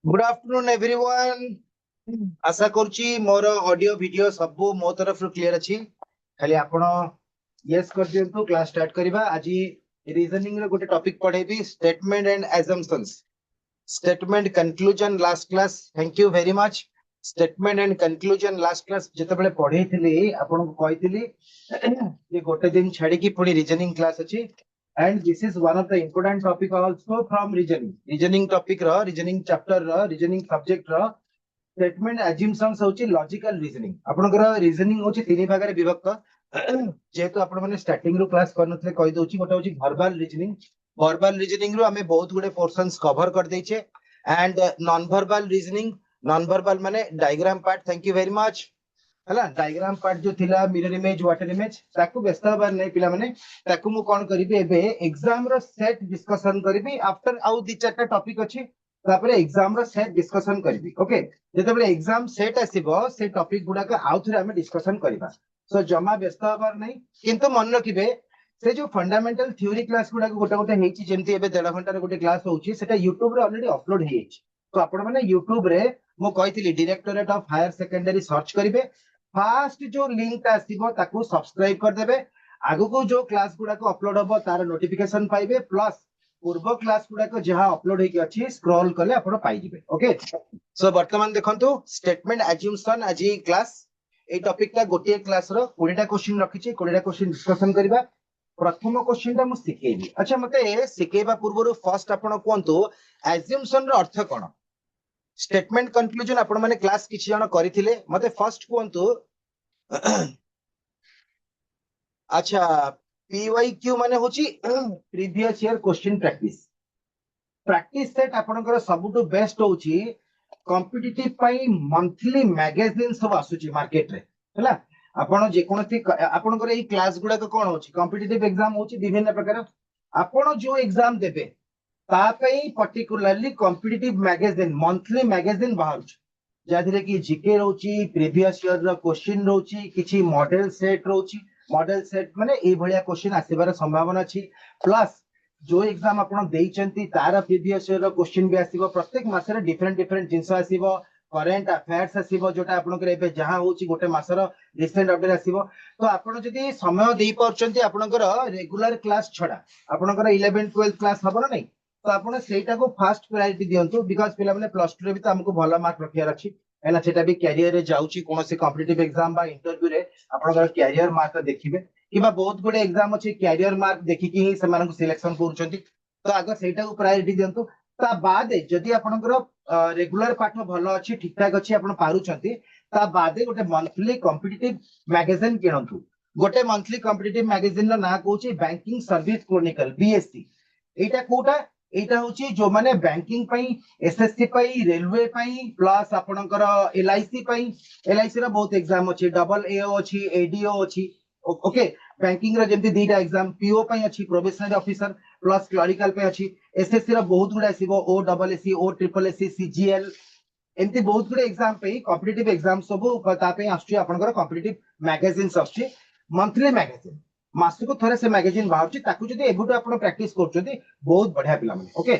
Good afternoon everyone. आशा करुच्ची मोर ऑडियो वीडियो सब मो तरफ क्लियर अच्छी। खाली आपण यस कर दियंतु क्लास स्टार्ट करबा। आज रीजनिंग रे गोटे टॉपिक पढेबी statement and assumptions. Statement conclusion last class, thank you very much. Statement and conclusion last class जेतेबेले पढेइथिली आपण को कहिथिली जे गोटे दिन छाडी की पुणी रीजनिंग क्लास अछि। And this is one of the important topic also from reasoning. Reasoning topic रा, reasoning chapter रा, reasoning subject रा, statement assumptions होची logical reasoning. आपनकर reasoning होची तीन भाग रे विभक्त। जेहेतु आपण माने स्टार्टिंग रो क्लास करनथले कहि दोची गोटे होची verbal reasoning। verbal reasoning रो हमें बहुत गुडे portions cover कर देइछे। and non verbal reasoning, non verbal माने diagram part, thank you very much। हला डायग्राम पार्ट जो थिला मिरर इमेज वाटर इमेज ताकू व्यस्त हबार नै पिला माने ताकू मु कोन करिबी एबे एग्जाम रो सेट डिस्कशन करिबी। आफ्टर आउ दि चारटा टॉपिक अछि तापरे एग्जाम रो सेट डिस्कशन करिबी। ओके जेतेबेले एग्जाम सेट आसीबो से टॉपिक गुडा का आउ थरे हमें डिस्कशन करिबा। सो जमा व्यस्त हबार नै, किंतु मन रखिबे से जो फंडामेंटल थ्योरी क्लास गुडा गोटे गोटे हेची जेमति एबे 1.5 घंटा रे गोटे क्लास होउची सेटा YouTube रे ऑलरेडी अपलोड हेची। तो आपण माने YouTube रे मु कहितली directorate of higher secondary search करिवे। फास्ट जो लिंक आसीबो ताकू सब्सक्राइब कर देबे। आगु को जो क्लास गुडा को अपलोड होबो तार नोटिफिकेशन पाइबे। प्लस पूर्व क्लास गुडा को जहां अपलोड हेकी अछि स्क्रॉल करले आपण पाइ जिवे। ओके सो वर्तमान देखंतु स्टेटमेंट अज्यूमशन आजि क्लास ए टॉपिक ता गोटे क्लास रो 20 टा क्वेश्चन रखिछि। 20 टा क्वेश्चन डिस्कशन करबा। प्रथम क्वेश्चन ता मु सिखेबी। अच्छा मते सिखेबा पूर्व फर्स्ट आपण कोंतु अज्यूमशन रो अर्थ कोन। स्टेटमेंट कंक्लूजन आपण माने क्लास किछि जण करिथिले मते फर्स्ट कोंतु। अच्छा पीवाईक्यू माने होची previous year question practice. Practice set आपनकर सबटु बेस्ट होची कॉम्पिटिटिव पाई मंथली मैगजीन सब आसुची मार्केट रे हला। आपण जे कोनथि आपनकर एई क्लास गुडा कोन होची कॉम्पिटिटिव एग्जाम होची विभिन्न प्रकार। आपण जो एग्जाम देबे ता पई particularly competitive magazine monthly magazine बाहर जाधरे कि जीके रोची, प्रीवियस ईयर रो क्वेश्चन रोची, किछि मॉडल सेट रोची। मॉडल सेट माने ए भलिया क्वेश्चन आसीबार संभावना अछि। प्लस जो एग्जाम आपण देइचंती तार प्रीवियस ईयर रो क्वेश्चन भी आसीबो। प्रत्येक मासरे डिफरेंट डिफरेंट जिंस आसीबो। करेंट अफेयर्स आसीबो जोटा आपण करे एबे जहां होची गोटे मासर रिसेंट अपडेट आसीबो। तो आपण जदी समय देई परचंती आपणकर रेगुलर क्लास छडा आपणकर 11 12 क्लास हबो नै। तो आपण सेटा को फास्ट प्रायोरिटी दियंतु बिकॉज़ पिला माने प्लस 2 रे भी त हमको भलो मार्क रखियार अछि। एना सेटा भी कैरियर रे जाउची कोनोसी कॉम्पिटिटिव एग्जाम बा इंटरव्यू रे आपणकर कैरियर मार्क देखिबे। किबा बहुत गुडे एग्जाम अछि कैरियर मार्क देखि कि से मानन को सिलेक्शन करचंती। तो आगे सेटा को प्रायोरिटी दियंतु। ता बाद जदी आपणकर रेगुलर पाठ भलो अछि ठीक ठाक अछि आपण पारुचंती ता बाद गोटे मंथली कॉम्पिटिटिव मैगजीन किनंतु। गोटे मंथली कॉम्पिटिटिव मैगजीन रा ना कहूची बैंकिंग सर्विस क्रॉनिकल बीएससी। एटा कोटा एटा होची जो माने बैंकिंग पई एसएससी पई रेलवे पई प्लस आपणकर एलआईसी पई। एलआईसी रा बहुत एग्जाम अछि डबल एओ अछि एडीओ अछि। ओके बैंकिंग रा जेंति दीटा एग्जाम पीओ पई अछि प्रोबेशनरी ऑफिसर प्लस क्लरिकल पे अछि। एसएससी रा बहुत गुडा आसीबो ओ डबल एससी ओ ट्रिपल एससी सीजीएल एंती बहुत गुडे एग्जाम पे कॉम्पिटिटिव एग्जाम सब ता पे आछी आपणकर कॉम्पिटिटिव मैगजीन आछी मंथली मैगजीन। मासको थरे से मैगजीन बाहरची ताकू जदी एबुटो आपण प्रैक्टिस करचोदी बहुत बढ़िया पिला माने। ओके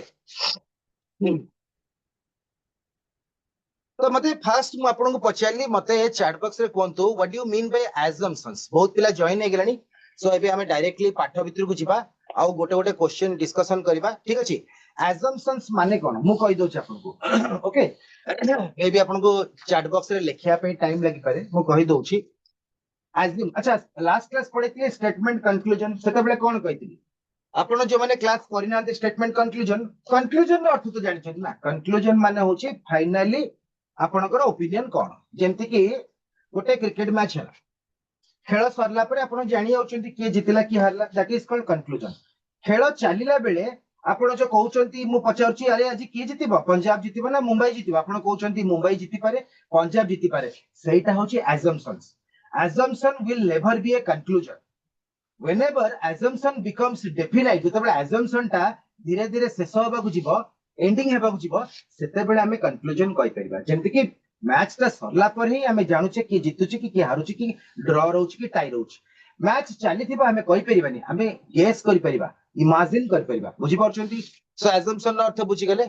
तो मते फास्ट मु आपन को पचारली मते चैट बॉक्स रे कोंतु what do you mean by assumptions. बहुत पिला जॉइन हे गेलानी। सो एबे हमें डायरेक्टली पाठ भीतर को जिबा आउ गोटे गोटे क्वेश्चन डिस्कशन करबा। ठीक अछि अजम्पशंस माने कोन मु कहि दोछ आपन को। ओके मे भी आपन को चैट बॉक्स रे लिखिया पे टाइम लागि पारे मु कहि दोछि अज्यूम। अच्छा लास्ट क्लास पढेतिले स्टेटमेंट कंक्लूजन सेते बेले कोन कहितिली आपण जो माने क्लास करिना स्टेटमेंट कंक्लूजन। कंक्लूजन रो अर्थ तो जानि छथि ना। कंक्लूजन माने होछि फाइनली आपणकर ओपिनियन कोन। जेंति कि गोटे क्रिकेट मैच है खेल सरला परे आपण जानि जाउछंती कि जितिला कि हारला दैट इज कॉल्ड कंक्लूजन। खेल चलिला बेले आपण जो कहउछंती मु पचारछि अरे आज कि जितिबो पंजाब जितिबो ना मुंबई जितिबो आपण कहउछंती मुंबई जिति पारे पंजाब जिति पारे सेटा होछि assumptions. assumption will never be a conclusion. Whenever assumption becomes definite जेतेबेले assumption ता धीरे धीरे शेष होबा को जीवो एंडिंग हेबा को जीवो सेतेबेले हमें कंक्लूजन कहि परिबा। जेंति कि मैच ता सरला पर ही हमें जानूचे कि जितुची कि हारुची कि ड्रॉ रहउची कि टाई रहउची। मैच चलीथिबा हमें कहि परिबानी हमें गेस करि परिबा इमेजिन करि परिबा। बुझि परछंती। सो assumption नो अर्थ बुझि गेले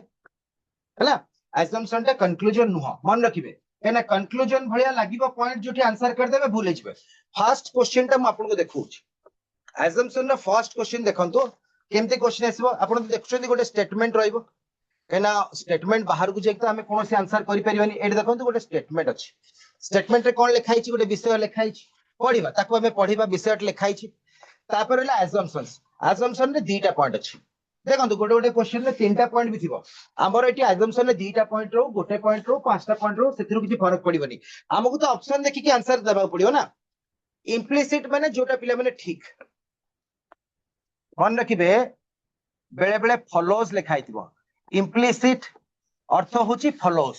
हला। assumption टा conclusion नुह मन रखिबे केना conclusion भलिया लागिबो पॉइंट जोठी आंसर कर देबे भूल जिबे फर्स्ट क्वेश्चन टा म आपन को देखौछ assumption रा फर्स्ट क्वेश्चन देखंतो केमते क्वेश्चन आसीबो आपन देखछोंदी गोटे स्टेटमेंट रहइबो केना स्टेटमेंट बाहर को जेक तो हमें कोनोसी आंसर करि परिबानी एड देखंतो गोटे स्टेटमेंट अछि स्टेटमेंट रे कोन लिखाई छि गोटे विषय लिखाई छि पढिबा ताको हमें पढिबा विषय लिखाई छि तापर होला assumptions assumption रे दीटा पॉइंट अछि देखंतु गोटे गोटे क्वेश्चन रे तीनटा पॉइंट भी थिबो हमर एटी assumption रे दीटा पॉइंट रो गोटे पॉइंट रो पांचटा पॉइंट रो सेतिरो किछि फरक पडिबनी हमकु तो ऑप्शन देखि कि आंसर देबा पडियो ना इम्प्लिसिट माने जोटा पिला माने ठीक मन रखिबे बेले बेले फॉलोज लिखाई थिबो इम्प्लिसिट अर्थ होची फॉलोज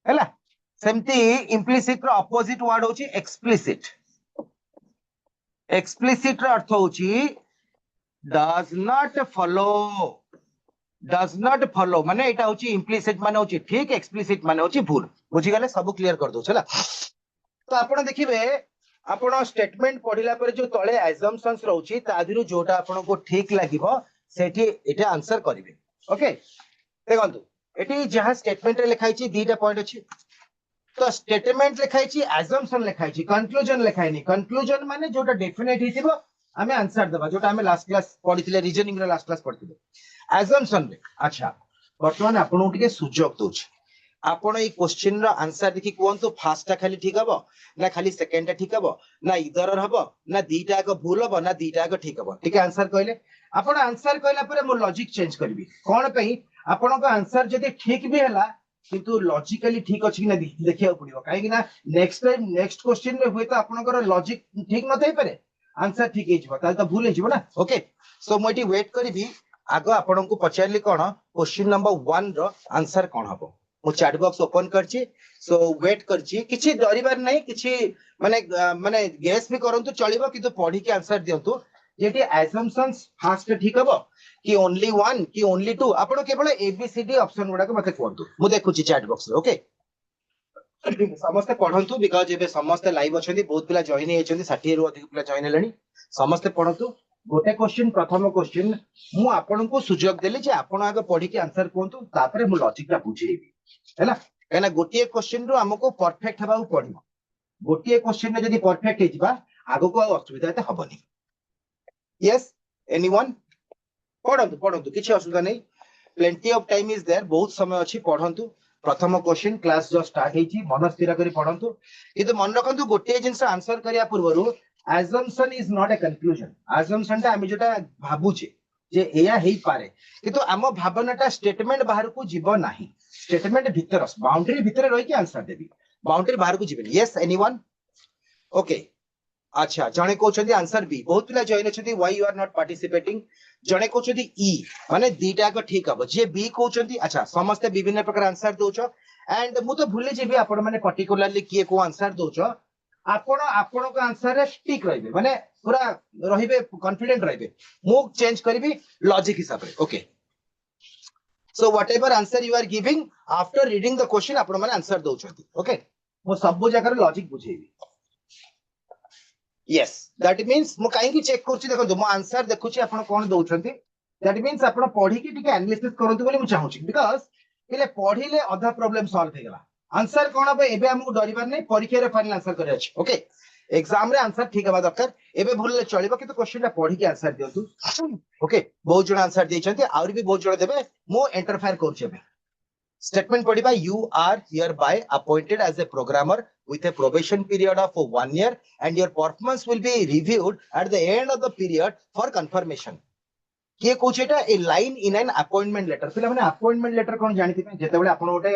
हैला सेमती इम्प्लिसिट रो अपोजिट वर्ड होची एक्सप्लिसिट एक्सप्लिसिट रो अर्थ होची does not follow माने एटा होची इम्प्लिसिट माने होची ठीक एक्सप्लिसिट माने होची भूल बुझी गले सब क्लियर कर दो चला तो आपण देखिबे आपण स्टेटमेंट पढिला पर जो तळे assumptions रहउची तादिरु जोटा आपण को ठीक लागिबो सेठी एटा आंसर करिवे ओके देखंतु एटी जहा स्टेटमेंट रे लिखाई छी दीटा पॉइंट अछि तो स्टेटमेंट लिखाई छी assumption लिखाई छी कंक्लूजन लिखाई नहीं कंक्लूजन माने जोटा डेफिनेट हिथिबो हमें आंसर देबा जोटा हमें लास्ट क्लास पढिथिले रीजनिंग रे लास्ट क्लास पढिथिले assumption रे अच्छा वर्तमान आपण उठके सुजोग दोछ आपण ए क्वेश्चन रो आंसर देखि कोंतु फर्स्ट खाली ठीक हबो ना खाली सेकंड ठीक हबो ना इधर हबो ना दीटा को भूल हबो ना दीटा को ठीक हबो ठीक है आंसर कहले आपण आंसर कहला परे मो लॉजिक चेंज करबी कोन पई आपण को आंसर जदी ठीक भी हला किंतु लॉजिकली ठीक अछि कि ना देखिया पड़िबो काहे कि ना नेक्स्ट टाइम नेक्स्ट क्वेश्चन रे होय तो आपण को लॉजिक ठीक न थाई पारे आंसर ठीक हे जिवो ताल तो भूल हे जिवो ना ओके सो मोटी वेट करबी आगो आपण को पचारली कोन क्वेश्चन नंबर 1 रो आंसर कोन हबो मु चैट बॉक्स ओपन करछि सो वेट करछि किछि डरिबार नै किछि माने माने गेस भी करंतु चलिबो किंतु पढी के आंसर दियंतु जेटी assumptions फर्स्ट ठीक हबो कि ओनली 1 कि ओनली 2 आपण केवल एबीसीडी ऑप्शन गुडा को मते कोंतु मु देखुछि चैट बॉक्स रे ओके समस्त पढंतु बिकॉज एबे समस्त लाइव अछंती बहुत पिला जॉइन हे छंती 60 रु अधिक पिला जॉइन हेलनी समस्त पढंतु गोटे क्वेश्चन प्रथम क्वेश्चन मु आपण को सुजोग देली जे आपण आगे पढी के आंसर कोंतु तापरे मु लॉजिक रा बुझेबी हैला केना गोटे क्वेश्चन रो हमको परफेक्ट हबाउ पड़िबो गोटे क्वेश्चन में जदी परफेक्ट हेजिबा आगो को असुविधा ते हबनी यस एनीवन पढंतु पढंतु किछि असुविधा नै plenty of time is there बहुत समय अछि पढंतु प्रथम क्वेश्चन क्लास जो स्टार्ट हेछि मन स्थिर करी पढंतु किंतु मन रखंतु गोटे जिंस आंसर करिया पूर्वरु assumption is not a conclusion assumption ता हम जोटा भाबुचे जे एया हेई पारे किंतु आम भावनाटा स्टेटमेंट बाहर को जीव नाही स्टेटमेंट भीतर बाउंड्री भीतर रही के आंसर देबी बाउंड्री बाहर को जीवेनी यस एनीवन ओके अच्छा जणे कहउछंती आंसर बी बहुत पिला जॉइन अछंती why you are not participating जणे कहउछंती ई माने दीटा को ठीक हबो जे बी कहउछंती अच्छा समस्त विभिन्न प्रकार आंसर दोछो एंड मु तो भूले जेबी आपण माने पर्टिकुलरली किए को आंसर दोछो आपण आपण को आंसर रे ठीक रहिबे माने पूरा रहिबे कॉन्फिडेंट रहिबे मु चेंज करबी लॉजिक हिसाब रे okay so whatever answer you are giving after reading the question आपण माने आंसर दोछंती ओके मु सब जगह लॉजिक बुझेबी यस दैट मींस मु काहे की चेक करछि देखो मु आंसर देखुछि आपण कोन दोछंती दैट मींस आपण पढी की ठीक एनालिसिस करंतु बोली मु चाहूछि बिकॉज़ इले पढिले आधा प्रॉब्लम सॉल्व हे गेला आंसर कोन बे एबे हमकु डरिबार नै परीक्षा रे फाइनल आंसर करे अछि ओके एग्जाम रे आंसर ठीक हबा दरकार एबे भूलले चलिबो किंतु क्वेश्चन ला पढी के आंसर दियंतु ओके बहुत जण आंसर दैछंती आउर भी बहुत जण देबे मु इंटरफेयर करछि एबे स्टेटमेंट पढिबा you are here by appointed as a programmer with a probation period of 1 year and your performance will be reviewed at the end of the period for confirmation के कोचेटा ए line in an appointment letter पिला माने appointment letter कोन जानिथि जेते बेले आपण गोटे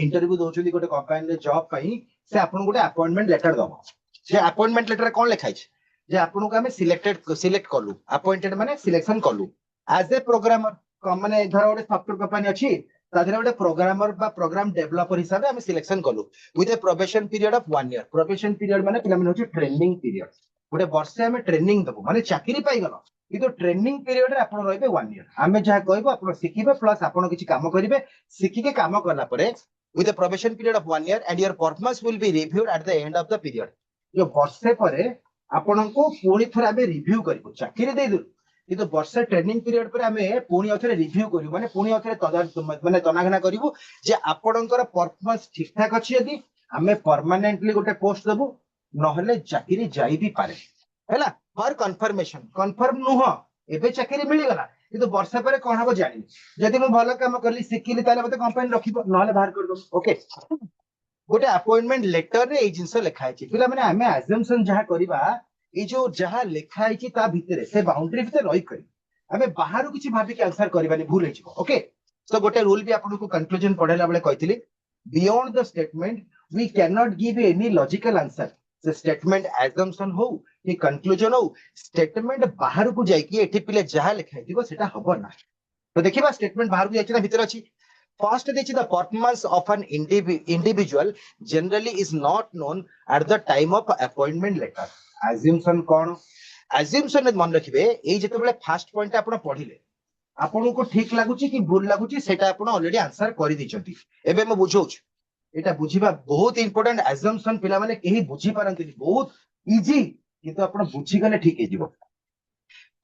interview दोछुदी गोटे कंपनी रे जॉब पई से आपण गोटे अपॉइंटमेंट लेटर दबो से अपॉइंटमेंट लेटर कोन लिखाइ छै जे आपण को हमें सिलेक्ट करलु अपॉइंटेड माने सिलेक्शन करलु एज ए प्रोग्रामर माने धर गोटे सॉफ्टवेयर कंपनी अछि तादरे गोटे प्रोग्रामर बा प्रोग्राम डेवलपर हिसाब रे हम सिलेक्शन करलु with A probation period of 1 year probation period माने पिला माने होछि ट्रेनिंग पीरियड गोटे वर्षे हम ट्रेनिंग दबो माने चाकरी पाई गलो किंतु ट्रेनिंग पीरियड रे आपण रहबे 1 ईयर हमें जहा कहबो आपण सिखिबे प्लस आपण किछि काम करिवे सिखि के काम करला परे with A probation period of 1 year and your performance will be reviewed eight the end of the period जो वर्षे परे आपण को पूरी थरा बे रिव्यू करबो चाकरी दे दु কিন্তু ବର୍ଷେ ଟ୍ରେନିଂ ପିରିୟଡ ପରେ ଆମେ ପୁଣି ଆଉଥରେ ରିଭ୍ୟୁ କରିବୁ, ମାନେ ପୁଣି ଆଉଥରେ ମାନେ ତନାଘନା କରିବୁ ଯେ ଆପଣଙ୍କର ପରଫର୍ମାନ୍ସ ଠିକ ଠାକ ଅଛି। ଯଦି ଆମେ ପରମାନେଣ୍ଟଲି ଗୋଟେ ପୋଷ୍ଟ ଦେବୁ, ନହେଲେ ଚାକିରି ଯାଇ ବି ପାରେ ହେଲା। ଫର କନଫର୍ମେସନ, କନଫର୍ମ ନୁହଁ ଏବେ ଚାକିରି ମିଳିଗଲା କିନ୍ତୁ ବର୍ଷା ପରେ କଣ ହବ ଜାଣିନି। ଯଦି ମୁଁ ଭଲ କାମ କଲି ଶିଖିଲି ତାହେଲେ ମତେ କମ୍ପାନୀ ରଖିବ, ନହେଲେ ବାହାର କରିଦବ। ଓକେ, ଗୋଟେ ଆପଏଣ୍ଟମେଣ୍ଟ ଲେଟରରେ ଏଇ ଜିନିଷ ଲେଖା ହେଇଛି। ପିଲାମାନେ ଆମେ ଆଜମ୍ପସନ ଯାହା କରିବା, ଏଇ ଯୋଉ ଯାହା ଲେଖା ହେଇଛି ତା ଭିତରେ, ସେ ବାଉଣ୍ଡ୍ରି ଭିତରେ ରହି କରି ଆମେ ବାହାରୁ କିଛି ଭାବିକି ଆନ୍ସର କରିବାନି, ଭୁଲ ହେଇଯିବ। ଓକେ, ତ ଗୋଟେ ରୁଲ ବି ଆପଣଙ୍କୁ କନକ୍ଲୁଜନ ପଢେଇଲା ବେଳେ କହିଥିଲି, beyond the statement we can not give any logical answer. से स्टेटमेंट एजम्पशन हो कि कंक्लूजन हो, स्टेटमेंट बाहर को जाइए एठी पिले जहां लिखा है सेटा हबो ना। तो देखिबा स्टेटमेंट बाहर को जाइए ना भीतर अछि। फर्स्ट देछि the performance of an individual generally is not known at the time of appointment letter. Assumption कोन? एज्यूम्पशन मन रखिबे एई जेते बेले फर्स्ट पॉइंट आपण पढिले आपन को ठीक लागुची कि भूल लागुची सेटा आपण ऑलरेडी आंसर करि दिचंती। एबे म बुझौछ, एटा बुझिबा बहुत इंपोर्टेंट। एजम्पशन पिला माने केही बुझी पारंती, बहुत इजी, किंतु आपण बुझी गले ठीक हे जिवो।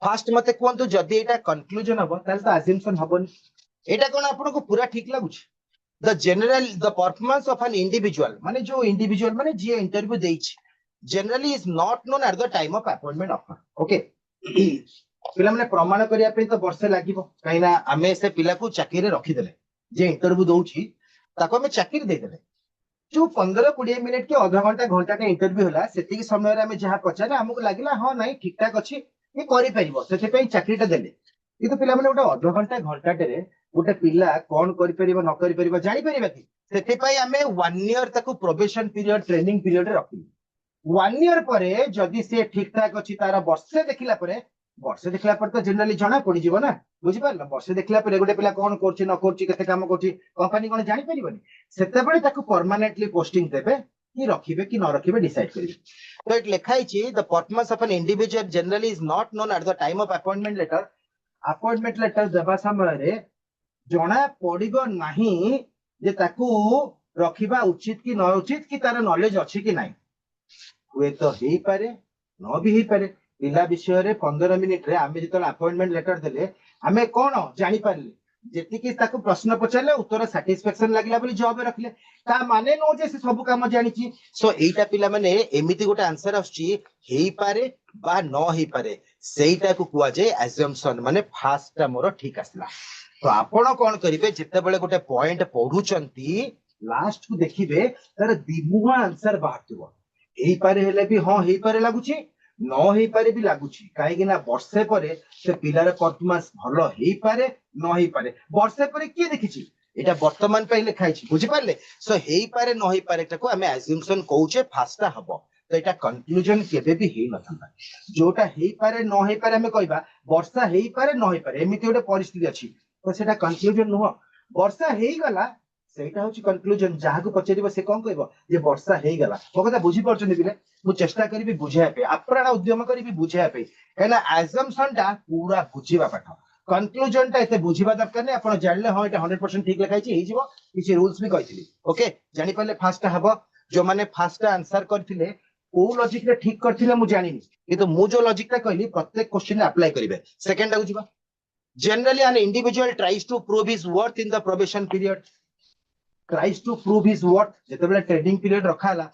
फास्ट मते कोंतु जदी एटा कंक्लूजन हबो ताले तो एजम्पशन हबोनी। एटा कोन आपण को पूरा ठीक लागुची? The general the performance of an individual माने जो इंडिविजुअल माने जे इंटरव्यू देइछ generally is not known at the time of appointment offer. Okay, पिला माने प्रमाण करिया पे तो वर्षे लागिवो, काईना आमे से पिला को चाकरी रे रखी देले, जे इंटरव्यू दोउची ताको हमें चाकरी दे देले। जो 15-20 मिनिट के आधा घंटा घंटा इंटरव्यू होला सेतिकी समय रे हमें जहां पचारे हमको लागिला हां नहीं ठीक ठाक अछि ये करि परिबो, सेते पे चाकरीटा देले। किंतु पिला माने गोटे आधा घंटा घंटाटे रे गोटे पिला कोन करि परिबो न करि परिबो जानि परिबा कि? सेते पई हमें 1 ईयर ताको प्रोबेशन पीरियड ट्रेनिंग पीरियड रे रखी। 1 ईयर परे जदी से ठीक ठाक अछि तारा वर्षे देखिला परे, वर्षे देखला पर तो जनरली जणा पड़ी जीवो ना, बुझि पारला? वर्षे देखला परे गोटे पिला कोन करछि न करछि केते काम करछि कंपनी कोन जानि परिबोनी, सेते बळे ताको परमानेंटली पोस्टिंग देबे कि रखिबे कि न रखिबे डिसाइड करिबे। तो इट लिखा हिची the performance of an individual generally is not known at the time of appointment letter. Appointment letter देबा समय रे जणा पड़िबो नाही जे ताको रखिबा उचित कि न उचित कि तार नॉलेज अछि कि नाही। हुए तो हेई पारे न भी हेई पारे। पिला विषय रे 15 मिनिट रे आमे जतल अपॉइंटमेंट लेटर देले आमे कोन जानि पारले जेतिकी ताको प्रश्न पचारले उत्तर सैटिस्फैक्शन लागिला बोली जॉब रखले, ता माने नो जे से सब काम जानिची। सो एटा पिला माने एमिति गोटे आंसर आछी हेई पारे बा न हेई पारे, सेईटा को कुआ जे अजम्पशन, माने फास्ट मोर ठीक आसला। तो आपण कोन करिवे जते बेले गोटे पॉइंट पढुचंती लास्ट को देखिबे तार दिमुहा आंसर बाहरथिबो। हेई पारे हेले भी हां हेई पारे लागुची, न हेई पारे भी लागुची, काहे कि ना वर्षे परे से पिलार परफॉर्मेंस भलो हेई पारे न हेई पारे। वर्षे परे के देखिची एटा वर्तमान पे लिखा हिची, बुझि पारले? सो हेई पारे न हेई पारे ताको हमें अज्यूम्पशन कहूचे फास्टा हबो। तो एटा कंक्लूजन केबे भी हेई नथांदा। जोटा हेई पारे न हेई पारे हमें कहबा वर्षा हेई पारे न हेई पारे एमिति गोटे परिस्थिति अछि, तो सेटा कंक्लूजन नुह। वर्षा हेई गला सेटा होची कंक्लूजन। जहा को पचरिबो से कोन कहबो जे वर्षा हेई गला। को कथा बुझि परछन बिले? मु चेष्टा करिबी बुझाय पे, अप्राण उद्यम करिबी बुझाय पे, काना अजम्पशन टा पूरा बुझिबा पाठ, कंक्लूजन टा एते बुझिबा दरकार नै। आपण जानले हां एटा 100% ठीक लिखा हिची हेई जिवो, किछि रूल्स भी कहिथिली। ओके, जानि परले फास्ट हबो। जो माने फास्ट आंसर करथिले को लॉजिक रे ठीक करथिले मु जानिनी, किंतु मु जो लॉजिक टा कहली प्रत्येक क्वेश्चन रे अप्लाई करिवे। सेकंड टा बुझिबा, generally an individual tries to prove his worth in the probation period. Tries to prove his worth जेते बेले ट्रेडिंग पीरियड रखाला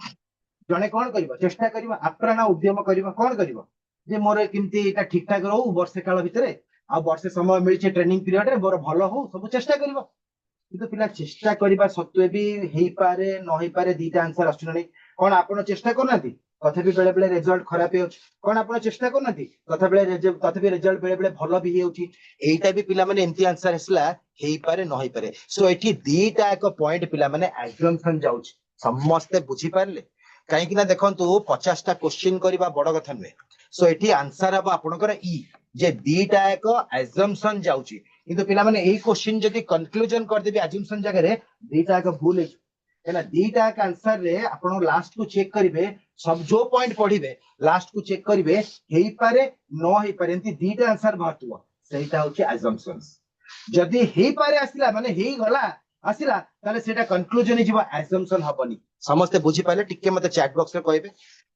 जने कोन करिवो चेष्टा करिवो, अप्राण उद्यम करिवो। कोन करिवो जे मोर किमती एटा ठीक ठाक रहू वर्षे काल भितरे, आ वर्षे समय मिलचे ट्रेनिंग पीरियड रे मोर भलो हो सब चेष्टा करिवो। किंतु पिला चेष्टा करबा सत्वे भी हेई पारे न हेई पारे दीटा आंसर आछुन नै। कोन आपण चेष्टा करनाती तथापि बेले बेले रिजल्ट खराब हे होछ। कोन आपण चेष्टा करनाती तथापि रिजल्ट बेले बेले भलो भी हे होची। एईटा भी पिला माने एम्ति आंसर हसला हेई पारे न हेई पारे। सो एठी दीटा एक पॉइंट पिला माने एग्जाम्पशन जाउछ। समस्त बुझी पारले? काहे कि ना देखंतु 50 टा क्वेश्चन करबा बड़ कथा नै। सो एठी आंसर हबो आपनकर ई जे दीटा एक एजम्पशन जाउची, किंतु पिला माने एई क्वेश्चन जदी कंक्लूजन कर देबे एजम्पशन जगह रे दीटा एक भूल है। एना दीटा एक आंसर रे आपण लास्ट को चेक करिवे, सब जो पॉइंट पढिबे लास्ट को चेक करिवे हेई पारे न हेई पारे एंती दीटा आंसर बाहरतुवा, सेटा होची एजम्पशंस। जदी हेई पारे आसिला माने हेई गला आसिला ताले सेटा कंक्लूजन हिजिबा, एजम्पशन हबनी। समस्त बुझी पाले टिके मते चैट बॉक्स रे कहबे।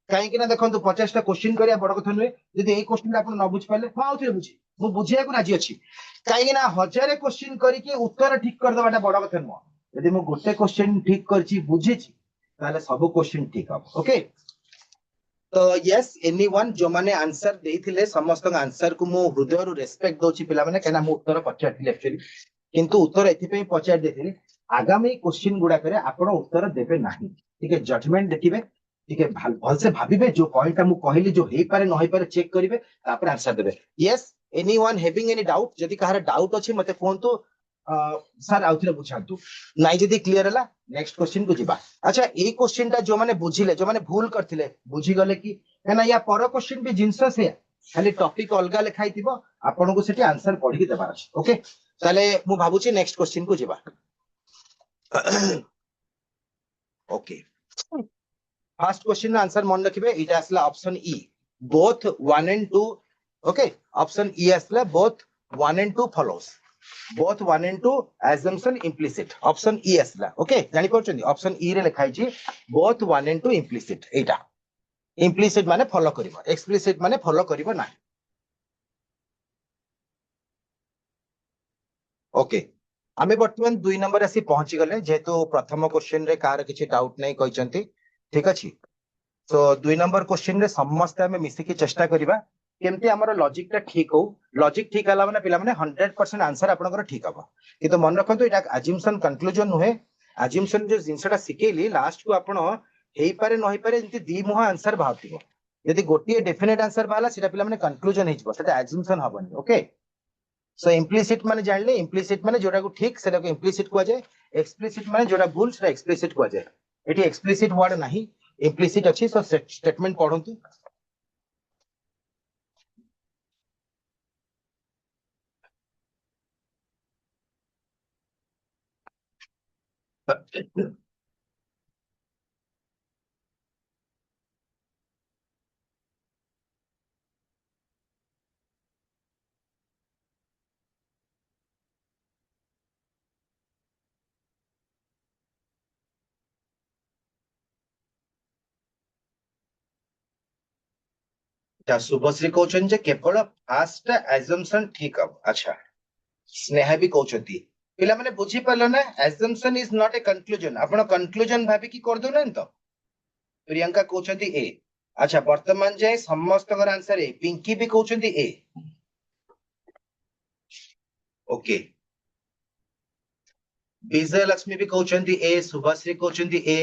कहीं देखो 50टा क्वेश्चन करिया बड़ कथा नुहे जदि एई क्वेश्चन आप न बुझ पाले हाँ आउथरे बुझी मु बुझिया को राजी अछि कहीं 1000 क्वेश्चन करके उत्तर ठीक कर दबाटा बड़ कथा नुह यदि मु गोटे क्वेश्चन ठीक करछि बुझिछि ताले सब क्वेश्चन ठीक हम ओके तो यस एनीवन जो माने आंसर देथिले समस्त आंसर को मु हृदय रु रेस्पेक्ट दोछि पिला माने केना मु उत्तर पचारथिले एक्चुअली किंतु उत्तर एथि पे पचार देथिले आगामी क्वेश्चन गुडा करे आपण उत्तर देबे नाही ठीक है जजमेंट देखिबे ठीक है भल से भाबिबे जो पॉइंट मु कहली जो हेई पारे न हेई पारे चेक करिवे तापर आंसर देबे yes anyone having any doubt जदि कहार डाउट अछि मते कोनतो सर आउथरे बुझांतु नाइ जदि क्लियर हला नेक्स्ट क्वेश्चन को जिबा अच्छा ए क्वेश्चन ता जो माने बुझिले जो माने भूल करथिले बुझी गले कि केना या पर क्वेश्चन भी जिंस से खाली टॉपिक अलगा लिखाई थिबो आपन को सेठी आंसर पढी के देबार अछि ओके ताले मु भाबुची नेक्स्ट क्वेश्चन को जिबा ओके फर्स्ट क्वेश्चन आंसर मन रखिबे इटा असला ऑप्शन ई बोथ 1 and 2 ओके ऑप्शन ई असला both 1 and 2 follows both 1 and 2 assumption implicit option E asla okay jani parchandi option E रे लिखाई छी both 1 and 2 implicit Etah implicit माने follow करिवो explicit माने follow करिवो ना ओके आमे वर्तमान 2 नंबर आसी पहुंची गले जेहेतु प्रथम क्वेश्चन रे कार किछि डाउट नै कहिसंती ठीक अछि सो 2 नंबर क्वेश्चन रे समस्त आमे मिसी के चेष्टा करिबा केमती हमर लॉजिक टा ठीक हो लॉजिक ठीक हला माने पिला माने 100% आंसर आपनकर ठीक हबो किंतु मन रखंतु एटा अजम्पशन कंक्लूजन नुहे अजम्पशन जो जिंसटा सिकेली लास्ट को आपण हेई पारे न हेई पारे जंती दी मुहा आंसर भावतिबो यदि गोटिए डेफिनेट आंसर बाला सेटा पिला माने कंक्लूजन हेजबो सेटा अजम्पशन हबनी ओके सो इम्प्लिसिट माने जानले इम्प्लिसिट माने जोटा को ठीक सेटा को इम्प्लिसिट कुआ जाय एक्सप्लिसिट माने जोटा भूल सेटा एक्सप्लिसिट कुआ जाय एटी एक्सप्लिसिट वर्ड नाही इम्प्लिसिट अछि सो स्टेटमेंट पढंतु शुभश्री कहउछन जे केवल फास्ट अजम्पशन ठीक अब अच्छा स्नेहा भी कहउछंती पिला माने बुझी पालो ना assumption is not a conclusion आपण कंक्लूजन भाबी की कर दो ना तो प्रियंका कहउछंती ए अच्छा वर्तमान जाय समस्त कर आंसर ए पिंकी भी कहउछंती ए ओके विजय लक्ष्मी भी कहउछंती ए शुभश्री कहउछंती ए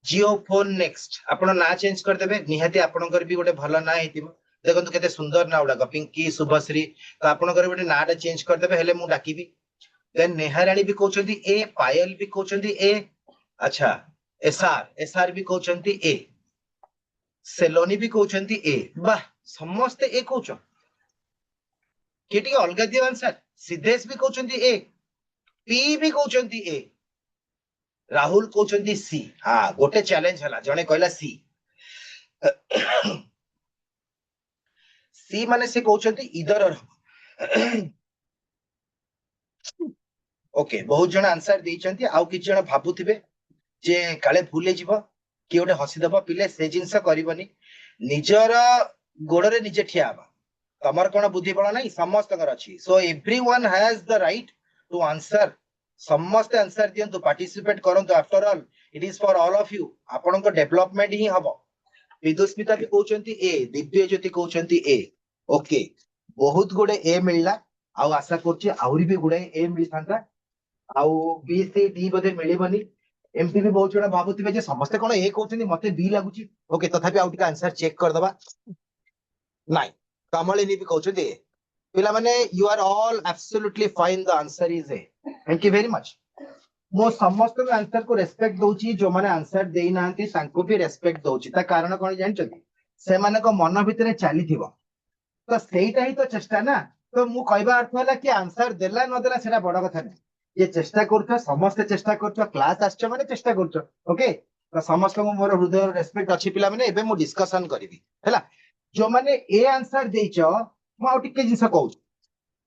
जियो फोन नेक्स्ट आपण ना चेंज कर देबे निहाती आपणकर भी गोटे भलो ना हेतिबो देखंतु केते सुंदर ना उडा पिंकी शुभश्री तो आपणकर गोटे नाटा चेंज कर देबे हेले मु डाकीबी देन नेहाराणी भी कहउछंती ए पायल भी कहउछंती ए अच्छा एसआर भी कहउछंती ए सेलोनी भी कहउछंती ए वाह समस्त ए कहउछ केटी अलगा दियो आंसर सिद्धेश भी कहउछंती ए पी भी कहउछंती ए राहुल कहउछंती सी हां गोटे चैलेंज हला जने कहला सी सी माने से कहउछंती इधर ओके बहुत जन आंसर देइछंती आउ कि जन भाबुथिबे जे काले भूले जीव कि ओटे हसी दबा पिले से जिंस करबनी निजर गोड़रे निजे ठिया बा तमर कोन बुद्धि बळ नाही समस्तकर अछि so everyone has the right to answer समस्त आंसर दियंतु पार्टिसिपेट करंतु after all it is for all of you आपन को डेवलपमेंट ही हबो विदुस्मिता भी कहउछंती ए दिव्य ज्योति कहउछंती ए ओके बहुत गुडे ए मिलला आउ आशा करछि आउरी भी गुडे ए मिल थांता आउ बी सी डी बदे मिलिबनी एमपी भी बहुत जण भाबुथिबे जे समस्त कोन ए कहउछंती मते बी लागुची ओके तथापि आउ टिका आंसर चेक कर दबा नाही कमलिनी भी कहउछंती ए पिला माने you are all absolutely fine the answer is A thank you very much मो समस्त आंसर को रेस्पेक्ट दोची जो माने आंसर देई नांती तांको भी रेस्पेक्ट दोची ता कारण कोन जानचती से माने को मन भितरे चाली थिबो तो सेईटा ही तो चेष्टा ना तो मु कहबा अर्थ होला कि आंसर देला न देला सेटा बड़ कथा नै ये चेष्टा करथो समस्त चेष्टा करथो क्लास आछो माने चेष्टा करथो ओके तो समस्त को मोर हृदय रेस्पेक्ट अछि पिला माने एबे मु डिस्कशन करबी हैला जो माने ए आंसर देइछो मु आ टिके जिंस कहू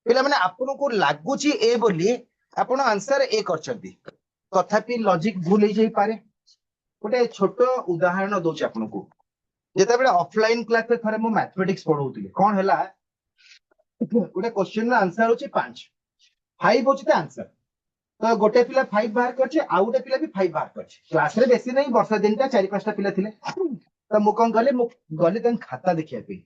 पिला माने आपन को लागुची ए बोली आपण आंसर ए करछंती तथापि लॉजिक भूल हे जाई पारे गोटे छोट उदाहरण दोछ आपन को ଯେତେବେଳେ ଅଫଲାଇନ କ୍ଲାସ ରେ ଥରେ ମୁଁ ମ୍ୟାଥମେଟିକ୍ସ ପଢଉଥିଲି କଣ ହେଲା ଗୋଟେ क्वेश्चन ର आंसर होची 5 5 होची त आंसर तो गोटे पिला 5 बाहर करछे आ गोटे पिला भी 5 बाहर करछे क्लास रे बेसी नहीं वर्षा दिन ता 4 5 टा पिला थिले तो मु कोन गले मु गले तन खाता देखिया पे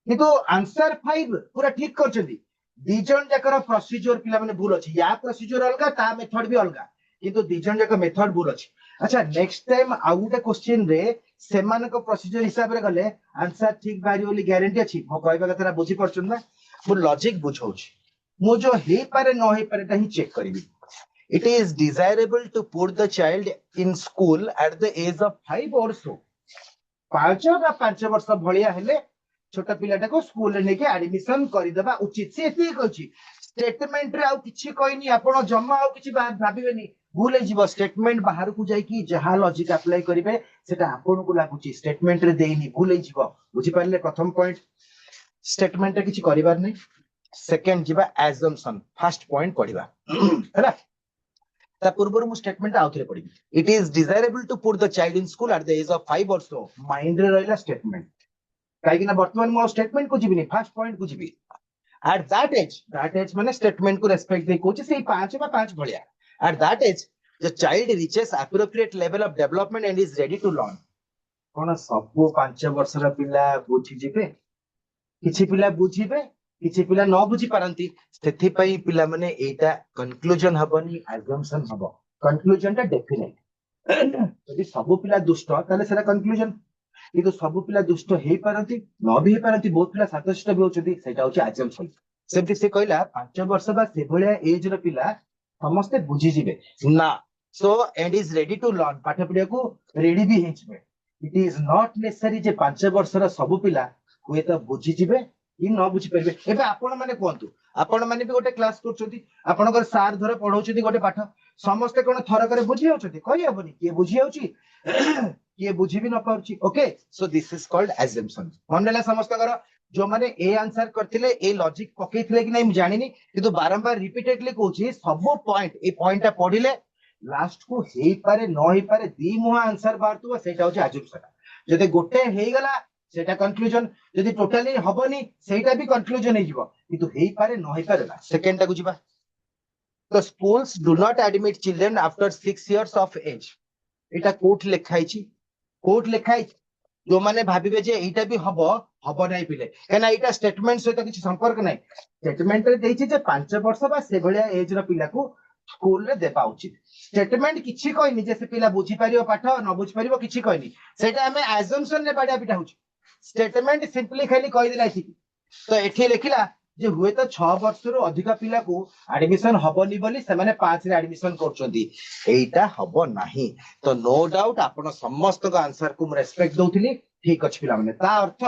किंतु आंसर 5 पूरा ठीक करछथि दी जन जाकर प्रोसीजर पिला माने भूल अछि या प्रोसीजर अलगा ता मेथड भी अलगा किंतु दी जन जाकर मेथड भूल अछि अच्छा नेक्स्ट टाइम आ गोटे क्वेश्चन रे सेमान को प्रोसीजर हिसाब रे गले आंसर ठीक बारी बोली गारंटी अछि मो कहबा कथा बुझी परछन ना मु लॉजिक बुझौछि मु जो हे पारे न हे पारे ता ही चेक करबी it is desirable to put the child in school at the age of 5 or so 5 বা 5 वर्ष भलिया हेले छोटा पिलाटा को स्कूल रे नेके एडमिशन करि देबा उचित से एती कहछि स्टेटमेंट रे आ किछि कहनी आपण जम्मा आ किछि भाबिबेनी भूल जीव स्टेटमेंट बाहर को जाई कि जहां लॉजिक अप्लाई करिवे सेटा आपण को लागुची स्टेटमेंट रे देइनी भूल जीव बुझि पारले प्रथम पॉइंट स्टेटमेंट रे किछि करिवार नै सेकंड जीवा assumption फर्स्ट पॉइंट पढिबा हैला ता पूर्वर मु स्टेटमेंट आउथरे पढिबी it is desirable to put the child in school at the age of 5 or so mind रे रहला स्टेटमेंट काहे कि ना वर्तमान मो स्टेटमेंट को जिबिनी फर्स्ट पॉइंट को जिबी एट दैट एज माने स्टेटमेंट को रेस्पेक्ट दे कोची से 5 बा 5 भलिया at that age the child reaches appropriate level of development and is ready to learn कोन सब 5 वर्ष रा पिला बुझी जिबे किछि पिला बुझिबे किछि पिला न बुझी पारंती सेथि पई पिला माने एटा कंक्लूजन हबनी अजम्पशन हबो कंक्लूजन ता डेफिनेट यदि सब पिला दुष्ट ताले सेरा कंक्लूजन किंतु सब पिला दुष्ट हेई पारंती न भी हेई पारंती बहुत पिला सातशिष्ट भी होचदी सेटा होची अजम्पशन सेमति से कहला 5 वर्ष बा से भलिया एज रो पिला समस्त बुझी जिवे ना so and is ready to learn पाठ पढिया को रेडी भी हेचबे इट इज नॉट नेसेसरी जे 5 वर्ष रा सब पिला हुए तो बुझी जिवे कि न बुझी परिबे एबे आपण माने कोंतु आपण माने भी गोटे क्लास करछथि आपनकर सार धरे पढौछथि गोटे पाठ समस्त कोन थर करे बुझी होछथि कहि हबनी के बुझी होछि के बुझी भी न पाउछि okay so this is called assumption मनला समस्त कर जो माने ए आंसर करथिले ए लॉजिक पकेइथिले कि नै हम जानिनी किंतु बारंबार रिपीटेडली कहूछि सब पॉइंट ए पॉइंटटा पढिले लास्ट को हेई पारे न हेई पारे दी मुहा आंसर बारतुवा सेटा होछि assumption जदि गोटे हेई गला सेटा कंक्लूजन यदि टोटली हबनी सेटा भी कंक्लूजन हे जिवो किंतु हेई पारे न हेई पारे ना सेकंड टा को जिबा तो schools do not admit children after 6 years of age Etah court लेखाइछि court लेखाइछि जो माने भाबिबे जे एटा भी हबो नै पिले केना एटा स्टेटमेंट सहित किछि संपर्क नै स्टेटमेंट रे देछि जे 5 वर्ष बा से भलिया एज रो पिला को स्कूल रे देबा उचित स्टेटमेंट किछि कहनी जे से पिला बुझी पारियो पाठ न बुझी पारियो किछि कहनी सेटा हमें assumption रे बाडा पिटा होछि स्टेटमेंट सिंपली खाली कहि दिला छि तो एठी लिखिला जे हुए तो 6 वर्ष रो अधिक पिला को एडमिशन हबनी बोली से माने 5 रे एडमिशन करछोंदी एटा हबो नाही तो नो डाउट आपण समस्त को आंसर को रेस्पेक्ट दउथिली ठीक अछि पिला माने ता अर्थ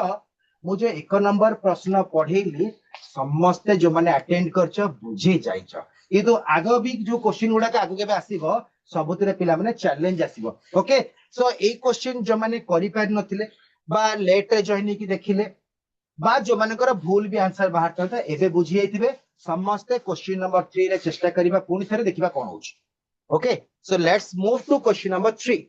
मु जे 1 नंबर प्रश्न पढेली समस्त जो माने अटेंड करछ बुझी जाइछ ये तो आगो भी जो क्वेश्चन गुडा का आगो केबे आसीबो सबुतरे पिला माने चैलेंज आसीबो ओके सो ए क्वेश्चन जो माने करि पार नथिले बा लेट रे जॉइन की देखिले बा जो मानकर भूल भी आंसर बाहर करता एबे बुझी जाइथिबे समस्त क्वेश्चन नंबर 3 रे चेष्टा करिबा पुनी थरे देखिबा कोन होछि okay so let's move to question number 3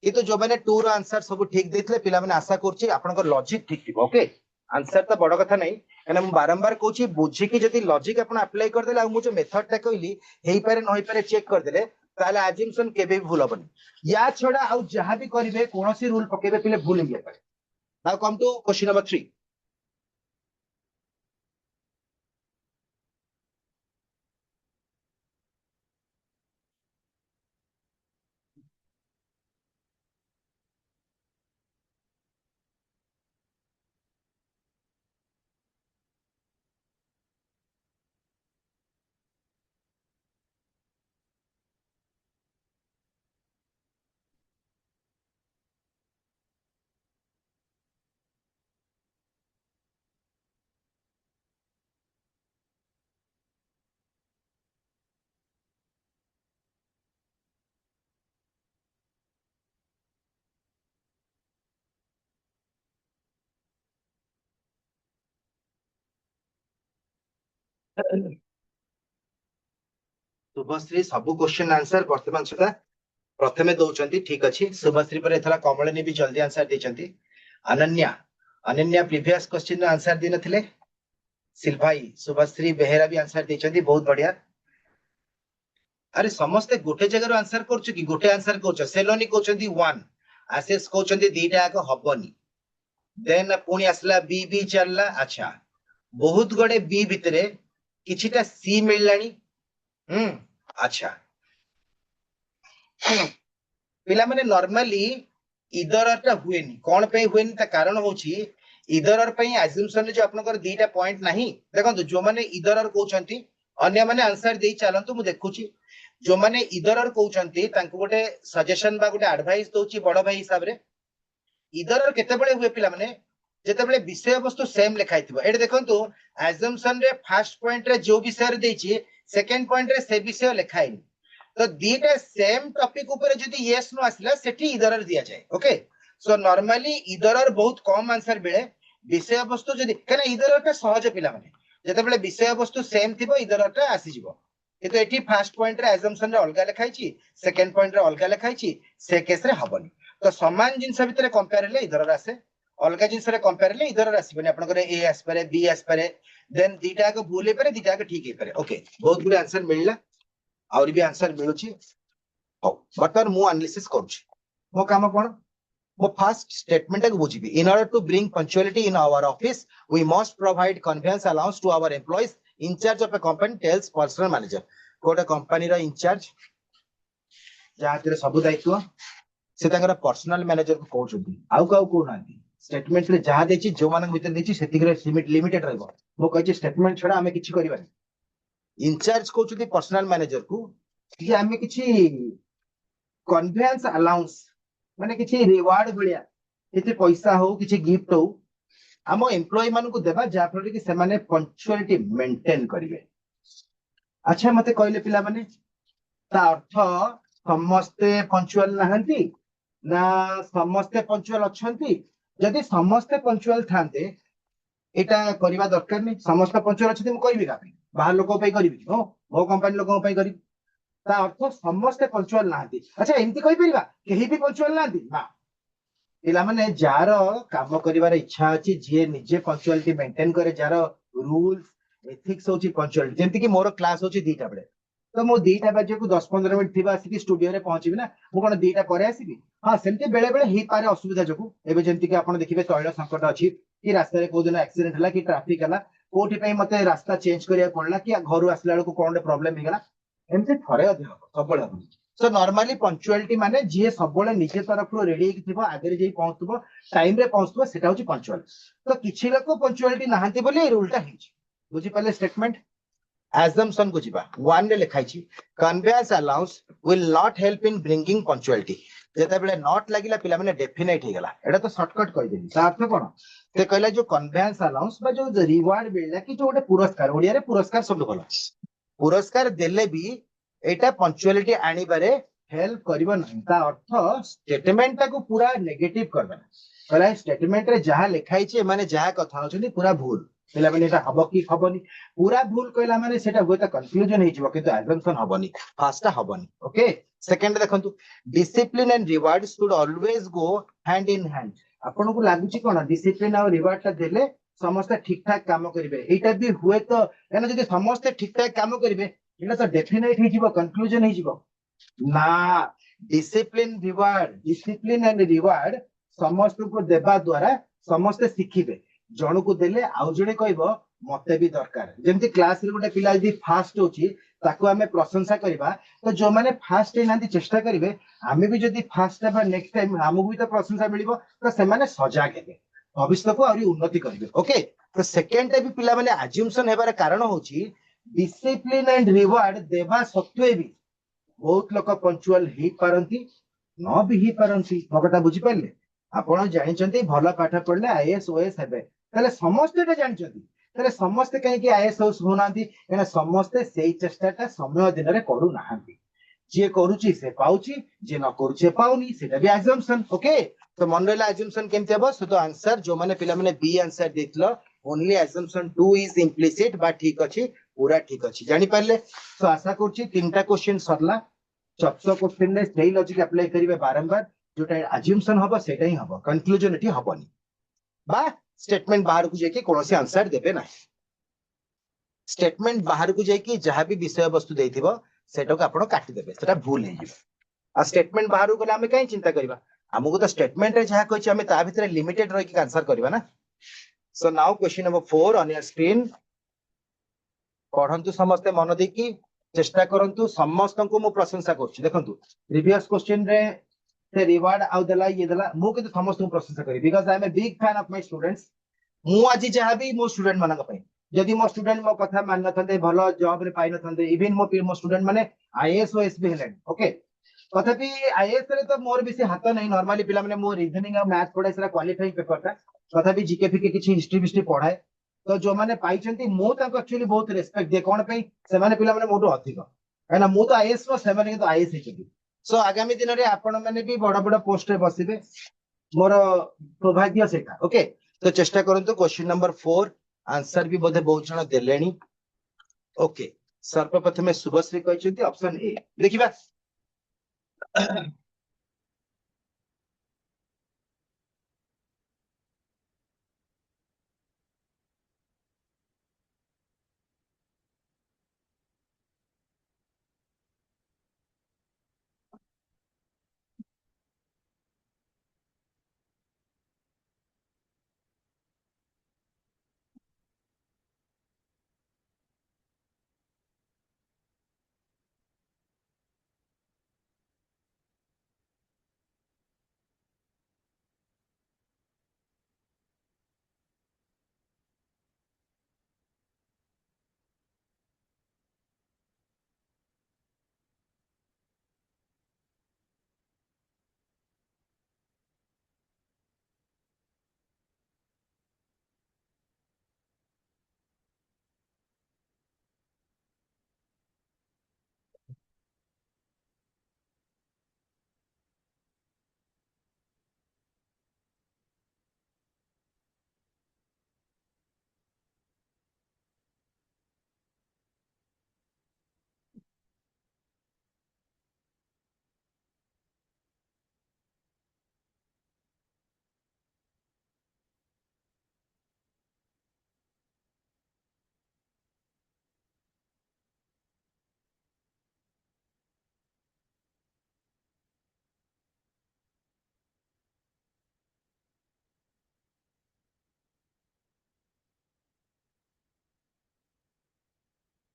ये तो जो माने 2 रो आंसर सब ठीक देथिले पिला माने आशा करछि आपनकर लॉजिक ठीक थिबो ओके आंसर तो बड़ कथा नै कना हम बारंबार कहूछि बुझी कि जदी लॉजिक आपण अप्लाई कर देला मु जो मेथड ता कहली हेई पारे न हेई पारे चेक कर देले ताले अजम्पशन केबे भी भूल हबनी या छोड़ा आ जहां भी करिवे कोनोसी रूल पकेबे पिले भूल हिए पारे now come to question number 3 Subhashree सब क्वेश्चन आंसर वर्तमान सुधा प्रथमे दउचंती ठीक अछि शुभश्री पर एथरा कमलनी भी जल्दी आंसर देचंती अनन्या अनन्या प्रीवियस क्वेश्चन रो आंसर दे नथिले सिल्भाई शुभश्री बेहेरा भी आंसर देछंती बहुत बढ़िया अरे समस्ते गोटे जगह आंसर करछु कि गोटे आंसर करछु सेलोनी कहउछंती 1 आशीष कहउछंती दीटा आको हबनी देन पुणी आसला बी बी चलला अच्छा बहुत गडे बी भितरे किछिटा सी मिललानी अच्छा पिला माने नॉर्मली इधर टा हुएनी कोन पे हुएनी ता कारण होची इधर पे अज्यूमशन जो आपनकर दीटा पॉइंट नाही देखंतु जो माने इधर कहउछंती अन्य माने आंसर देई चालंतु मु देखुची जो माने इधर कहउछंती तांको गोटे सजेशन बा गोटे एडवाइस दोची बड़ भाई हिसाब रे इधर केते बळे हुए पिला माने जेते बळे विषय वस्तु सेम लिखाइथिबो एडे देखंतु अज्यूमशन रे फर्स्ट पॉइंट रे जो विषय रे देची सेकंड पॉइंट रे से विषय लिखाइनी तो दीटा सेम टॉपिक ऊपर जदी यस नो आसला सेठी इधर दिया जाए ओके सो नॉर्मली इधर बहुत कम आंसर मिले विषय वस्तु जदी कने इधर टा सहज पिला माने जेते बळे विषय वस्तु सेम थिबो इधर टा आसी जिवो किंतु एठी फर्स्ट पॉइंट रे अजम्पशन रे अलगा लिखाइची सेकंड पॉइंट रे अलगा लिखाइची से केस रे हबनी तो समान जिंस भितरे कंपेयर ले इधर आसे अलगा जिंस रे कंपेयर ले इधर आसीबनी आपन करे ए आस पारे बी आस पारे देन दीटा को भूल हे पारे दीटा को ठीक हे पारे ओके बहुत गुड आंसर मिलला और भी आंसर मिलुची हो बटर मु एनालिसिस करूची मो काम कोन मो फर्स्ट स्टेटमेंट को बुझिबी in order to bring punctuality in our office we must provide conveyance allowance to our employees incharge of a company tells personal manager कोटा कंपनी रो इंचार्ज जहा तेरे सब दायित्व से तांगर पर्सनल मैनेजर को कहउछथि आउ काउ को नांती स्टेटमेंट रे जहा देछि जो मानक भीतर देछि सेतिकरे लिमिटेड रहबो मो कहछि स्टेटमेंट छडा हमें किछि करिबानी इंचार्ज कहउछथि पर्सनल मैनेजर को कि हमें किछि कन्वेंस अलाउंस माने किछि रिवार्ड भलिया किछि पैसा हो किछि गिफ्ट हो हम एम्प्लॉय मान को देबा जा फल कि से माने पंक्चुअलिटी मेंटेन करिवे अच्छा मते कहले पिला माने ता अर्थ समस्ते पंक्चुअल नाहंती ना समस्ते पंक्चुअल अछंती जदि समस्ते पंक्चुअल थांते एटा करिवा दरकार नै समस्त पंक्चुअल अछंती म करिबी का बाहर लोक पई करिबी हो मो कंपनी लोक पई करिबी ता अर्थ समस्ते पंक्चुअल नाहंती अच्छा एमती कहि परिबा केही भी पंक्चुअल नाहंती ना पिला माने जार काम करिवार इच्छा अछि जे निजे पंक्चुअलिटी मेंटेन करे जार रूल्स एथिक्स होची पंक्चुअलिटी जेंति कि मोर क्लास होची दीटा बळे तो मो दीटा बजे को 10-15 मिनिट थिबा आसी कि स्टूडियो रे पहुंचीबी ना मो कोन दीटा करे आसीबी हां सेमते बेले बेले ही पारे असुविधा जकू एबे जेंति कि आपण देखिबे तैल संकट अछि कि रास्ता रे को दिन एक्सीडेंट हला कि ट्रैफिक हला कोठी पई मते रास्ता चेंज करिया पड़ला कि घर आसला को कोन प्रॉब्लम हिगला एमते थरे अधिक सबले हम सो नॉर्मली पंक्चुअलिटी माने जे सबले निजे तरफ रेडी कि थिबो आगे जे पहुंचतबो टाइम रे पहुंचतबो सेटा होची पंक्चुअल तो किछि लोक पंक्चुअलिटी नाहंती बोले रूलटा हिच बुझी पाले स्टेटमेंट assumption को जिबा 1 रे लिखाई छी conveyance allowance will not help in bringing punctuality जेते बेले नॉट लागिला पिला माने डेफिनेट हे गेला एटा तो शॉर्टकट कहि देली ता अर्थ कोन ते कहला जो conveyance allowance बा जो रिवार्ड मिलला कि जो गोटे पुरस्कार ओडिया रे पुरस्कार सब भलो पुरस्कार देले भी एटा पंक्चुअलिटी आनी बारे हेल्प करिवो नहीं ता अर्थ स्टेटमेंट को पूरा नेगेटिव करबा कहला स्टेटमेंट रे जहा लिखाई छी माने जहा कथा होछनी पूरा भूल पिला माने एटा हबो कि हबोनी पूरा भूल कहला माने सेटा होता कंफ्यूजन हे जिवो किंतु अजम्पशन हबोनी फास्ट हबोनी ओके सेकंड देखंतु discipline and reward should always go hand in hand आपन को लागु छी कोन डिसिप्लिन और रिवार्ड ता देले समस्त ठीक ठाक काम करिवे एटा भी हुए तो एना जदि समस्त ठीक ठाक काम करिवे एटा तो डेफिनेट हे जिवो कंक्लूजन हे जिवो ना डिसिप्लिन एंड रिवार्ड समस्त को देबा द्वारा समस्त सिखिबे जण को देले आउ जणे कहबो मते भी दरकार जेमति क्लास रे गोटे पिला जदि फास्ट होची ताको हमें प्रशंसा करबा तो जो माने फास्ट हे नांती चेष्टा करिवे हमें भी जदि फास्ट हेबा नेक्स्ट टाइम हमहु भी तो प्रशंसा मिलिबो तो से माने सजाग हेबे भविष्य को आउरी उन्नति करिवे ओके तो सेकंड टाइम पिला माने अज्यूमशन हेबार कारण होची डिसिप्लिन एंड रिवार्ड देबा सत्वे भी बहुत लोक पंक्चुअल ही पारंती न भी ही पारंती मगटा बुझी पाले आपण जानिचंती भलो पाठ पढले आईएएस ओएस हेबे तले समस्त एटा जानिचंती तले समस्त कहीं कि आईएएस ओएस होनांती एना समस्त सेही चेष्टाटा समय दिन रे करू नाहंती जे करूची से पाउची जे न करूचे पाउनी सेटा भी अजम्पशन ओके तो मन रहला अजम्पशन केमते हबो सो तो आंसर जो माने पिला माने बी आंसर देतलो ओनली अजम्पशन 2 इज इम्प्लिसिट बा ठीक अछि पूरा ठीक अछि जानि पारले तो आशा करछि तीनटा क्वेश्चन सरला चौथा क्वेश्चन रे सेही लॉजिक अप्लाई करिवे बारंबार जोटा अज्यूमशन हबो सेटा ही हबो कंक्लूजन एठी हबोनी बा स्टेटमेंट बाहर को जाके कौन सी आंसर देबे ना स्टेटमेंट बाहर को जाके जहां भी विषय वस्तु देथिबो सेटा को आपण काटी देबे सेटा भूल हे आ स्टेटमेंट बाहर को गले हमें कहीं चिंता करबा हमको तो स्टेटमेंट रे जहां कहछि हमें ता भीतर लिमिटेड रह के आंसर करबा ना so now question number 4 on your screen पढ़ंतु समस्त मन देकी चेष्टा करंतु समस्त को मु प्रशंसा करछि देखंतु प्रीवियस क्वेश्चन रे से रिवार्ड आउ देला ये देला मु के समस्त को प्रशंसा करी because I am a big fan of my students मु आज जहां भी मो स्टूडेंट मानक पई जदि मो स्टूडेंट मो कथा मान नथंदे भलो जॉब रे पाइ नथंदे इवन मो स्टूडेंट माने आईएएस ओएस भी हेलन ओके तथापि आईएएस रे तो मोर बेसी हाथ नहीं नॉर्मली पिला माने मो रीजनिंग और मैथ पढाई सरा क्वालिफाइंग पेपर था तथापि जीके फीके किछि हिस्ट्री पढाए तो जो माने पाइछंती मु ताको एक्चुअली बहुत रेस्पेक्ट दे कोन पे से माने पिला माने मोटो अधिक काना मु तो आईएएस रो से माने तो आईएएस हेछथि सो आगामी दिन रे आपण माने भी बड़ बड़ पोस्ट रे बसिबे मोर सौभाग्य सेटा ओके तो चेष्टा करंतु क्वेश्चन नंबर 4 आंसर भी बोधे बहुत जण देलेनी ओके सर्वप्रथम शुभश्री कहछंती ऑप्शन ए देखिबा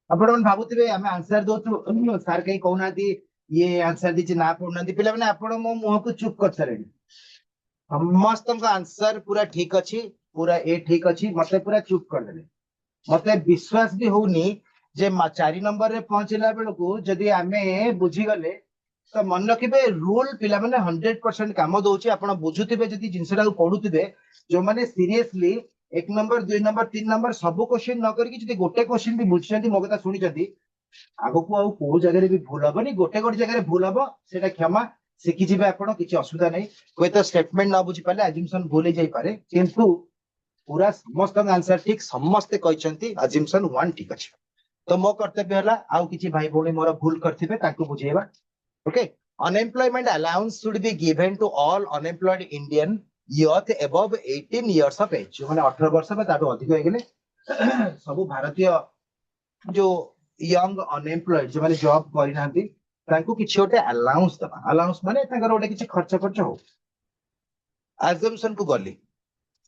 आपण मन भाबुथिबे हमें आंसर दोछु सर कहीं कहउनाती ये आंसर दिछि ना पढुनाती पिला माने आपण मो मुह को चुप कर सरेनी समस्त का आंसर पूरा ठीक अछि पूरा ए ठीक अछि मते पूरा चुप कर देले मते विश्वास भी होउनी जे 4 नंबर रे पहुंचला बेल को जदि आमे बुझी गले तो मन रखिबे रूल पिला माने 100% काम दोछि आपण बुझुथिबे जदि जिंसटा को पढुथिबे जो माने सीरियसली 1 नंबर 2 नंबर 3 नंबर सब क्वेश्चन न करके जदि गोटे क्वेश्चन भी बुझछंती मो कथा सुनिछंती आगो को आउ को जगह रे भी भूल हबनी गोटे गोटे जगह रे भूल हबो सेटा क्षमा सिखि जिबे आपण किछि असुविधा नै कोइ तो स्टेटमेंट ना बुझी पाले अजम्पशन भूल ही जाई पारे किंतु पूरा समस्त आंसर ठीक समस्त कहछंती अजम्पशन 1 ठीक अछि तो मो कर्तव्य हला आउ किछि भाई भौणी मोर भूल करथिबे ताको बुझेबा okay unemployment allowance should be given to all unemployed Indian youth above 18 years of age जो माने 18 वर्ष बा ताडो अधिक होय गेले सब भारतीय जो यंग अनएम्प्लॉयड जो माने जॉब करि नांती तांको किछि ओटे अलाउंस दबा अलाउंस माने तांकर ओटे किछि खर्च हो अजम्पशन को गली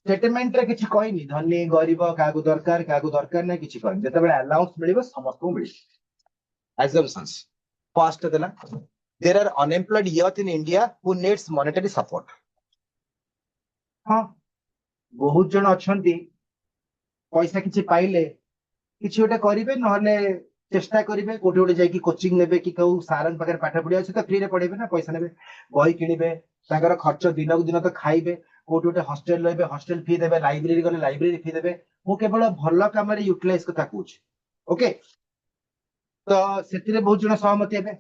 स्टेटमेंट रे किछि कहनी धनी गरीब कागु दरकार नै किछि कहनी जते बेले अलाउंस मिलिबो समस्त को मिलि assumptions फर्स्ट देला there are unemployed youth in India who needs monetary support हाँ बहुत जन अछंती पैसा किछि पाइले किछि ओटा करिवे नहले चेष्टा करिवे कोठी ओटे जाई कि कोचिंग नेबे कि कहू सारन पकर पाठ पढिया अछि त फ्री रे पढेबे ना पैसा नेबे बही किनिबे ताकर खर्च दिन को दिन तो खाइबे कोठी ओटे हॉस्टल लेबे हॉस्टल फी देबे लाइब्रेरी गले लाइब्रेरी फी देबे मु केवल भलो काम रे यूटिलाइज कथा कहूछ ओके तो सेतिरे बहुत जन सहमति हेबे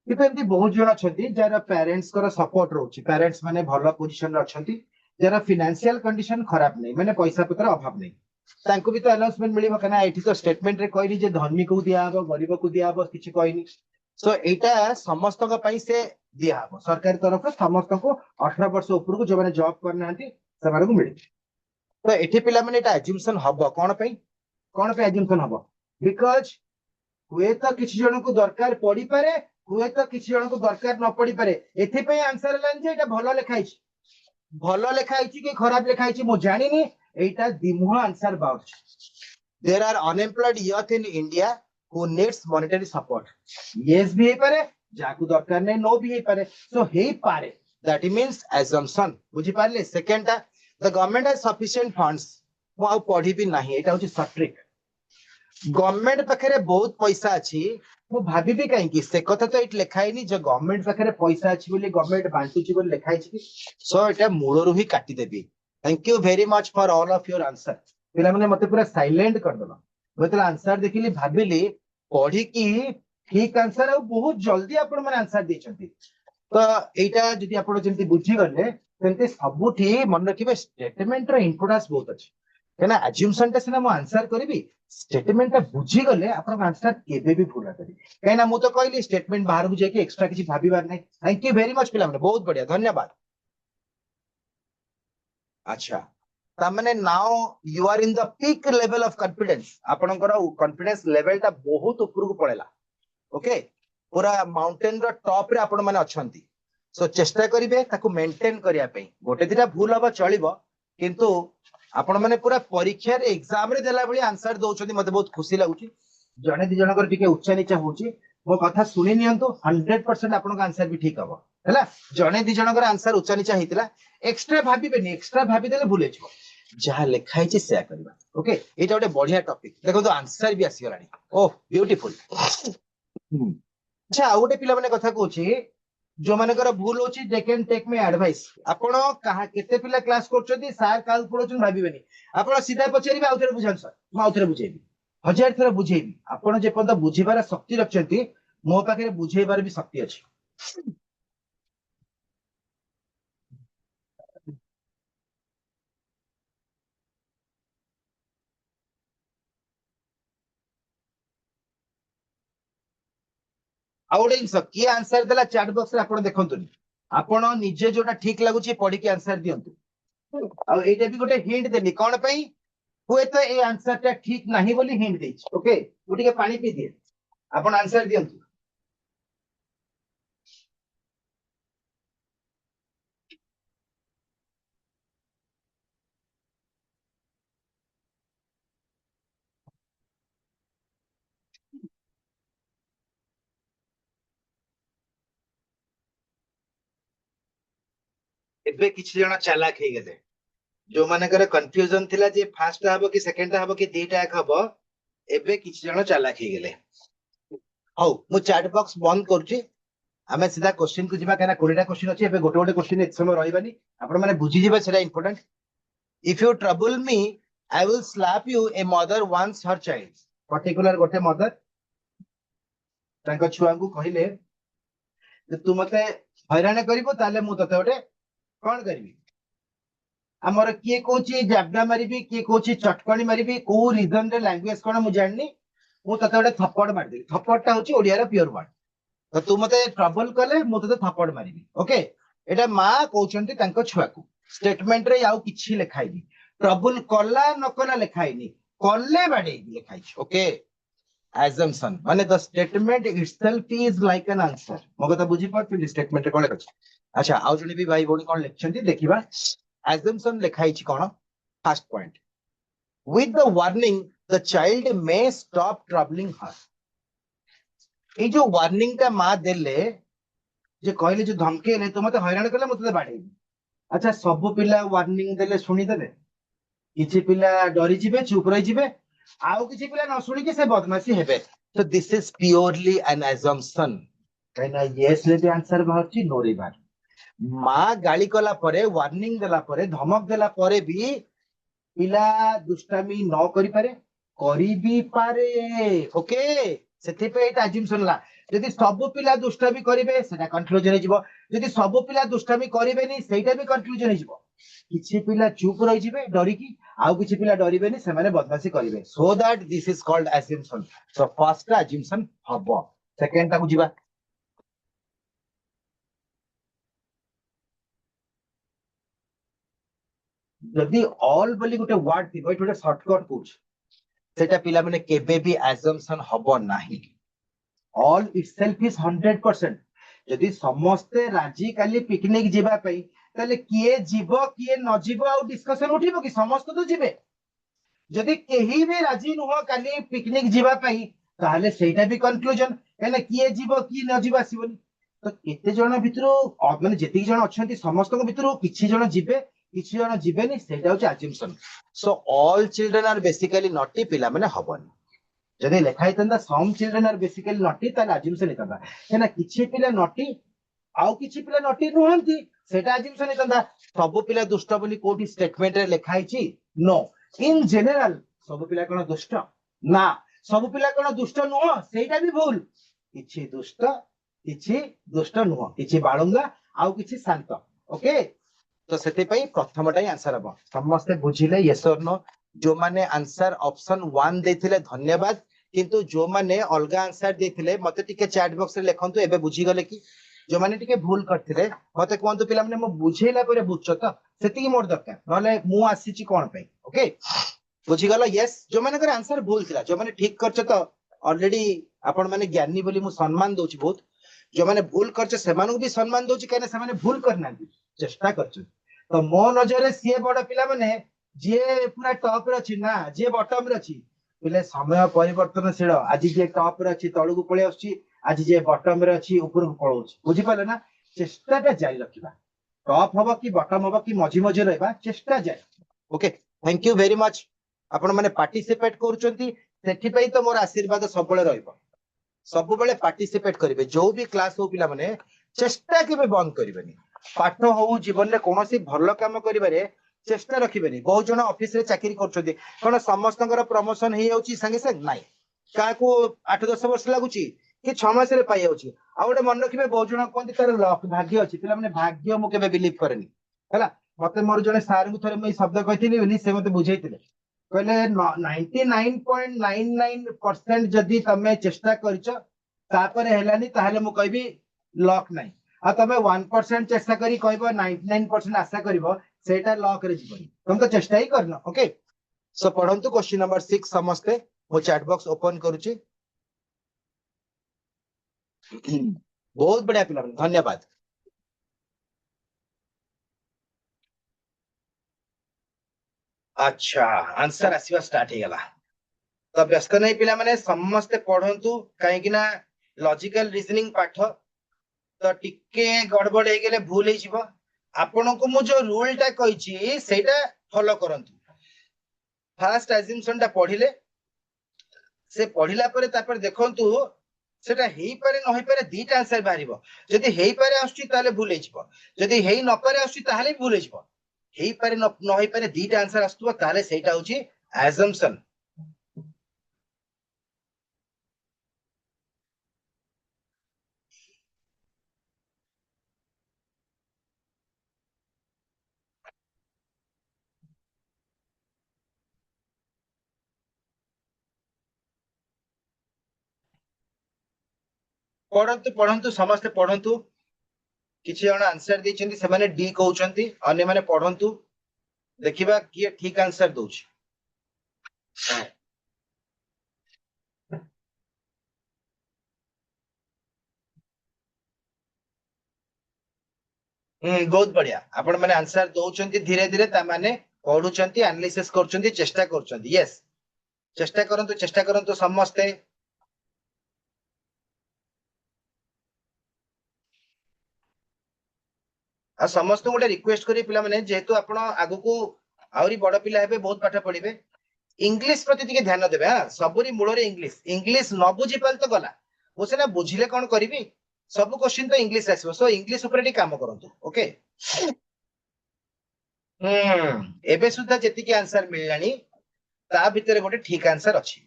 किंतु एमती बहुत जन अछंती जार पेरेंट्स कर सपोर्ट रहउछि पेरेंट्स माने भलो पोजीशन रे अछंती जरा फाइनेंशियल कंडीशन खराब नहीं माने पैसा पत्र अभाव नहीं तांको भी तो अनाउंसमेंट मिलिबो कना एठी तो स्टेटमेंट रे कहली जे धनी को दिया हबो गरीब को दिया हबो किछि कहनी सो एटा समस्त का पई से दिया हबो सरकारी तरफ से समस्त को 18 वर्ष ऊपर को जो माने जॉब करना हंती सबार को मिले तो एठी पिला माने एटा अज्यूमशन हबो कोन पे अज्यूमशन हबो बिकॉज हुए तो किसी जन को दरकार पड़ी पारे हुए तो किसी जन को दरकार न पड़ी पारे एथि पे आंसर लाइन जे एटा भलो लेखाई कि खराब लेखाई मु जानिनी एटा दिमुहा आंसर बाउच there are unemployed youth in India who needs monetary support yes भी हे पारे जाकू दरकार नै नो भी हे पारे सो हे पारे दैट मींस assumption बुझी पारले सेकंड टा the government has sufficient funds मु आ पढ़ी भी नाही एटा होची शॉर्ट ट्रिक गवर्नमेंट पाखे बहुत पैसा अच्छी मु भाभी कहीं से कथा तो ये लिखाई जो गवर्नमेंट पाखे पैसा अच्छी गवर्नमेंट बांटुची लिखाई सो ये मूलरू ही काटिदेवी thank you very much for all of your answer पे मत पूरा साइलेंट करदेल मुझे आंसर देखिली भाविली पढ़ी ठीक आंसर आ बहुत जल्दी आपण मैंने आंसर देते तो यहाँ जदि आप बुझीगले सबुठी मन रखिए स्टेटमेंट इंपोर्टेंस बहुत अच्छी कहना एज्यूमशन टा सिना मु आंसर करबी स्टेटमेंट टा बुझी गले आपन आंसर केबे भी भूल करी कहना मु तो कहली स्टेटमेंट बाहर को जाके एक्स्ट्रा किछि भाबीबार नै थैंक यू वेरी मच पिला माने बहुत बढ़िया धन्यवाद अच्छा ता माने now you are in the peak level of confidence आपनकर कॉन्फिडेंस लेवल टा बहुत ऊपर को पळेला ओके पूरा माउंटेन रो टॉप रे आपन माने अछंती सो चेष्टा करिवे ताको मेंटेन करिया पे गोटे दिटा भूल हबा चलिबो किंतु आपण माने पूरा परीक्षा रे एग्जाम रे देला बळी आंसर दोउछथि मते बहुत खुशी लागुची जने दि जनकर टिके उच्चा नीचा होची मो कथा सुनि नियंतु 100% आपण का आंसर भी ठीक हबो हैला जने दि जनकर आंसर उच्चा नीचा हितला एक्स्ट्रा भाबिबेनी एक्स्ट्रा भाबी देले भूले छो जहा लेखाई छै सेया करबा ओके एटा ओटे बढ़िया टॉपिक देखो तो आंसर भी आसी गलानी ओह ब्यूटीफुल अच्छा ओटे पिला माने कथा कहूची जो मानकर भूल होची they can take me advice आपण कहा केते पिला क्लास करछथि सार काल पढोछन भाबिबेनी आपण सीधा पचेरिबे आउथरे बुझान सर म आउथरे बुझेबी हजार थरा बुझेबी आपण जे पंत बुझिबार शक्ति रखछथि मो पाखरे बुझेबार भी शक्ति अछि आउटे जिंस किए आंसर देला चैट बॉक्स रे आपण देखंतुनी आपण निजे जोटा ठीक लागुची पढी के आंसर दियंतु आ एटा भी गोटे हिंट देनी कोन पई हुए तो ए आंसर टा ठीक नाही बोली हिंट देछि ओके मु टिके पानी पी दिए आपण आंसर दियंतु एबे किछि जण चालाक हे गेले जो मानकर कंफ्यूजन थिला जे फर्स्ट हबो कि सेकंड हबो कि दीटा एक हबो एबे किछि जण चालाक हे गेले हौ मु चैट बॉक्स बंद करछि आमे सीधा क्वेश्चन को जिबा केना 20टा क्वेश्चन अछि एबे गोटे गोटे क्वेश्चन एक समय रहइबानी आपण माने बुझी जिबा सेटा important if you trouble me I will slap you a mother once her child particular गोटे मदर तांको छुआ को कहिले जे तू मते हैरान करिवो ताले मु तते गोटे कोन करबी हमर किए कोची जाबडा मारिबी किए कोची चटकणी मारिबी को रीजन रे लैंग्वेज कोन मु जाननी मु तते गोटे थप्पड़ मार देबी थप्पड़टा होची ओडिया रे प्योर वर्ड तो तू मते ट्रबल कले मु तते थप्पड़ मारिबी ओके एटा मा कहउचंती तांको छुआ को स्टेटमेंट रे याउ किछि लेखाइनी ट्रबल कला न कला लेखाइनी कले बाडे लेखाइ ओके assumption माने the statement itself is like an answer मो कथा बुझी पारती स्टेटमेंट रे कोन लेखछ अच्छा आउ जने भी भाई बोनी कोन लेखछंती देखिबा assumption लेखाइ छि कोन first point with the warning the child may stop troubling her ए जो वार्निंग ता मा देले जे कहले जो धमकेले तो मते हैरान करले मते बाडे अच्छा सब पिला वार्निंग देले सुनी देले किछि पिला डरी जिबे चुप रहि जिबे आउ किछि पिला न सुनी के से बदमाशी हेबे so this is purely an assumption कहना yes ले भी आंसर बाहरची नो रे बाहर मा गाली कला परे वार्निंग देला परे धमक देला परे भी पिला दुष्टामी न करि पारे ओके सेति पे एटा अज्यूमशन ला यदि सब पिला दुष्टामी करिवे सेटा कंक्लूजन हिजिबो यदि सब पिला दुष्टामी करिवेनी सेटा भी कंक्लूजन हिजिबो किछि पिला चुप रहि जिवे डरी की आउ किछि पिला डरिवेनी से माने बदमाशी करिवे so that this is called assumption so first assumption हबो सेकंड ता बुझिबा जदि ऑल बोली गोटे वर्ड थी गोटे शॉर्टकट कौच सेटा पिला माने केबे भी assumption हबो नाही ऑल इटसेल्फ इज 100% जदि समस्ते राजी काली पिकनिक जीवा पई ताले किए जीव किए न जीव आ डिस्कशन उठिबो कि समस्त तो जीवे जदि केही भी राजी नुह काली पिकनिक जीवा पई ताले सेटा भी कंक्लूजन कहना किए जीव किए न जीव आसीबोनी तो केते जण भितरो माने जेतिक जण अछंती समस्त भितरो किछि जण जीवे किछि जण जीवेनी सेटा होची assumption so all children are basically naughty पिला माने हबनी जदि लेखा हितंदा some children are basically naughty ताले अजम्पशन हितंदा कहना किछि पिला नॉटी आउ किछि पिला नॉटी नुहंती सेटा अजम्पशन हितंदा सब पिला दुष्ट बोली कोठी स्टेटमेंट रे लेखा हिची नो इन जनरल सब पिला कोन दुष्ट ना सब पिला कोन दुष्ट नुह सेटा भी भूल किछि दुष्ट नुह किछि बाळुंगा आउ किछि शांत ओके तो सेते पई प्रथमटाई आंसर हबो समस्त बुझिले यस और नो जो माने आंसर ऑप्शन 1 देथिले धन्यवाद किंतु जो माने अलगा आंसर देथिले मते टिके चैट बॉक्स रे लेखंतु एबे बुझी गले कि जो माने टिके भूल करथिले मते कोंतु पिला माने मो बुझेला परे बुझछो त सेति मोर दरकार नले मु आसीची कोन पई ओके बुझी गलो यस जो माने कर आंसर भूल थिला जो माने ठीक करछो त ऑलरेडी आपण माने ज्ञानी बोली मु सम्मान दोछि बहुत जो माने भूल करछो सेमानु भी सम्मान दोछि कहने से माने भूल करना चेष्टा करछो तो मो नजर सी बड़ पिला माने जी पूरा टॉप रे अछि ना जी बॉटम रे अछि पिले समय परिवर्तनशील आज जी टॉप रे अछि तळु पळे आछि आज जी बॉटम रे अछि ऊपर को पळौछि बुझी पाले ना चेष्टाटा जारी रखिबा टॉप हबो कि बॉटम हबो कि मझी मझी रहबा चेष्टा जाय okay thank you very much आपण माने पार्टिसिपेट करूचंती सेठी पई तो मोर आशीर्वाद सबले रहइबो सब बेले पार्टिसिपेट करिवे जो भी क्लास हो पिला माने चेष्टा केबे बंद करिवेनी पाठ हो जीवन में कौन सी भल कम करिबारे चेष्टा रखिबेनी बहुत जन ऑफिस रे चाकरी करछथि कोन समस्तଙ୍କର प्रमोशन हे जाउची संगे संग नाही काको 8-10 वर्ष लागुची कि 6 मास रे पाई जाउची आ गोटे मन रखिबे बहुत जन कोंती तार लक भाग्य अछि पिला माने भाग्य मु केबे बिलीव करेनी हैला मते मोर जने सार को थरे मई शब्द कहिथिनी बोली से मते बुझैतिले कहले 99.99% जदी तमे चेष्टा करछ तापरे हेलानी ताहले मु कहबी लक नाही आ तमे 1% चेष्टा करी कहबो 99% आशा करिवो सेटा लक रे जीवन तुम तो चेष्टा ही करना ओके सो पढंतु क्वेश्चन नंबर 6 समस्ते मो चैट बॉक्स ओपन करूची बहुत बढ़िया पिला धन्यवाद अच्छा आंसर आसीबा स्टार्ट हे गला तो व्यस्त नहीं पिला माने समस्ते पढंतु काहे कि ना लॉजिकल रीजनिंग पाठ तो टिके गड़बड़ हे गेले भूल हे जिवो आपण को मु जो रूल टा कहिची सेटा फॉलो करंतु फास्ट अजम्पशन टा पढिले से पढिला परे तापर देखंतु सेटा हेई पारे न होई पारे दीटा आंसर बारिबो जदी हेई पारे आछी ताले भूल हेजिबो जदी हेई न पारे आछी ताले भूल हेजिबो हेई पारे न होई पारे दीटा आंसर आस्तुबो ताले सेटा होची अजम्पशन पढंतु पढंतु समस्त पढंतु किछि जण आंसर दैछन्ती से माने डी कहउछन्ती अन्य माने पढंतु देखिबा किए ठीक आंसर दउछि बहुत बढ़िया आपण माने आंसर दउछन्ती धीरे धीरे ता माने पढुछन्ती एनालिसिस करछन्ती चेष्टा करछन्ती यस चेष्टा करंतु समस्ते आ समस्त गोटे रिक्वेस्ट करी पिला माने जेहेतु आपण आगु को आउरी बड़ पिला हेबे बहुत पाठ पढिबे इंग्लिश प्रति टिके ध्यान देबे हां सबरी मूल रे इंग्लिश न बुझी पाल तो गला मु सेना बुझिले कोन करिवि सब क्वेश्चन तो इंग्लिश आसीबो सो इंग्लिश ऊपर टिके काम करंतु ओके एबे सुद्धा जेति के आंसर मिललानी ता भितरे गोटे ठीक आंसर अछि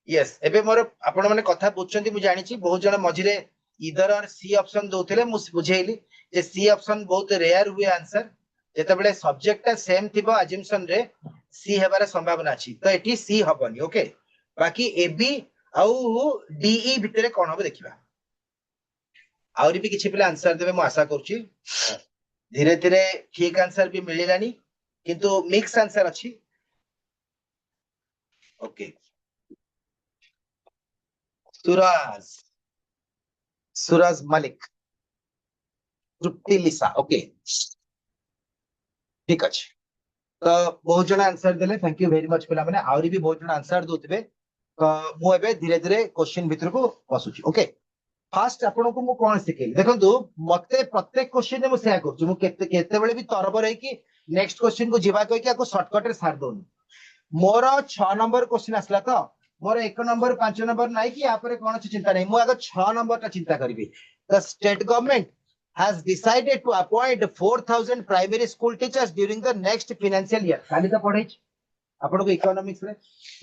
यस एबे मोर आपण माने कथा बुझछन्ती मु जानि छी बहुत जण मझिरे इधर और सी ऑप्शन दोथिले मु बुझेइली जे सी ऑप्शन बहुत रेयर हुए आंसर जेते बेले सब्जेक्ट ता सेम थिबो अजम्पशन रे सी हेबार संभावना अछि तो एटी सी हबनी ओके बाकी ए बी आउ डी ई भितरे कोन हबो देखिबा आउरी भी किछि पिला आंसर देबे मु आशा करछि धीरे धीरे ठीक आंसर भी मिलिलानी किंतु मिक्स आंसर अच्छी। ओके सुराज सुराज मलिक तृप्ति लिसा ओके ठीक अच्छे। तो बहुत जन आंसर देले थैंक यू वेरी मच पिला माने आउरी भी बहुत जन आंसर दोतबे। तो मु एबे धीरे धीरे क्वेश्चन भीतर को पसुची ओके। फास्ट आपन को मु कोन सिखेली देखंतु मते प्रत्येक क्वेश्चन में मु सेया करछु मु केते केते बेले भी तरबर है कि नेक्स्ट क्वेश्चन को जीवा कहि कि आको शॉर्टकट रे सार दोनी। मोर 6 नंबर क्वेश्चन आसला तो मोर 1 नंबर 5 नंबर नाही कि यापर कोन चिंता नहीं मु आगो 6 नंबर ता चिंता करबी। The state government has decided to appoint 4,000 primary school teachers during the next financial year खाली तो पढ़े आपण को इकोनॉमिक्स रे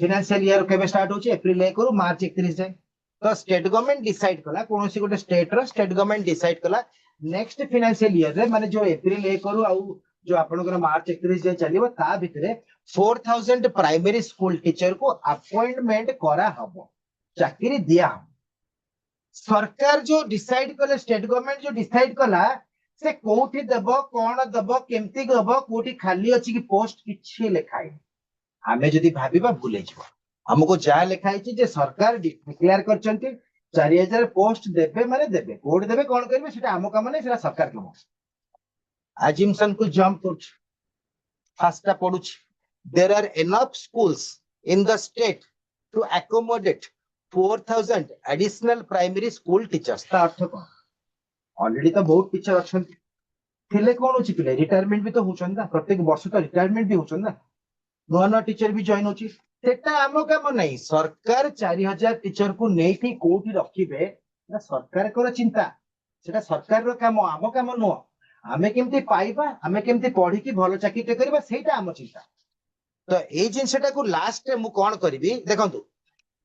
फाइनेंशियल ईयर केबे स्टार्ट होची अप्रैल 1 रु मार्च 31 जाए। तो स्टेट गवर्नमेंट डिसाइड कला कोनोसी गोटे स्टेट रो स्टेट गवर्नमेंट डिसाइड कला नेक्स्ट फाइनेंशियल ईयर रे माने जो अप्रैल 1 रु आउ जो आपनकर मार्च 31 जाए चलिबो ता भितरे 4,000 प्राइमरी स्कूल टीचर को अपॉइंटमेंट करा हबो चाकरी दिया हबो। सरकार जो डिसाइड कले स्टेट गवर्नमेंट जो डिसाइड कला से कोठी देबो कोन देबो केमती देबो कोठी खाली अछि कि पोस्ट किछि लिखाई आमे जदी भाबीबा भूले जबो। हमको जा लिखाई छी जे सरकार डिक्लेयर करचंती 4000 पोस्ट देबे माने देबे कोड देबे कोन करबे सेटा हमो काम नै सेटा सरकार काम। अजम्पशन को जंप करछ फास्टा पडुछ there are enough schools in the state to accommodate 4,000 additional primary school teachers ता अर्थ कोन ऑलरेडी तो बहुत टीचर अछन थिले कोन होची पिले रिटायरमेंट भी तो होचन ना प्रत्येक वर्ष तो रिटायरमेंट भी होचन ना नुआ नुआ टीचर भी जॉइन होची सेटा हमो काम नहीं सरकार 4000 टीचर को नेठी कोठी रखिबे ना सरकार को चिंता सेटा सरकार रो काम हमो काम नो आमे केमती पाइबा आमे केमती पढ़ी की भलो चाकरी करबा सेटा हमो चिंता। तो ए जिनसेटा को लास्ट मु कोन करबी देखंतु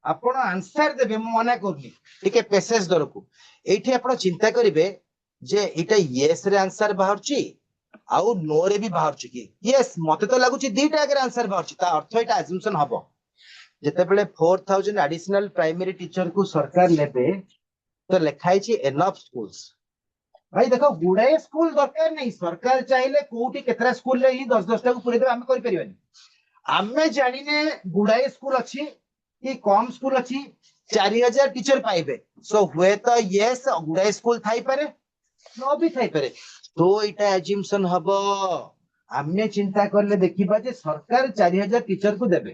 आपण आंसर देबे मु मना करनी ठीक पेसेंस दरकू एठी आपण चिंता करिवे जे एटा यस रे आंसर बाहरची आउ नो रे भी बाहरची कि यस मते तो लागुची दीटा अगर आंसर बाहरची ता अर्थ एटा अजम्पशन हबो जते बेले 4,000 एडिशनल प्राइमरी टीचर को सरकार लेबे तो लिखाई छी एनफ स्कूल्स भाई देखो गुडाए स्कूल दरकार नहीं सरकार चाहिले कोठी केतरा स्कूल रे ही 10-10 टा को पुरे देबे हम करि परिबानी आमे जानिने गुडाए स्कूल अछि कि कम स्कूल अच्छी 4000 टीचर पाइबे सो हुए तो यस गुडाए स्कूल थाई पारे नो भी थाई पारे तो इटा एज्यूमशन हबो आमे चिंता करले देखिबा जे सरकार 4000 टीचर को देबे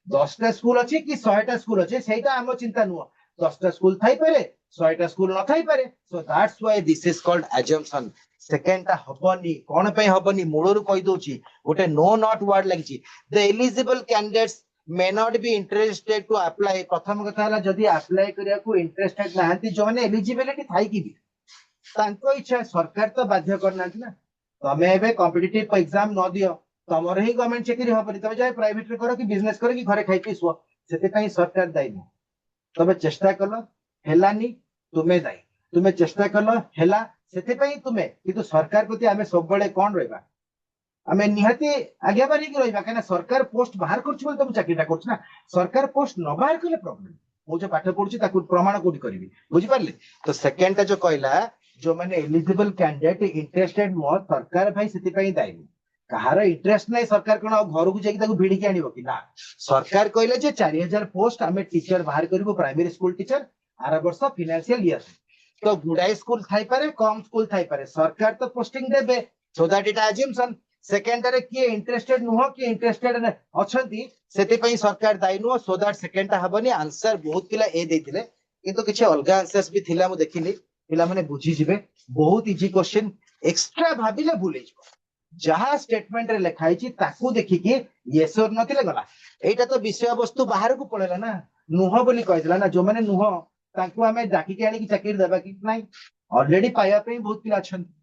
10 टा स्कूल अछि कि 100 टा स्कूल अछि सेटा हमो चिंता नुओ 10 टा स्कूल थाई पारे 100 टा स्कूल न थाई पारे so that's why this is called assumption. Second टा हबनी कोन पे हबनी मूळरू कहि दोची गोटे नो नॉट वर्ड लागिची the eligible candidates may not be interested to apply प्रथम कथा हला जदी अप्लाई करिया को इंटरेस्टेड नाहंती जो माने एलिजिबिलिटी थाई कि भी तांको इच्छा सरकार तो बाध्य करना ना तमे एबे कॉम्पिटिटिव एग्जाम न दियो तमर ही गवर्नमेंट चाकरी हो परि तमे जाय प्राइवेट रे करो कि बिजनेस करो कि घरे खाइ पी सो सेते काई सरकार दाई न तमे चेष्टा करलो हेलानी तुमे दाई तुमे चेष्टा करलो हेला सेते पई तुमे किंतु सरकार प्रति आमे सब बळे कोन रहबा आमे निहाती आज्ञाबारी की रहिबा कना सरकार पोस्ट बाहर करछ बोल तुम चाकरीटा करछ ना सरकार पोस्ट न बाहर करले प्रॉब्लम मु जो पाठ पढुची ताकू प्रमाण कोडी करबी बुझी पारले। तो सेकंड टा जो कहला जो माने एलिजिबल कैंडिडेट इंटरेस्टेड मो सरकार भाई सेति पई दाई कहार इंटरेस्ट नै सरकार कोन घर को जाई ताकू भिडी के आनिबो कि ना सरकार कहले जे 4000 पोस्ट आमे टीचर बाहर करबो प्राइमरी स्कूल टीचर आर वर्ष फाइनेंशियल ईयर तो गुडाई स्कूल थाई पारे कम स्कूल थाई पारे सरकार तो पोस्टिंग देबे so that it assumption second रे किए इंटरेस्टेड नुह कि इंटरेस्टेड अछंती सेति पई सरकार दाई नुह सो दैट सेकेंड टा हबनी आंसर बहुत पिला ए देथिले किंतु किछ अलगा आंसर्स भी थिला मु देखिली पिला माने बुझी जिवे बहुत इजी क्वेश्चन एक्स्ट्रा भाबिले भूले जिवो जहा स्टेटमेंट रे लिखाई छी ताकू देखि कि यस और नथिले गला एटा तो विषय वस्तु बाहर को पळेला ना नुह बोली कहला ना जो माने नुह ताकू हमें डाकी के आनी कि चाकरी देबा कि नाही ऑलरेडी पाया पे बहुत पिला अछंती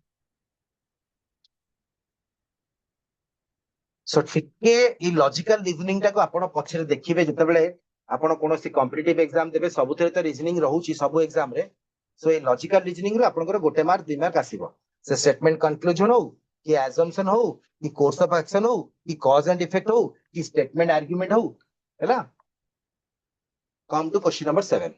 सो ठीके ई लॉजिकल रीजनिंग टा को आपण पछरे देखिबे जते बेले आपण कोनोसी कॉम्पिटिटिव एग्जाम देबे सबुथरे तो रीजनिंग रहउची सब एग्जाम रे सो ई लॉजिकल रीजनिंग रो आपनकर गोटे मार्क 2 मार्क आसीबो से स्टेटमेंट कंक्लूजन हो कि अजम्पशन हो कि कोर्स ऑफ एक्शन हो कि कॉज एंड इफेक्ट हो कि स्टेटमेंट आर्गुमेंट हो हैला। कम टू क्वेश्चन नंबर 7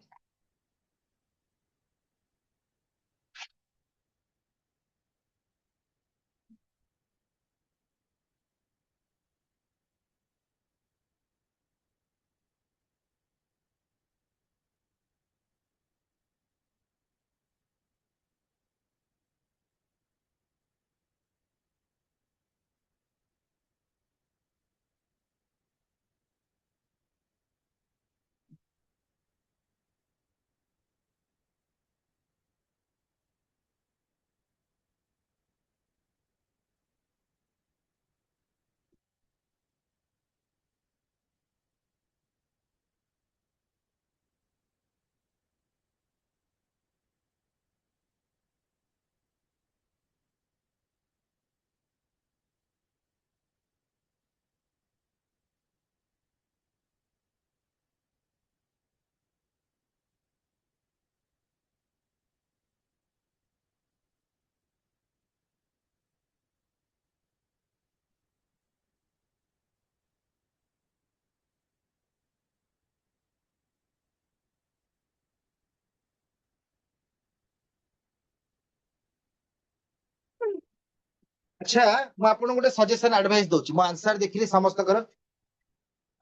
अच्छा ମୁଁ ଆପଣଙ୍କୁ ଗୋଟେ ସଜେସନ ଆଡଭାଇସ ଦଉଛି ମୁଁ ଆନ୍ସର ଦେଖିଲି ସମସ୍ତଙ୍କର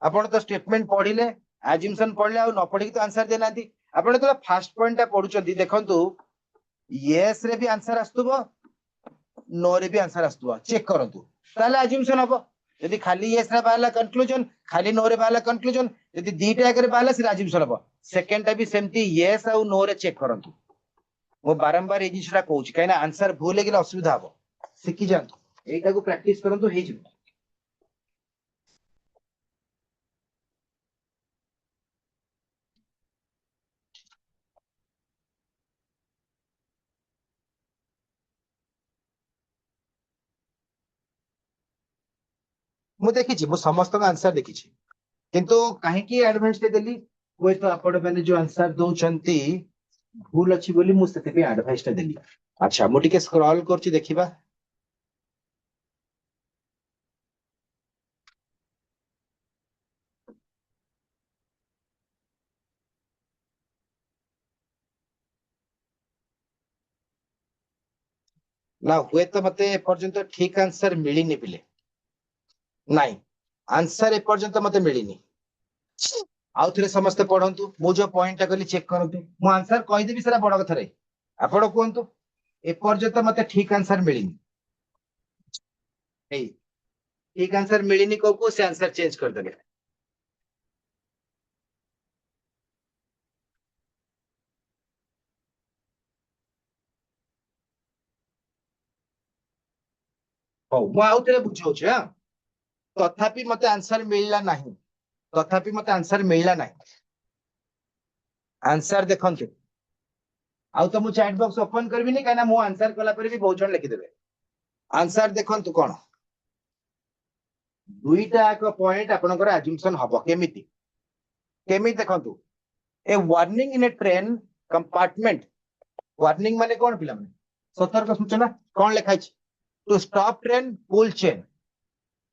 ଆପଣ ତ ଷ୍ଟେଟମେଣ୍ଟ ପଢିଲେ ଆଜମ୍ପସନ ପଢିଲେ ଆଉ ନ ପଢିକି ତ ଆନ୍ସର ଦେଇନାହାନ୍ତି ଆପଣ ଯେତେବେଳେ ଫାର୍ଷ୍ଟ ପଏଣ୍ଟ ଟା ପଢୁଛନ୍ତି ଦେଖନ୍ତୁ ୟେସ୍ ରେ ବି ଆନ୍ସର ଆସୁଥିବ नो रे भी आंसर आसुवा चेक करंतु ताले अज्यूमशन हबो यदि खाली यस रे बाला कंक्लूजन खाली नो रे बाला कंक्लूजन यदि दीटा आगे बाला से अज्यूमशन हबो सेकंड टा भी सेमती यस और नो रे चेक करंतु वो बारंबार ए जिसरा कहूची काइना आंसर भूल गेले असुविधा हबो सिखि जानतु एटा को प्रैक्टिस करंतु हे जिवो मु देखिछि मु समस्त का आंसर देखिछि किंतु काहे की एडवांस दे देली वो तो आपण माने जो आंसर दउचंती भूल अछि बोली मु सेते पे एडवाइस टा देली अच्छा मु टिके स्क्रॉल करछि देखिबा ना हुए तो मते पर्यंत ठीक आंसर मिलिनी पिले नहीं आंसर ए पर्यंत मते मिलिनी आउ थरे समस्त पढंतु मु जो पॉइंट टा कहली चेक करंतु मु आंसर कहि देबी सेरा बड़ कथा रे आपण कोहंतु ए पर्यंत मते ठीक आंसर मिलिनी ए ठीक आंसर मिलिनी को से आंसर चेंज कर देबे हो मु आउ थरे बुझौछ हां तथापि मते आंसर मिलला नहीं तथापि मते आंसर मिलला नहीं आंसर देखंतु आउ तो मु चैट बॉक्स ओपन करबिनी काना मु आंसर कला पर भी बहुत जण लिखि देबे आंसर देखंतु कोन दुईटा एक पॉइंट आपनकर अजम्पशन हबो केमिति केमिति देखंतु a warning in a train compartment warning माने कोन पिला माने सतर्क सूचना कोन लिखाइ छी to stop train pull chain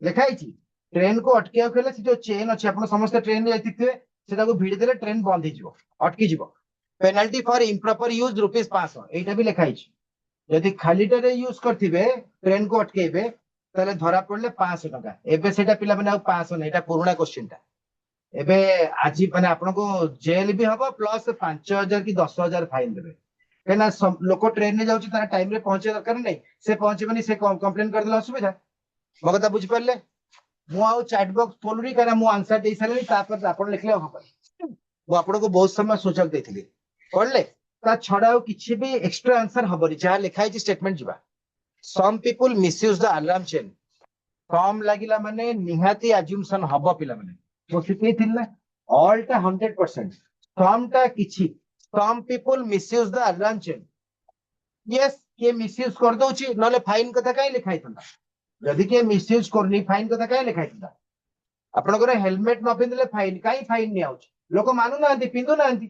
लिखाइ छी ट्रेन को अटकिया केले से जो चेन अछि आपण समस्त ट्रेन जाइतिथे सेटा को भिडी देले ट्रेन बंद ही जिवो अटकी जिवो पेनल्टी फॉर इम्प्रॉपर यूज ₹500 एटा भी लिखाइ छी यदि खालीटारे यूज करथिबे ट्रेन को अटकेबे ताले धरा पड़ले 500 टका एबे सेटा पिला माने 500 नै एटा पुराना क्वेश्चन टा एबे आजी माने आपन को जेल भी हबो प्लस 5000 की 10000 फाइन देबे केना लोक ट्रेन ने जाउची तारा टाइम रे पहुंचे दरकार नै से पहुंचेबनी से कंप्लेन कर देला असुविधा म कथा बुझ परले मु आउ चैट बॉक्स खोलुनी काना मु आंसर दे साले तापर आपन लिखले हो मु आपन को बहुत समय सूचक देथिली पढ़ले ता छडाओ किछि भी एक्स्ट्रा आंसर हबरी जहा लिखाइ छि स्टेटमेंट जिबा some people misuse the alarm chain कम लागिला माने निहाती अज्यूमशन हबो पिला माने तो सिखै थिला ऑल टा 100% सम टा किछि some people misuse the alarm chain yes के मिसयूज कर दउची नले फाइन कथा काई लिखाइ थंदा यदि के मिसयूज करनी फाइन कथा काई लिखाइ थंदा आपनकर हेलमेट न पिंदले फाइन काई फाइन नि आउची लोक मानु नांती पिंदु नांती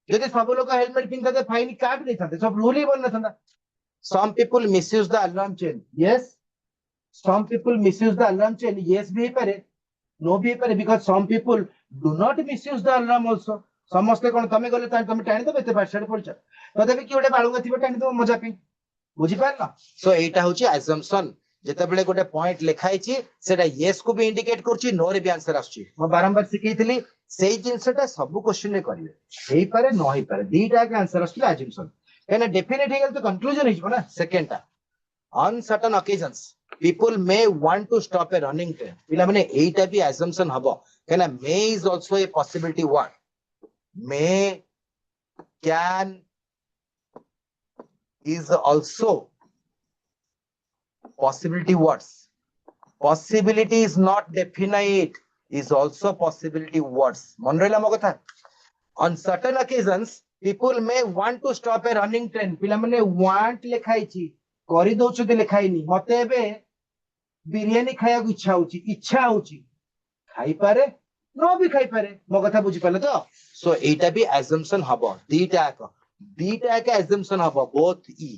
यदि सब लोग हेलमेट पिंधते फाइन काट नहीं था सब रूल ही बनना था some people misuse the alarm chain yes some people misuse the alarm chain yes भी पारे नो भी पारे because some people do not misuse the alarm also समस्त कोन तमे गले तमे टाणी देबे एते पार्ट पड़छ तथापि कि ओटे बाळुगा थिबे टाणी देबो मजा पे बुझी पारला सो एटा होची अजम्पशन जेतेबेले गोटे पॉइंट लिखाइ छी सेटा यस को भी इंडिकेट करछि नो रे भी आंसर आछी म बारंबार सिखैथिली सेही जिंसटा सब क्वेश्चन रे करिवे हेई पारे न हेई पारे दीटा के आंसर आछी अजम्पशन केना डेफिनेट हेगल तो कंक्लूजन हिजबो ना सेकंड टा on certain occasions people may want to stop a running train पिला माने एटा भी अजम्पशन हबो केना may is also a possibility word may can is also possibility words possibility is not definite is also possibility words मन रहला मो कथा on certain occasions people may want to stop a running train पिला माने want लिखाई छी करि दउछते लिखाइनी मते एबे बिरयानी खाया को इच्छा होची खाई पारे न भी खाई पारे मो कथा बुझी पाले तो सो एटा भी assumption हबो दीटा का assumption हबो बोथ ई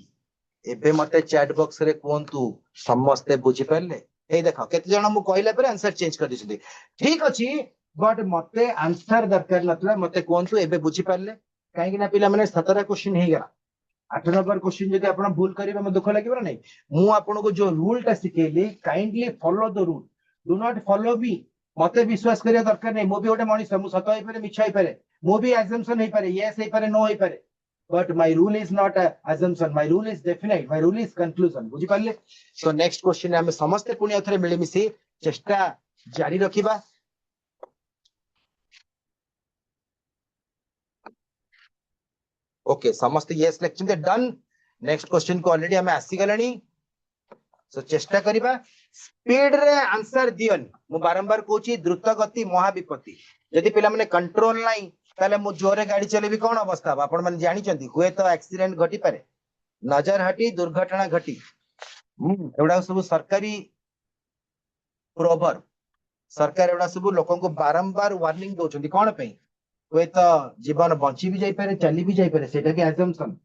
एबे मते चैट बॉक्स रे कोंतु समस्ते बुझी पाले ए देखो केते जण मु कहला पर आंसर चेंज कर दिसथि ठीक अछि बट मते आंसर दरकार नतला मते कोंतु एबे बुझी पाले काहे कि ना पिला माने 17 क्वेश्चन हे गला 8 नंबर क्वेश्चन जदि आपण भूल करिवे म दुख लागिबो नै मु आपण को जो रूल टा सिखेली kindly follow the rule do not follow me मते विश्वास करिया दरकार नै मु भी ओटे मनिष मु सत होई पारे मिछ होई पारे मु भी अजम्पशन होई पारे यस होई पारे नो होई पारे but my rule is not assumption my rule is definite my rule is conclusion बुझी पाले सो नेक्स्ट क्वेश्चन हम समस्त पुणी अथरे मिली मिसी चेष्टा जारी रखिबा ओके समस्त यस लेक्चर दे डन नेक्स्ट क्वेश्चन को ऑलरेडी हमें आसी गलानी सो चेष्टा करिबा स्पीड रे आंसर दियन मु बारंबार कहूची द्रुत गति महाविपत्ति यदि पिला माने कंट्रोल नाही ताले मु जोरे गाड़ी चलेबी कोन अवस्था आपण माने जानि चंदी हुए तो एक्सीडेंट घटी पारे नजर हटी दुर्घटना घटी एवडा सब सरकारी प्रोवर्ब सरकार एवडा सब लोकन को बारंबार वार्निंग दोचंदी कोन पे हुए तो जीवन बंची भी जाई पारे चली भी जाई पारे सेटा भी अजम्पशन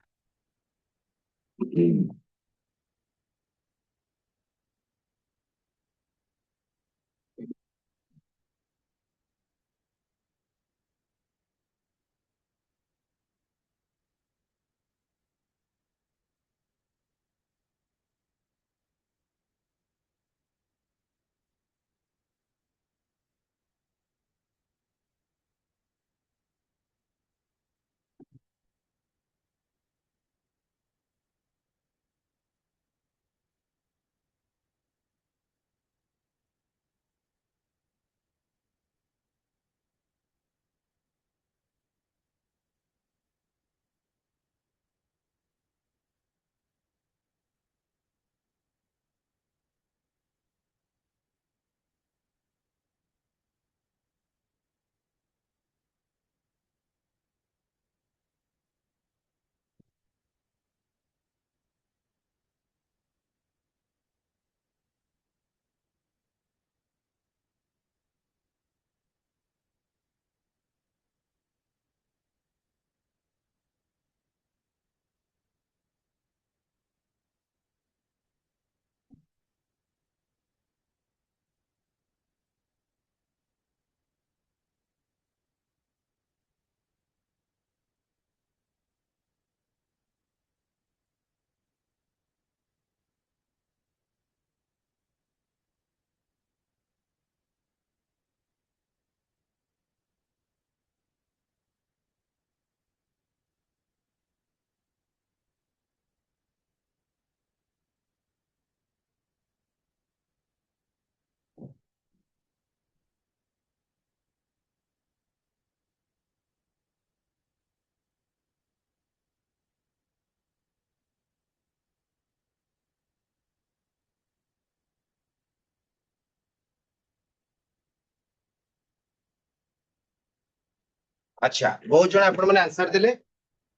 अच्छा बहुत जण आपण माने आंसर देले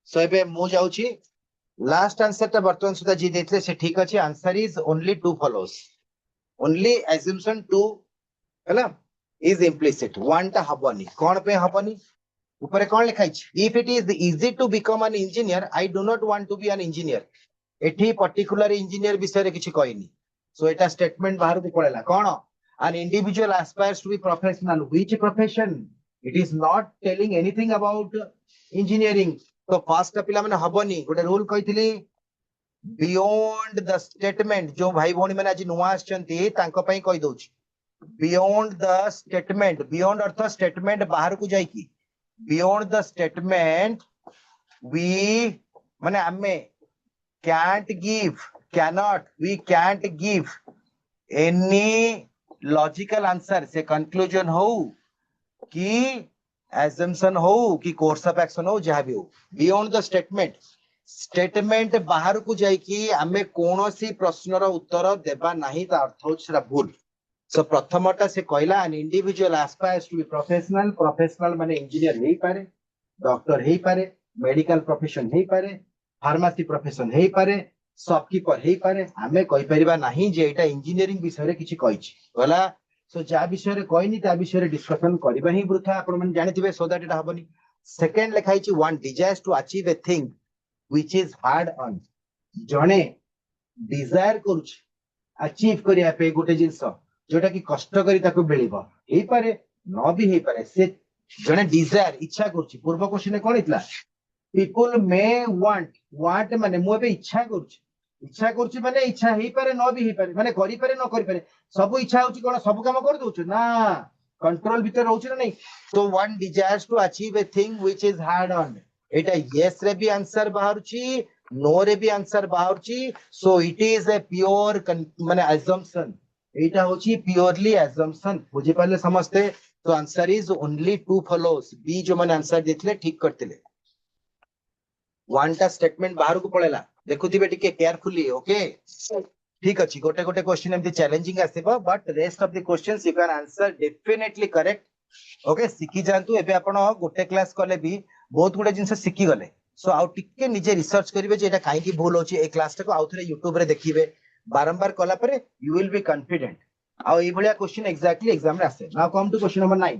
सो एबे मु जाउची लास्ट आंसर ता वर्तमान सुधा जी देथले से ठीक अछि answer is only two follows only assumption two हैला इज इम्प्लिसिट वन टा हबनी कोन पे हबनी ऊपर कोन लिखा अछि if it is easy to become an engineer I do not want to be an engineer एठी पर्टिकुलर इंजीनियर विषय रे किछि कहनी सो एटा स्टेटमेंट बाहर को पड़ेला कोन an individual aspires to be professional which profession it is not telling anything about engineering तो first पिला माने हबनी गोटे रूल कहितली बियॉन्ड द स्टेटमेंट जो भाई भौणी माने आज नुआ आछंती तांको पई कहि दोछि बियॉन्ड द स्टेटमेंट बियॉन्ड अर्थ स्टेटमेंट बाहर को जाई की बियॉन्ड द स्टेटमेंट वी माने आमे can't give cannot we can't give any logical answer से conclusion हो कि assumption हो कि course of action हो जहाँ भी हो beyond the statement statement बाहर को जाई कि आमे कोनोसी प्रश्नर उत्तर देबा नहीं ता अर्थ हो सेरा भूल सो प्रथमटा से कहला an individual aspires to be professional professional माने इंजीनियर हेई पारे डॉक्टर हेई पारे मेडिकल प्रोफेशन हेई पारे फार्मेसी प्रोफेशन हेई पारे शॉपकीपर हेई पारे आमे कहि परिबा नाही जे एटा इंजीनियरिंग विषय रे किछि कहिछि कहला सो जा विषय रे कहनी ता विषय रे डिस्कशन करबा ही वृथा आपण मन जानिथिबे सो दैट एटा हबनी सेकंड लिखाइ छि one desires to achieve a thing which is hard on जणे डिजायर करूछ अचीव करिया पे गोटे जिंस जोटा कि कष्ट करी ताको मिलिबो हेई पारे न भी हेई पारे से जणे डिजायर इच्छा करूछि पूर्व क्वेश्चन कोन इतला people may want माने मु एबे इच्छा करूची माने इच्छा हेई पारे न भी हेई पारे माने करि पारे न करि पारे सब इच्छा होची कोन सब काम कर दोछ ना कंट्रोल भीतर रहउची ना नहीं so one desires to achieve a thing which is hard on Etah yes रे भी आंसर बाहरची no रे भी answer बाहरची so it is a pure माने assumption एटा होची purely assumption बुझी पाले समझते तो answer is only two follows बी जो मैंने आंसर देथिले ठीक करथिले वन टा स्टेटमेंट बाहर को पळेला देखुथिबे टिके केयरफुली ओके ठीक अछि गोटे गोटे क्वेश्चन एमती चैलेंजिंग आसीबो but rest of the questions you can answer definitely correct okay सिखि जानतु एबे आपण गोटे क्लास कले भी बहुत गुडे जिंस सिखि गले सो आउ टिके निजे रिसर्च करिवे जे एटा काहे की भूल होची ए क्लास टा को आउ थरे YouTube रे देखिबे बारंबार कला परे यू विल बी कॉन्फिडेंट आउ ए भलिया क्वेश्चन एग्जैक्टली एग्जाम रे आसे now come to question number 9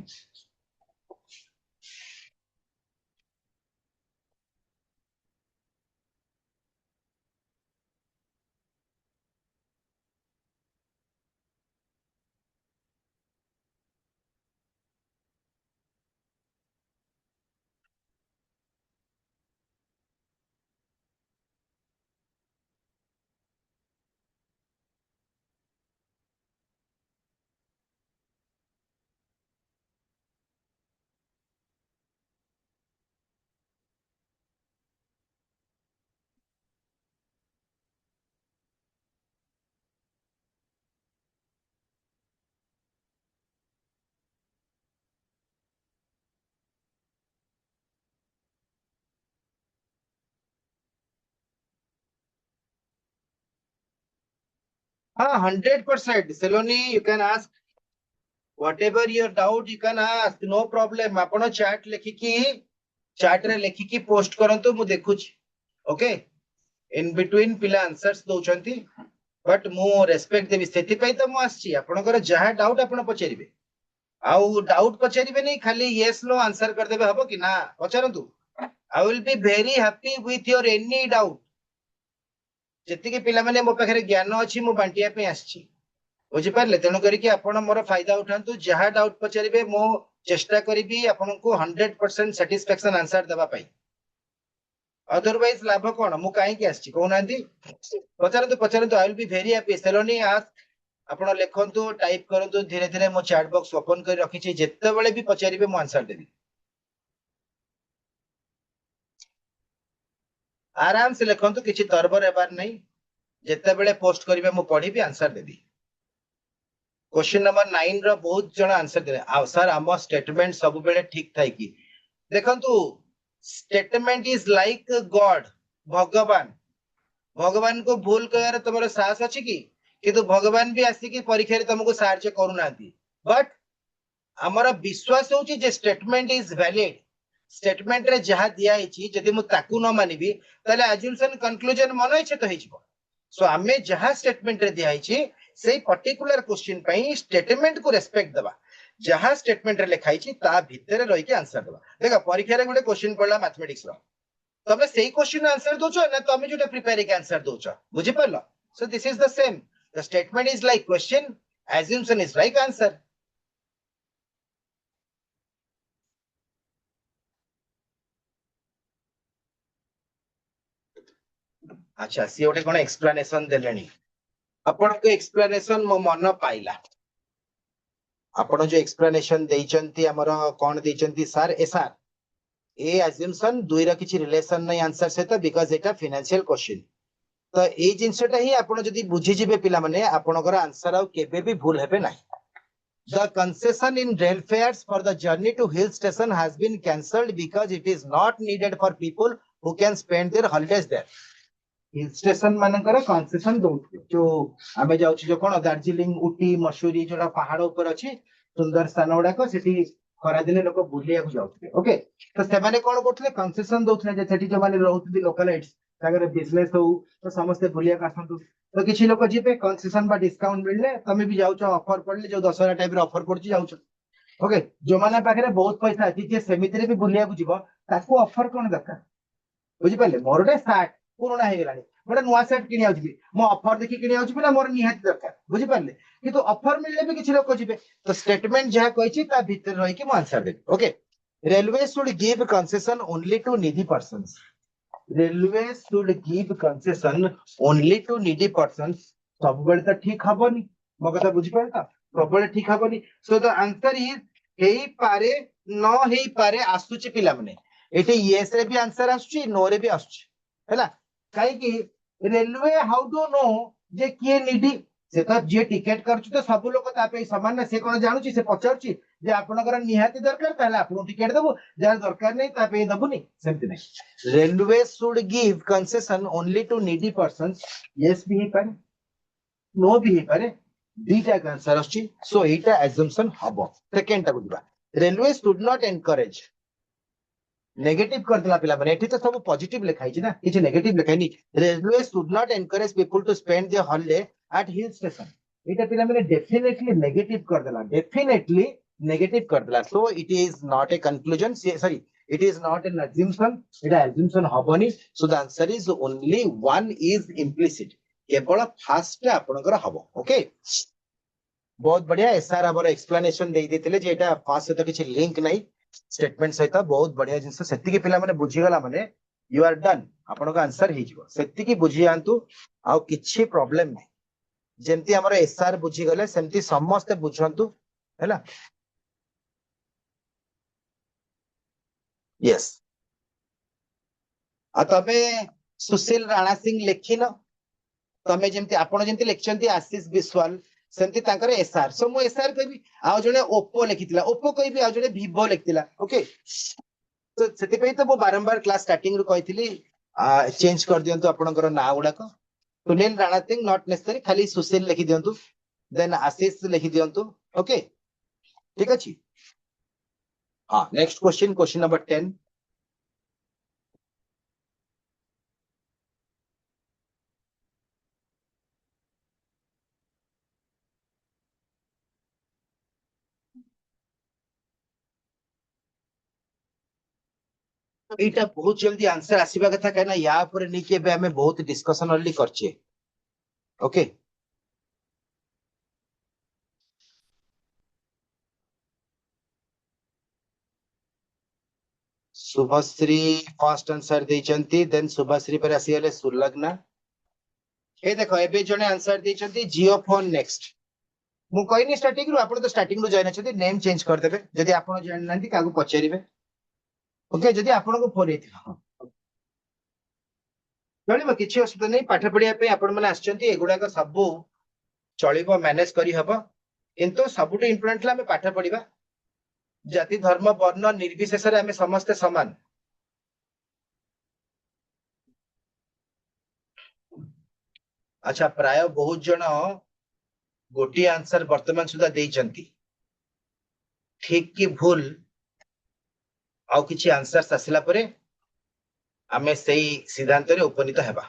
हाँ 100% Saloni you can ask whatever your doubt you can ask no problem आपण चैट लिखिकी चैट रे लिखिकी पोस्ट करंतु मु देखुची ओके इन बिटवीन पिला आंसर्स दोचंती बट मु रेस्पेक्ट देबी सेति पई त मु आछि आपनकर जहा डाउट आपण पचरिबे आउ डाउट पचरिबे नै खाली यस नो आंसर कर देबे हबो कि ना पचरंतु I will be very happy with your any doubt जति के पिला माने मो पाखरे ज्ञान अछि मु बांटिया पे आछि बुझी पारले तेणु करिकी आपण मोर फायदा उठांतु जहा डाउट पचारिबे मो चेष्टा करिबी आपनको 100% सैटिस्फैक्शन आंसर देबा पई अदरवाइज लाभ कोन मु काहे की आछि कोनांती पचारंतु I will be very happy Saloni ask आपण लेखंतु टाइप करंतु धीरे धीरे मो चैट बॉक्स ओपन कर रखी छी जत्ते बेले भी पचारिबे मो आंसर देबी आराम से लेखंतु किछि तरबर हेबार नै जत्ते बेले पोस्ट करिबे मु पढिबी आंसर देबी क्वेश्चन नंबर 9 रो बहुत जण आंसर देले आ सर हम स्टेटमेंट सब बेले ठीक थाई की देखंतु स्टेटमेंट इज लाइक गॉड भगवान भगवान को भूल कहर तमरो साहस अछि की किंतु भगवान भी आसी की परीक्षा रे तुमको सहायता करू नाती बट हमारा विश्वास होची जे स्टेटमेंट इज वैलिड स्टेटमेंट रे जहा दिया हिची जदि मु ताकू न मानिबी तले अजम्पशन कंक्लूजन मन इच्छा तो हिजबो सो हमें जहा स्टेटमेंट रे दिया हिची से पर्टिकुलर क्वेश्चन पई स्टेटमेंट को रेस्पेक्ट दबा जहा स्टेटमेंट रे लिखाई छी ता भीतर रही के आंसर दबा देखा परीक्षा रे गुटे क्वेश्चन पड़ला मैथमेटिक्स रो तमे सेही क्वेश्चन आंसर दोछो ना तमे जोटा प्रिपेयर के आंसर दोछो बुझी परलो so this is the same the statement is like question assumption is like answer अच्छा सी गोटे कोन एक्सप्लेनेशन देलेनी आपण को एक्सप्लेनेशन मो मन पाइला आपण जो एक्सप्लेनेशन देइचंती हमर कोन देइचंती सर ए सर ए अजम्पशन दुई रा किछि रिलेशन नै आंसर सहित बिकॉज एटा फाइनेंशियल क्वेश्चन तो ए जिंसटा ही आपण जदी बुझी जिबे पिला माने आपणकर आंसर आ केबे भी भूल हेबे नै The concession in rail fares for the journey to hill station has been cancelled because it is not needed for people who can spend their holidays there. Hill station मानकर कंसेशन दउथि जो आमे जाउछि जो कोन दार्जिलिंग उटी मसूरी जोडा पहाड़ ऊपर अछि सुंदर स्थान उडा को सेठी खरा दिने लोक बुलिया को जाउथि ओके तो से माने कोन करथले कंसेशन दउथले जे सेठी जो माने रहउथि लोकलाइट्स तागर बिजनेस हो तो समस्त बुलिया का आसंतु तो किछि लोक जिबे कंसेशन बा डिस्काउंट मिलले तमे भी जाउछ ऑफर पड़ले जो 10,000 टाइप रे ऑफर पड़छि जाउछ ओके जो माने पाखरे बहुत पैसा अछि जे सेमिति रे भी बुलिया को जिवो ताको ऑफर कोन दरकार बुझी पाले मोरटे सार्ट पुराना हे गेलानी गोटे नुआ सेट किनी आउछि मो ऑफर देखि किनी आउछि ना मोर निहात दरकार बुझी पाले किंतु ऑफर मिलले भी किछि लोक जिबे तो स्टेटमेंट जहा कहिछि ता भीतर रहि कि मो answer Devi okay Railway should give concession only to needy persons. Railway should give concession only to needy persons. सबବେଳେ ତ ଠିକ ହବନି ମୋ କଥା ବୁଝିପାରିଲ ତ ସବୁବେଳେ ଠିକ ହବନି so the answer is ହେଇପାରେ ନ ହେଇପାରେ ଆସୁଛି ପିଲାମାନେ ଏଠି yes ରେ ବି answer ଆସୁଛି no ରେ ବି ଆସୁଛି ହେଲା କାହିଁକି रेलवे हाउ टू नो जे किए निडी से तो जे टिकेट करछु तो सब लोग ता पे समान ना से कोन जानुची से पचारची जे आपनकर निहाती दरकार ताले आपन टिकेट देबो जार दरकार नहीं ता पे दबुनी सेमति नहीं railway should give concession only to needy persons yes भी पारे नो भी पारे दीटा आंसर आछि सो एटा अजम्पशन हबो सेकंड टा बुझबा railway should not encourage negative कर दिला पिला माने एठी तो सब पॉजिटिव लिखाई छी ना किछ नेगेटिव लिखाई नहीं railway should not encourage people to spend their holiday at hill station एटा पिला माने डेफिनेटली नेगेटिव कर दिला डेफिनेटली नेगेटिव कर दिला so it is not a conclusion sorry it is not an assumption एटा अजम्पशन हबनी so the answer is only one is implicit केवल फर्स्ट आपनकर हबो ओके बहुत बढ़िया एसआर हमर एक्सप्लेनेशन दे देतिले जे एटा फर्स्ट से तो किछ लिंक नहीं स्टेटमेंट सहित बहुत बढ़िया जिनस सेति पिला माने बुझीगला माने यू आर डन आपन का आंसर हे जिवो सेति बुझी आंतु आ किछि प्रॉब्लम नै जेंति हमर एसआर बुझी गले सेमति समस्त बुझंतु हैला यस आ तबे सुशील राणा सिंह लेखिन तमे जेंति आपन जेंति लेखचंती आशीष विश्वाल सेमति तांकर एसआर सो मो एसआर कहबी आ जने ओप्पो लिखितिला ओप्पो कहबी आ जने विवो लिखतिला ओके तो सेति पई तो मो बारंबार क्लास स्टार्टिंग रो कहितली चेंज कर दियंतु आपनकर ना उडा को सुनील राणा सिंह नॉट नेसेसरी खाली सुशील लिखि दियंतु देन आशीष लिखि दियंतु ओके ठीक अछि हां नेक्स्ट क्वेश्चन नंबर 10 एटा बहुत जल्दी आंसर आसीबा कथा कहना या ऊपर नहीं के बे हमें बहुत डिस्कशन ऑलरेडी करछे ओके शुभश्री फर्स्ट आंसर देचंती देन शुभश्री पर आसी गले सुलग्ना ए देखो एबे जने आंसर देचंती जियो फोन नेक्स्ट मु कहनी स्टार्टिंग रु आपण तो स्टार्टिंग रु जॉइन अछती नेम चेंज कर देबे जदी आपण जान नांती कागु पचेरिबे ओके जदी आपण को फोन हेति चलिबो किछि असुविधा नहीं पाठ पढ़िया पे आपण माने आछंती एगुडा का सब चलिबो मैनेज करी हबो किंतु सबुट इम्पोर्टेंट ला हमें पाठ पढ़िबा जाति धर्म वर्ण निर्विशेष रे हमें समस्त समान अच्छा प्राय बहुत जन गोटी आंसर वर्तमान सुधा देइचंती ठीक कि भूल आउ किछि आंसर आसिला परे आमे सेही सिद्धांत रे उपनीत हेबा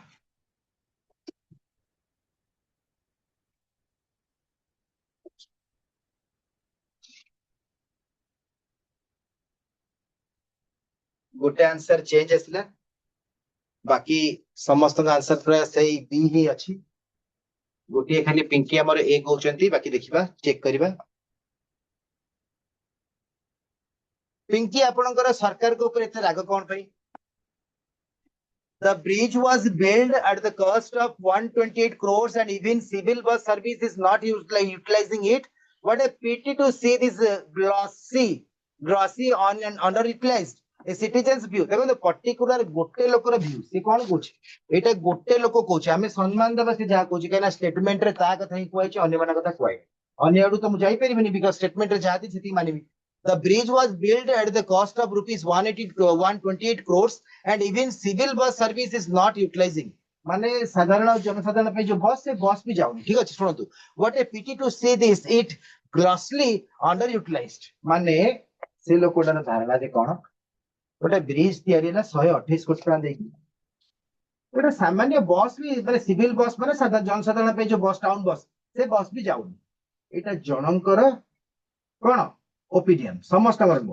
गोटे आंसर चेंज आसिला बाकी समस्त आंसर प्राय सेही बी ही अछि गोटे खाली पिंकी हमर ए कहउचंती बाकी देखिबा चेक करिबा पिंकी आपनकर सरकार को ऊपर एते राग कोन पई The bridge was built at the cost of 128 crores and even civil bus service is not utilizing it. What a pity to see this glossy on and underutilized. A citizen's view. देखो तो particular गोटे लोकर view से कौन कुछ एटा गोटे लोक coach हमें सम्मान देबा से जा कोच कहना स्टेटमेंट रे ता कथा ही कोइ छ अन्य माना कथा कोइ अन्य आडू तो मु जाई परिबनी बिकॉज़ स्टेटमेंट रे जाती सेती मानिबी The bridge was built at the cost of rupees 128 crores and even civil bus service is not utilizing. माने साधारण जनसाधारण पे जो बस से बस भी जाऊनी ठीक अछि सुनतु what a pity to see this it grossly underutilized माने से लोकोडर धारणा जे कोन गोटे ब्रिज तयारी ना 128 कोटी टका देकी गोटे सामान्य बस भी माने सिविल बस माने साधारण जनसाधारण पे जो बस टाउन बस से बस भी जाऊनी एटा जनंकर कोन opinion समस्त वर्ग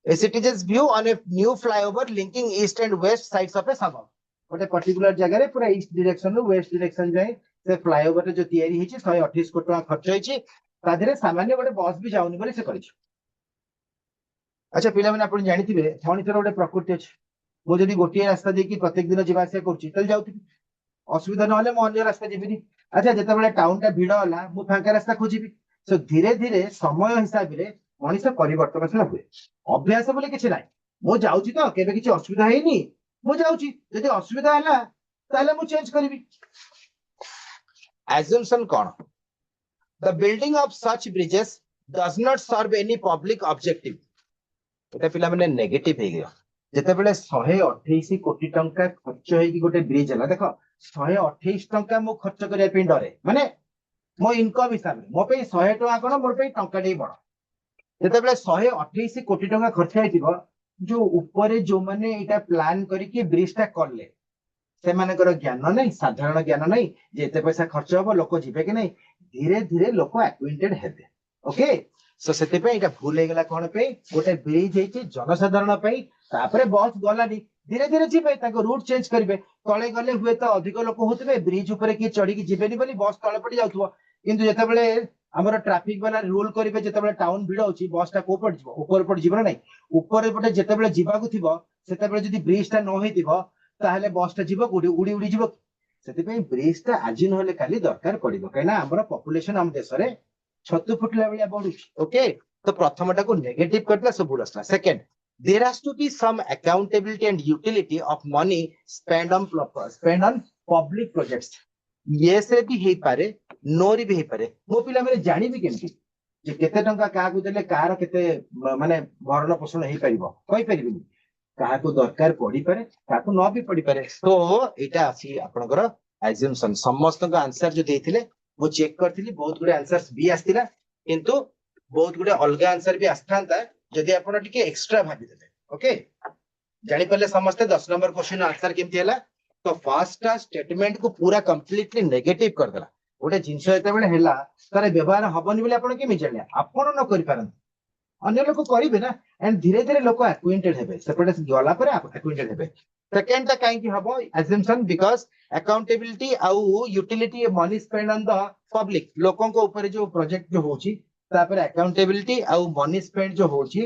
a citizen's view on a new flyover linking east and west sides of a suburb गोटे पर्टिकुलर जगह रे पूरा ईस्ट डायरेक्शन रो वेस्ट डायरेक्शन जाए से फ्लाईओवर रे जो तयारी हिची 128 कोटी टका खर्च हिची ता धरे सामान्य गोटे बस भी जाउनी बोली से करिछ अच्छा पिला मैंने आपण जानिथिबे मଣିषर गोटे प्रकृति अछि मो जदी गोटे रास्ता देकी प्रत्येक दिन जीवा आसिया करछि तल जाउथिबि असुविधा नहले मो अन्य रास्ता जीबिनी अच्छा जेतेबेले टाउन टा भिड़ होला मु फांका रास्ता खोजिबि सो धीरे धीरे समय हिसाब रे मଣିଷ परिवर्तनशील हुए अभ्यास बोले किछि नाही मु जाउछि तो केबे किछि असुविधा हेनी मु जाउछि जदी असुविधा हला ताले मु चेंज करिबि assumption कोन the building of such bridges does not serve any public objective এটা ପିଲା ମାନେ ନେଗେଟିଭ ହେଇଗଲା ଯେତେବେଳେ 128 କୋଟି ଟଙ୍କା ଖର୍ଚ୍ଚ ହେଇକି ଗୋଟେ ବ୍ରିଜ ହେଲା ଦେଖ 128 ଟଙ୍କା ମୁଁ ଖର୍ଚ୍ଚ କରିବା ପାଇଁ ଡରେ ମାନେ ମୋ ଇନକମ ହିସାବରେ ମୋ ପାଇଁ 100 ଟଙ୍କା କଣ ମୋର ପାଇଁ ଟଙ୍କା ଟେ ବଡ ଯେତେବେଳେ 128 କୋଟି ଟଙ୍କା ଖର୍ଚ୍ଚ ହେଇଥିବ ଯୋଉ ଉପରେ ଯୋଉମାନେ ଏଇଟା ପ୍ଲାନ କରିକି ବ୍ରିଜ ଟା କଲେ ସେମାନଙ୍କର ଜ୍ଞାନ ନାହିଁ ସାଧାରଣ ଜ୍ଞାନ ନାହିଁ ଯେ ଏତେ ପଇସା ଖର୍ଚ୍ଚ ହବ ଲୋକ ଯିବେ କି ନାହିଁ ଧୀରେ ଧୀରେ ଲୋକ ଆକ୍ୱେଣ୍ଟେଡ ହେବେ ଓକେ ସो ସେଥିପାଇଁ ଏଇଟା ଭୁଲ ହେଇଗଲା କଣ ପାଇଁ ଗୋଟେ ବ୍ରିଜ ହେଇଛି ଜନସାଧାରଣ ପାଇଁ ତାପରେ ବସ୍ ଗଲାନି ଧୀରେ ଧୀରେ ଯିବେ ତାଙ୍କ ରୁଟ ଚେଞ୍ଜ କରିବେ ତଳେ ଗଲେ ହୁଏତ ଅଧିକ ଲୋକ ହଉଥିବେ ବ୍ରିଜ ଉପରେ କିଏ ଚଢିକି ଯିବେନି ବୋଲି ବସ୍ ତଳେ ପଡି ଯାଉଥିବ କିନ୍ତୁ ଯେତେବେଳେ ଆମର ଟ୍ରାଫିକ ବାଲା ରୁଲ କରିବେ ଯେତେବେଳେ ଟାଉନ ଭିଡ ହଉଛି ବସ୍ ଟା କୋଉ ପଟେ ଯିବ ଉପର ପଟେ ଯିବ ନା ନାଇଁ ଉପର ପଟେ ଯେତେବେଳେ ଯିବାକୁ ଥିବ ସେତେବେଳେ ଯଦି ବ୍ରିଜ ଟା ନ ହେଇଥିବ ତାହେଲେ ବସ୍ ଟା ଯିବ କୋଉଠି ଉଡି ଉଡି ଯିବ ସେଥିପାଇଁ ବ୍ରିଜ ଟା ଆଜି ନହେଲେ କାଲି ଦରକାର ପଡିବ କାହିଁକିନା ଆମର ପପୁଲେସନ ଆମ ଦେଶରେ ଛତୁ ଫୁଟିଲା ଭଳିଆ ବଢୁଛି ଓକେ ତ ପ୍ରଥମଟାକୁ ନେଗେଟିଭ କରିଦେଲା ସବୁ ଭୁଲ ଆସିଲା second there has to be some accountability and utility of money spent on public projects yes ରେ ବି ହେଇପାରେ no ରେ ବି ହେଇପାରେ ମୋ ପିଲାମାନେ ଜାଣିବି କେମିତି ଯେ କେତେ ଟଙ୍କା କାହାକୁ ଦେଲେ କାହାର କେତେ ମାନେ ଭରଣ ପୋଷଣ ହେଇପାରିବ କହିପାରିବିନି କାହାକୁ ଦରକାର ପଡିପାରେ କାହାକୁ ନ ବି ପଡିପାରେ ତ ଏଇଟା ଅଛି ଆପଣଙ୍କର assumption ସମସ୍ତଙ୍କ ଆନ୍ସର ଯୋଉ ଦେଇଥିଲେ ମୁଁ ଚେକ୍ କରିଥିଲି ବହୁତ ଗୁଡେ ଆନ୍ସର ବି ଆସିଥିଲା କିନ୍ତୁ ବହୁତ ଗୁଡେ ଅଲଗା ଆନ୍ସର ବି ଆସିଥାନ୍ତା ଯଦି ଆପଣ ଟିକେ ଏକ୍ସଟ୍ରା ଭାବିଦେବେ ଓକେ ଜାଣିପାରିଲେ ସମସ୍ତେ 10 ନମ୍ବର କ୍ୱେଶ୍ଚନ ଆନ୍ସର କେମିତି ହେଲା ତ ଫାର୍ଷ୍ଟଟା ଷ୍ଟେଟମେଣ୍ଟ କୁ ପୁରା କମ୍ପ୍ଲିଟଲି ନେଗେଟିଭ କରିଦେଲା ଗୋଟେ ଜିନିଷ ଯେତେବେଳେ ହେଲା ତାର ବ୍ୟବହାର ହବନି ବୋଲି ଆପଣ କେମିତି ଜାଣିଲେ ଆପଣ ନ କରିପାରନ୍ତି ଅନ୍ୟ ଲୋକ କରିବେ ନା ଏଣ୍ଡ ଧୀରେ ଧୀରେ ଲୋକ ଆକ୍ୱେଣ୍ଟେଡ ହେବେ ସେପଟେ ଗଲା ପରେ ଆକ୍ୱେଣ୍ଟେଡ ହେବେ ସେକେଣ୍ଡଟା କାହିଁକି ହବ assumption because accountability ଆଉ utility money spent on the public ଲୋକଙ୍କ ଉପରେ ଯୋଉ ପ୍ରୋଜେକ୍ଟ ଯୋଉ ହଉଛି ତାପରେ accountability ଆଉ money spent ଯୋଉ ହଉଛି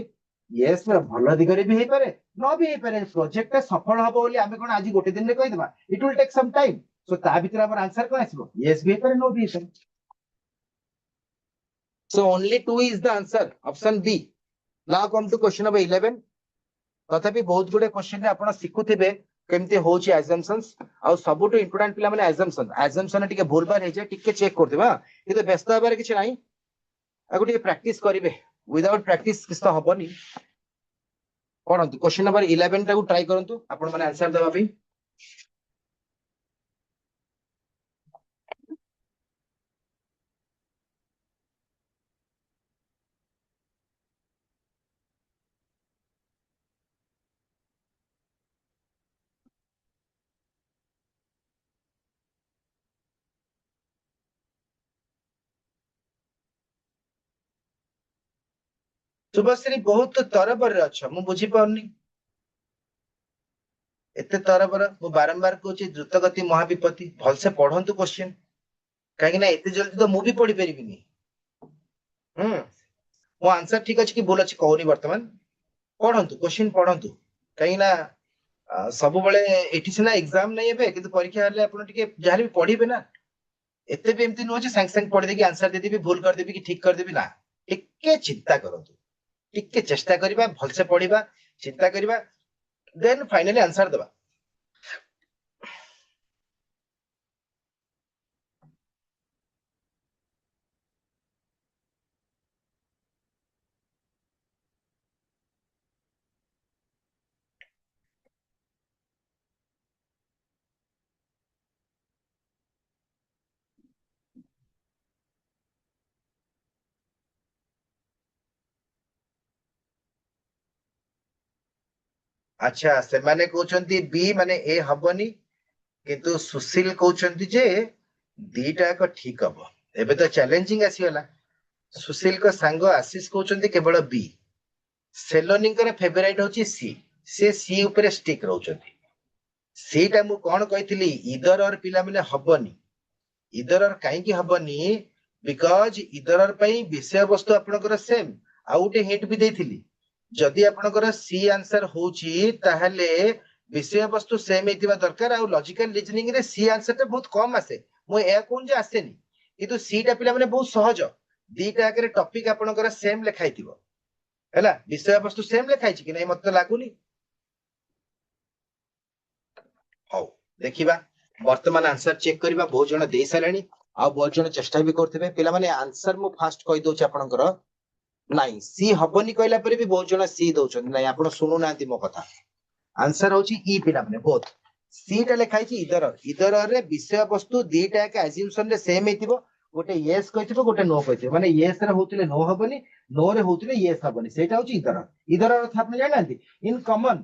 yes ଭଲ ଦିଗରେ ବି ହେଇପାରେ ନ ବି ହେଇପାରେ ପ୍ରୋଜେକ୍ଟ ଟା ସଫଳ ହବ ବୋଲି ଆମେ କଣ ଆଜି ଗୋଟେ ଦିନରେ କହିଦେବା it will take some time so ତା ଭିତରେ ଆମର ଆନ୍ସର କଣ ଆସିବ yes ବି ହେଇପାରେ no ବି ହେଇପାରେ so only 2 is the answer option B now come to question number 11 तथापि बहुत गुडे क्वेश्चन आपण शिखुथिबे केमती होची assumptions आ सबुटु इंपोर्टेंट पिला माने assumption टिके भूल बार हे जे टिके चेक कर देबा किंतु व्यस्त हबार किछ नाही आगु टिके प्रैक्टिस करिवे विदाउट प्रैक्टिस किछ तो हबनी पढंतु क्वेश्चन नंबर 11 टाकू ट्राई करंतु आपण माने आंसर देबा पई शुभश्री बहुत तरबर अच्छा मु बुझी पाउनी एते तरबर मु बारंबार कहूची द्रुतगति महाविपत्ति भलसे पढ़ंतु क्वेश्चन काहे ना एते जल्दी तो मु भी पढ़ी परिबिनी मो आंसर ठीक अछि कि भूल अछि कहूनी वर्तमान पढ़ंतु क्वेश्चन पढ़ंतु काहे ना सब बळे एठी सिना एग्जाम नै हेबे किंतु परीक्षा हले आपण टिके जाहले भी पढ़िबे ना एते भी एमती नो जे सांग सांग पढ़ देकी आंसर दे देबी भूल कर देबी कि ठीक कर देबी ना टिके चिंता करंतु टिके चेष्टा करिबा भलसे पढ़िबा चिंता करिबा देन फाइनली आंसर देबा अच्छा से माने कहउचंती बी माने ए हबनी किंतु सुशील कहउचंती जे दीटा एक ठीक हबो एबे तो चैलेंजिंग आसीगला सुशील को सांग आशीष कहउचंती केवल बी सेलोनिंकर फेवरेट होची सी से सी ऊपर स्टिक रहउचंती सीटा मु कोन कहितली इधर और पिला माने हबनी इधर और काहे की हबनी बिकॉज इधर और पई विषय वस्तु आपनकर सेम आउटे हिंट भी देथिली जदि आपनकर सी आंसर होची ताहले विषय वस्तु सेम हेतिबा दरकार आ लॉजिकल रीजनिंग रे सी आंसर ता बहुत कम आसे मु ए कोन जे आसेनी किंतु सी टा पिला माने बहुत सहज दीटा आगे टॉपिक आपनकर सेम लेखाइतिबो हैला विषय वस्तु सेम लेखाइछि कि नै मते लागुनी हौ देखिबा वर्तमान आंसर चेक करबा बहुत जण देई सालानी आ बहुत जण चेष्टा भी करथिबे पिला माने आंसर मु फास्ट कहि दोछ आपनकर नाही सी हबनी कहला परे भी बहुत जण सी दोछन नाही आपण सुनु नांती मो कथा आंसर होची ई पिला माने बोथ सी टा लेखाई छि इधर रे विषय वस्तु दीटा के अज्यूमशन रे सेम हेतिबो गोटे यस कहिथिबो गोटे नो कहिथिबो माने यस रे होतिले नो हबनी नो रे होतिले यस हबनी सेटा होची इधर अर्थ आपने जानंती इन कॉमन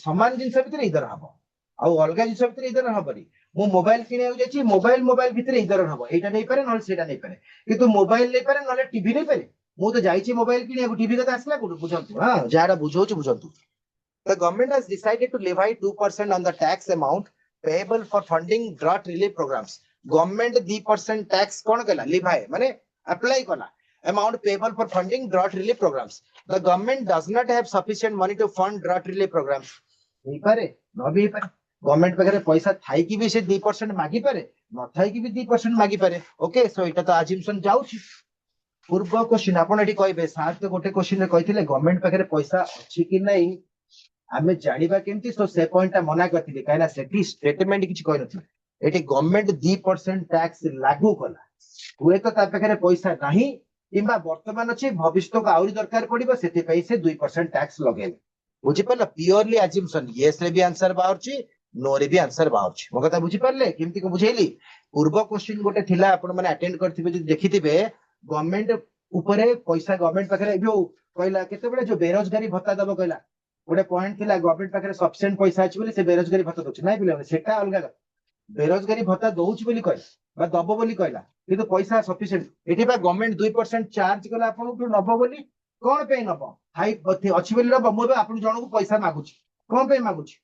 समान जिंस भितर इधर हबो आ अलगा जिंस भितर इधर हबनी मु मोबाइल किने जाची मोबाइल भितर इधर हबो एटा नै पारे न सेटा नै पारे किंतु मोबाइल नै पारे न टीवी नै पारे मु तो जाईची मोबाइल किने टीवी कथा आसला कोड बुझंतु हां जाडा बुझौची बुझंतु The government has decided to levy 2% on the tax amount payable for funding drought relief programs. Government 2% tax कौन कला levy माने apply कला amount payable for funding drought relief programs. The government does not have sufficient money to fund drought relief programs. नहीं पारे न भी पारे government पाखरे पैसा थाई कि भी से 2% मागी पारे न थाई कि भी 2% मागी पारे ओके सो इटा तो अजम्पशन जाउची पूर्व क्वेश्चन आपण एठी कहबे सार तो गोटे क्वेश्चन रे कहिथिले गवर्नमेंट पाखरे पैसा अछि कि नै आमे जानिबा केमती सो से पॉइंट ता मना करथिले कायना सेठी स्टेटमेंट किछि कहि नथिले एठी गवर्नमेंट 2% टैक्स लागू कला हुए तो ता पाखरे पैसा नाही किंबा वर्तमान अछि भविष्य को आउरी दरकार पड़िबो सेति पई से 2% टैक्स लगेले बुझि परला प्योरली अजम्पशन यस रे भी आंसर बाहरची नो रे भी आंसर बाहरची मो कथा बुझि परले केमती को बुझेली पूर्व क्वेश्चन गोटे थिला आपण माने अटेंड करथिबे जे देखिथिबे गवर्नमेंट ऊपरे पैसा गवर्नमेंट पाखरे जो कहला केते बडे जो बेरोजगारी भत्ता दबो कहला गोटे पॉइंट थिला गवर्नमेंट पाखरे सफिशिएंट पैसा अछि बोली से बेरोजगारी भत्ता दोछ नाही बिले सेटा अलगा बेरोजगारी भत्ता दोछ बोली कहला बा दबो बोली कहला किंतु पैसा सफिशिएंट एठी बा गवर्नमेंट 2% चार्ज कला आपन को नबो बोली कोन पे नबो हाई अछि बोली नबो मो आपन जणो को पैसा मागुची कोन पे मागुची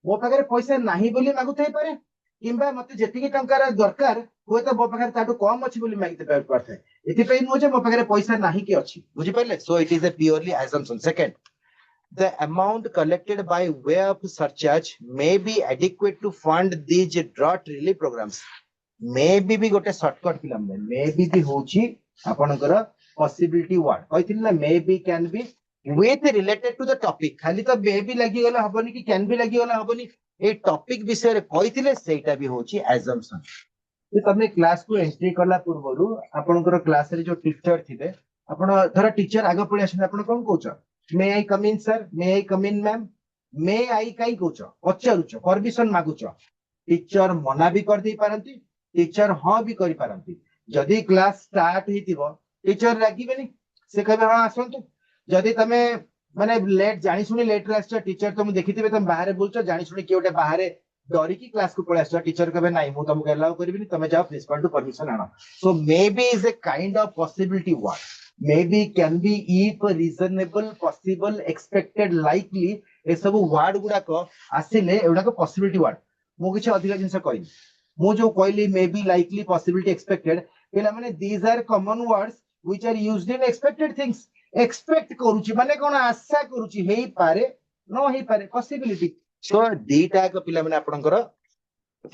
मो पाखरे पैसा नाही बोली मागु थाई पारे किंबा मते जेतिकी टंकार दरकार होय तो मो पाखरे ताटू कम अछि बोली मागिते पारथाय एति पे नो जे मो पाखरे पैसा नाही कि अछि बुझि पारले सो it is a purely assumption second the amount collected by way of surcharge may be adequate to fund these drought relief programs. Maybe भी गोटे shortcut फिल्म में maybe भी होची आपनकर possibility word कहथिन ना maybe can be with related to the topic खाली तो maybe लगी गला हबनी कि can be लगी गला हबनी ए टॉपिक विषय रे कहथिले सेटा भी होची assumption जे तमे क्लास को एंट्री करला पूर्वरु आपनकर क्लास रे जो टीचर थिबे आपण धर टीचर आगे पळि आछन आपण कोन कहउछ मे आई कम इन सर मे आई कम इन मैम मे आई काई कहउछ पचारुछ परमिशन मागुछ टीचर मना भी कर दी पारंती टीचर हां भी करि पारंती जदी क्लास स्टार्ट हेतिबो टीचर रागिबेनी से कहबे हां आसंतु जदी तमे माने लेट जानि सुनी लेट रे आछछ टीचर तुम देखिथिबे तुम बाहर बोलछ जानि सुनी कि ओटे बाहर डरी की क्लास को पळे आछछ टीचर कहबे नाही मु तुमको अलाउ करबिनी तमे जाओ प्रिंसिपल टू परमिशन आनो so maybe is a kind of possibility word maybe can be if reasonable possible expected likely ए सब वर्ड गुडा को आसिले एडा को पॉसिबिलिटी वर्ड मु किछ अधिक जिंस कहि मु जो कहली may be likely possibility expected पेला माने these are common words which are used in expected things expect करूची माने कोन आशा करूची हेई पारे न हेई पारे पॉसिबिलिटी सो दीटा को पिला माने आपनकर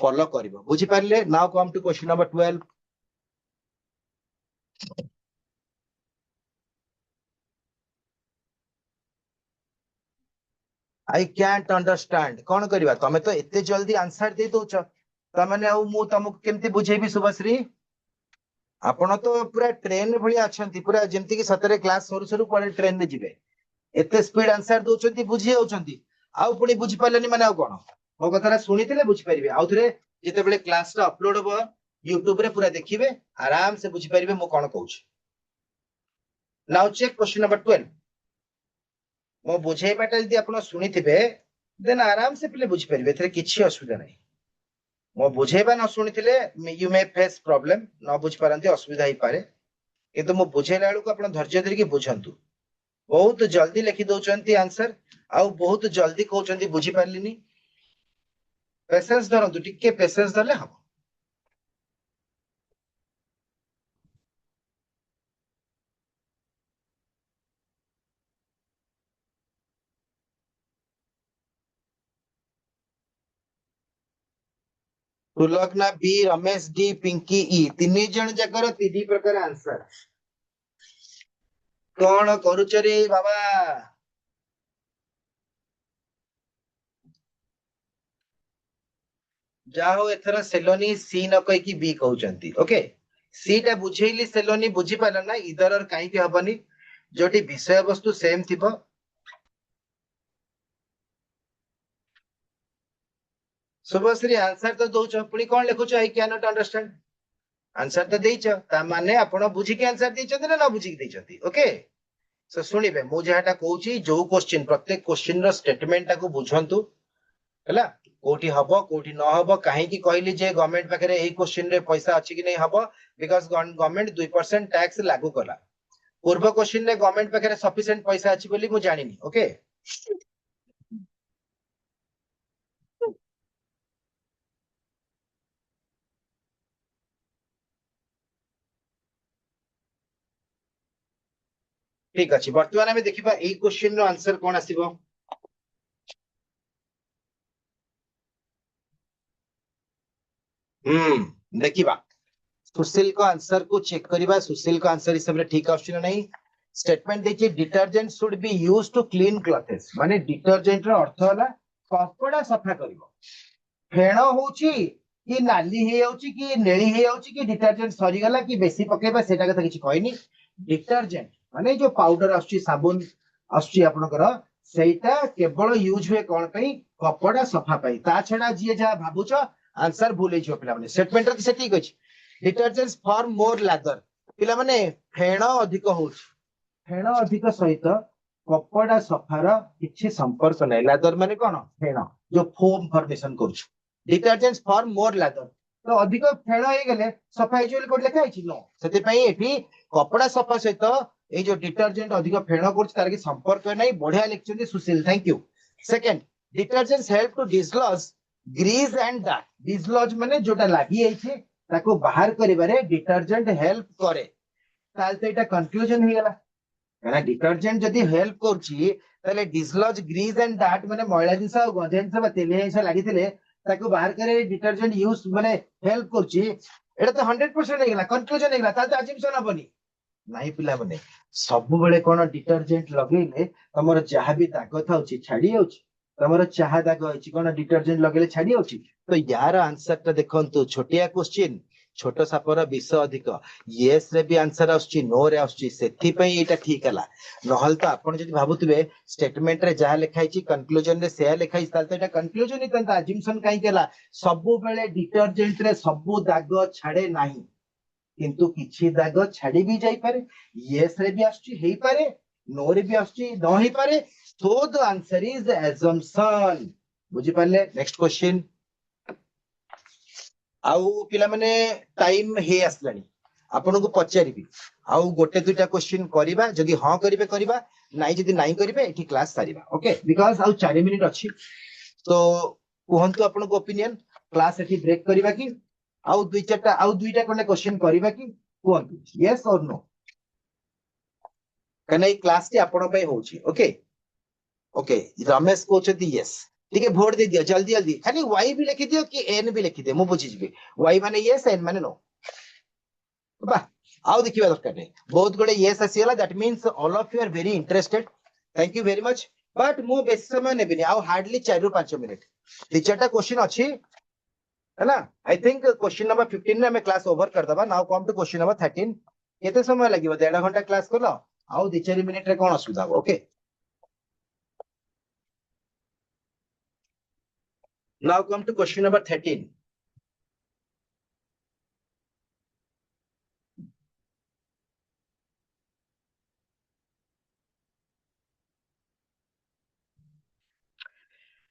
फॉलो करबो बुझी पारले now come to question number 12 I can't understand कौन करबा तमे तो एते जल्दी आंसर दे दोछ तमने आ मु तुमको केमती बुझेबी शुभश्री आपण तो पूरा ट्रेन भली अछंती पूरा जेमती कि सतरे क्लास सरू सरू पळे ट्रेन में जिवे एते स्पीड आंसर दोचंती बुझी होचंती आउ पुनी बुझी पालेनी माने आउ कोन मो कथरा सुनितिले बुझी परिबे आउ थरे जेते बेले क्लास टा अपलोड हो YouTube रे पूरा देखिबे आराम से बुझी परिबे मो कोन कहूछ नाउ चेक क्वेश्चन नंबर 12 मो बुझेबाटा जदि आपण सुनिथिबे देन आराम से पिले बुझी परिबे एथरे किछि असुविधा नै मो बुझेबा न सुनिथिले यू मे फेस प्रॉब्लम न बुझ पारंती असुविधा ही पारे किंतु मो बुझेला बेलू को आपण धैर्य धरि के बुझंतु बहुत जल्दी लिखि दउचंती आंसर आउ बहुत जल्दी कहउचंती बुझी पारलिनी पेशेंस धरंतु टिके पेशेंस धरले हम तुलकना बी, रमेश डी, पिंकी ई, तीन जन जाकर तीन प्रकार आंसर। कौन करुच रे बाबा? ଯାହା ହଉ ଏଥର ସେଲୋନି ସି ନ କହିକି ବି କହୁଛନ୍ତି। ଓକେ, ସି ଟା ବୁଝେଇଲି, ସେଲୋନି ବୁଝିପାରିଲ ନା ଇଦର କାହିଁକି ହବନି? ଯୋଉଠି ବିଷୟବସ୍ତୁ ସେମ ଥିବ। ଶୁଭଶ୍ରୀ ଆନ୍ସର ତ ଦଉଛ, ପୁଣି କଣ ଲେଖୁଛ I can not understand? Answer ତ ଦେଇଛ, ତା ମାନେ ଆପଣ ବୁଝିକି ଆନ୍ସର ଦେଇଛନ୍ତି ନା ନ ବୁଝିକି ଦେଇଛନ୍ତି? ଓକେ, ସो ଶୁଣିବେ ମୁଁ ଯାହାଟା କହୁଛି, ଯୋଉ କୋଶ୍ଚିନ୍, ପ୍ରତ୍ୟେକ କୋଶ୍ଚିନ୍ ର ଷ୍ଟେଟମେଣ୍ଟ ଟାକୁ ବୁଝନ୍ତୁ ହେଲା। କୋଉଠି ହବ କୋଉଠି ନ ହବ, କାହିଁକି କହିଲି ଯେ ଗଭର୍ଣ୍ଣମେଣ୍ଟ ପାଖରେ ଏଇ କୋଶ୍ଚିନ୍ ରେ ପଇସା ଅଛି କି ନାହିଁ? ହବ, ବିକଜ ଗଭର୍ଣ୍ଣମେଣ୍ଟ 2% ଟ୍ୟାକ୍ସ ଲାଗୁ କଲା। ପୂର୍ବ କୋଶ୍ଚିନ୍ ରେ ଗଭର୍ଣ୍ଣମେଣ୍ଟ ପାଖରେ ସଫିସିଏଣ୍ଟ ପଇସା ଅଛି ବୋଲି ମୁଁ ଜାଣିନି। ଓକେ, ଠିକ ଅଛି, ବର୍ତ୍ତମାନ ଆମେ ଦେଖିବା ଏଇ କୋଶ୍ଚିନ୍ ର ଆନ୍ସର କଣ ଆସିବ। ଦେଖିବା सुशील को आंसर को चेक करिबा। सुशील को आंसर हिसाब रे ठीक आछि ना नहीं? स्टेटमेंट देखिए, detergent should be used to clean clothes, माने डिटर्जेंट रो अर्थ होला कपड़ा सफा करिवो। फेण होउची कि नाली हे जाउची कि नेली हे जाउची कि डिटर्जेंट सरी गला कि बेसी पकेबा, सेटा कथा किछि कहनी। डिटर्जेंट माने जो पाउडर आछि, साबुन आछि आपनकर, ସେଇଟା କେବଳ ୟୁଜ ହୁଏ କଣ ପାଇଁ? କପଡା ସଫା ପାଇଁ। ତା ଛଡା ଯିଏ ଯାହା ଭାବୁଛ ଆନ୍ସର ଭୁଲ ହେଇଯିବ ପିଲାମାନେ। ଷ୍ଟେଟମେଣ୍ଟ ତ ସେ ଠିକ ଅଛି। डिटर्जेंट्स फॉर्म मोर लादर, पिला माने फेण अधिक होउछ, फेण अधिक सहित कपड़ा सफार किछि संपर्क नै। लादर माने कोन? फेण, जो फोम फॉर्मेशन करूछ। डिटर्जेंट्स फॉर्म मोर लादर, तो अधिक फेण हे गेले सफा हे जोल कोड लेखा हिची नो, सेति पई एठी कपड़ा सफा सहित ए जो डिटर्जेंट अधिक फेण करूछ तार कि संपर्क नै। बढ़िया लिखछन्ती Sushil, thank you. Second, detergents help to dislodge grease and dirt. Dislodge माने जोटा लागि आइछे ताको बाहर करिबारे डिटर्जेंट हेल्प करे। ताल तो एटा कंक्लूजन हे गेला, काना डिटर्जेंट जदी हेल्प करछि ताले डिसलॉज ग्रीस एंड डार्ट माने मैला जिंस आ गधे जिंस बा तेले जिंस लागिथिले ताको बाहर करे डिटर्जेंट यूज माने हेल्प करछि। एटा तो 100% हे गेला, कंक्लूजन हे गेला, ताल तो अजम्पशन हबनी नाही। पिला माने सब बेले कोन डिटर्जेंट लगेले तमरो जहां भी दाग थाउछि छाडी जाउछि? तमरो चाहा दाग होछि कोन डिटर्जेंट लगेले छाडी जाउछि? तो यार आंसर टा देखंतु, छोटिया क्वेश्चन, छोट सापर विष अधिक। येस रे भी आंसर आछी, नो रे आछी, सेथि पई एटा ठीक हला। नहल तो आपण जदि भाबुतबे स्टेटमेंट रे जहा लिखाइछि कंक्लूजन रे सेया लिखाइछि, ताल तो एटा कंक्लूजन ही तंता अजम्पशन काई केला। सबु बेले डिटर्जेंट रे सबु दाग छाडे नाही, किंतु किछि दाग छाडी भी जाई पारे। येस रे भी आछी हेई पारे, नो रे भी आछी न हेई पारे। सो द आंसर इज अजम्पशन। बुझी पाले? Next question. आउ पिला माने टाइम हे आसलानी, आपन को पचारिबी आउ गोटे दुटा क्वेश्चन करिबा। जदि हां करिबे करिबा, नाइ जदि नाइ करिबे एठी क्लास सारिबा। ओके, बिकॉज़ आउ 4 मिनिट अछि, तो कुहंतु आपन को ओपिनियन। क्लास एठी ब्रेक करिबा कि आउ दुई चारटा आउ दुईटा कोने क्वेश्चन करिबा कि? कुहंतु यस और नो, कने ई क्लास टी आपन पई होउची। ओके ओके, रमेश कहते यस, ठीक भोट दे दियो जल्दी जल्दी। खाली वाई भी लिखि दियो कि एन भी लिखि दियो, मु बुझी जिबी। वाई माने यस, एन माने नो। बा आउ देखिबा दरकार नै, बहुत गुडे यस आसीला, that means all of you are very interested. Thank you very much. But मु बेस समय नेबिनी, आउ हार्डली 4 रु 5 मिनिट। ती चारटा क्वेश्चन अछि हैना। आई थिंक क्वेश्चन नंबर 15 रे हमें क्लास ओवर कर दबा। Now come to question number 13। केते समय लागिवो? 1.5 घंटा क्लास करलो, आउ 2-4 मिनिट रे कोन असुविधा? Okay, now come to question number 13.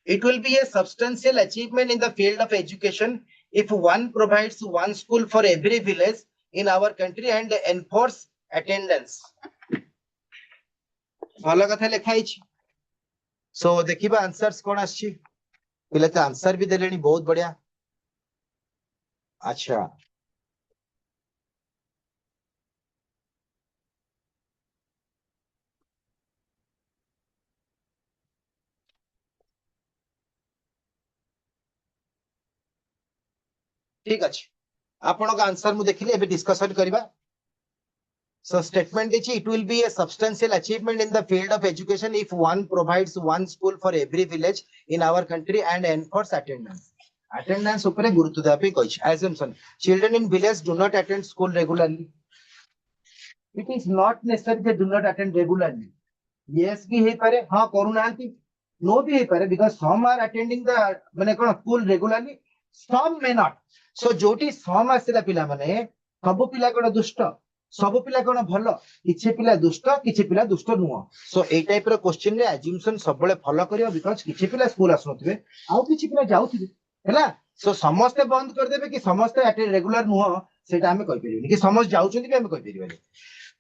It will be a substantial achievement in the field of education if one provides one school for every village in our country and enforce attendance. ଭଲ କଥା ଲେଖା ହେଇଛି। सो देखिबा answers कोन आछि। पिले तो answer भी देलेनी, बहुत बढ़िया। अच्छा, ठीक अछि आपन का आंसर मु देखिले एबे डिस्कशन करिबा so statement is it will be a substantial achievement in the field of education if one provides one school for every village in our country and enforce attendance upare gurutwa deba pai kahichi assumption children in village do not attend school regularly it is not necessary they do not attend regularly yes भी हे पारे हां करूनांती no भी हे पारे because some are attending the माने कोन school regularly some may not so जोटी some आसिला पिला माने सब पिला कोन दुष्ट सब पिला कोन भलो किछि पिला दुष्ट नुह सो ए टाइप रो क्वेश्चन रे अज्यूमशन सब बळे फॉलो करियो बिकॉज़ किछि पिला स्कूल आसनथिबे आउ किछि पिला जाउथिबे हैला सो समस्त बंद कर देबे कि समस्त अटेंड रेगुलर नुह सेटा हमें कहि परिबे कि समस्त जाउछन्ती भी हमें कहि परिबे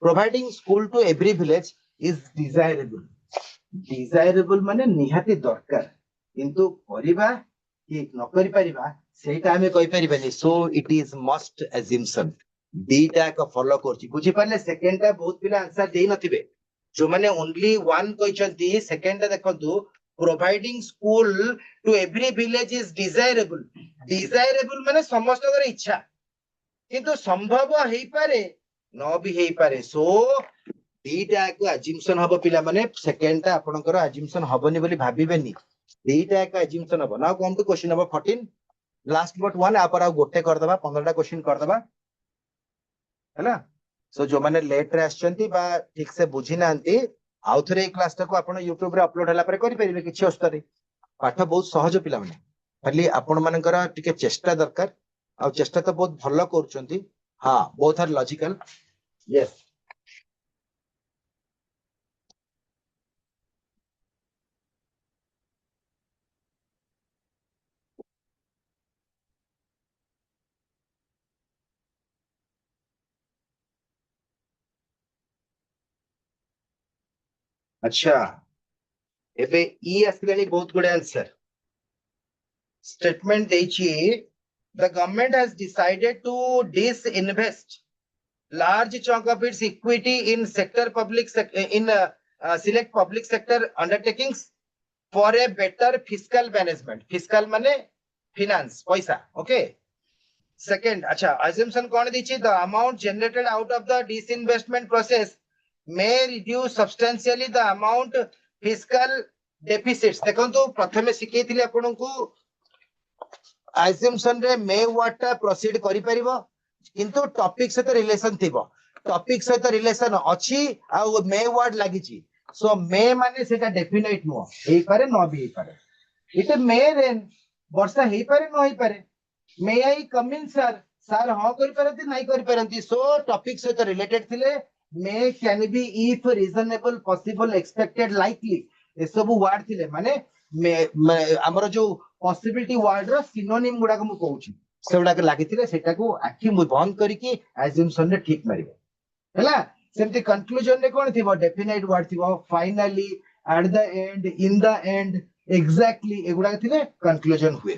providing school to every village is desirable माने निहाती दरकार किंतु परिबा कि न करि परिबा सेटा हमें कहि परिबेनी सो इट इज मस्ट अज्यूमशन दीटा का फॉलो करछि बुझि पाले सेकंड टा बहुत पिला आंसर देई नथिबे जो माने ओनली वन कहिसंती सेकंड टा देखंतु providing school to every village is desirable माने समस्त कर इच्छा किंतु संभव हेई पारे न भी हेई पारे सो दीटा को अज्यूमशन हबो पिला माने सेकंड टा आपनकर अज्यूमशन हबोनी बोली भाबिबेनी दीटा का अज्यूमशन हबो now come to question number 14 last but one आप और गोटे कर दबा 15 टा क्वेश्चन कर दबा हैला सो जो माने लेट रे आछंती बा ठीक से बुझी नांती आउ थरे ए क्लास को आपण YouTube रे अपलोड हला परे करि परिबे किछि अस्तरे पाठ बहुत सहज पिला माने खाली आपण मानकर टिके चेष्टा दरकार आ चेष्टा तो बहुत भलो करछंती हां बोथ आर लॉजिकल यस अच्छा एबे ई आसलेनी बहुत गुडे आंसर स्टेटमेंट देछि the government has decided to disinvest large chunk of its equity in select public sector undertakings for a better fiscal management fiscal माने finance पैसा okay second अच्छा assumption कौन दीची the amount generated out of the disinvestment process may reduce substantially the amount fiscal deficits देखंतु प्रथमे सिकेइथिले आपनकु assumption रे may what टा proceed करि परिबो किंतु टॉपिक से तो रिलेशन थिबो टॉपिक से तो रिलेशन अछि आ may word लागिची सो may माने सेटा डेफिनेट नो हेई पारे न भी हेई पारे इट may रेन वर्षा हेई पारे न हेई पारे may I come in sir sir हां करि परंती नाही करि परंती सो टॉपिक से तो रिलेटेड थिले may can be if reasonable possible expected likely ए सब वर्ड थिले माने हमर जो पॉसिबिलिटी वर्ड रो सिनोनिम गुडा को मु कहूची सेउडा के लागिथिले सेटा को आखि मु बंद करिकि अज्यूमशन रे ठीक मारिबो हैला सेमती कंक्लूजन रे कोन थिबो डेफिनेट वर्ड थिबो finally at the end in the end exactly एगुडा थिले कंक्लूजन हुए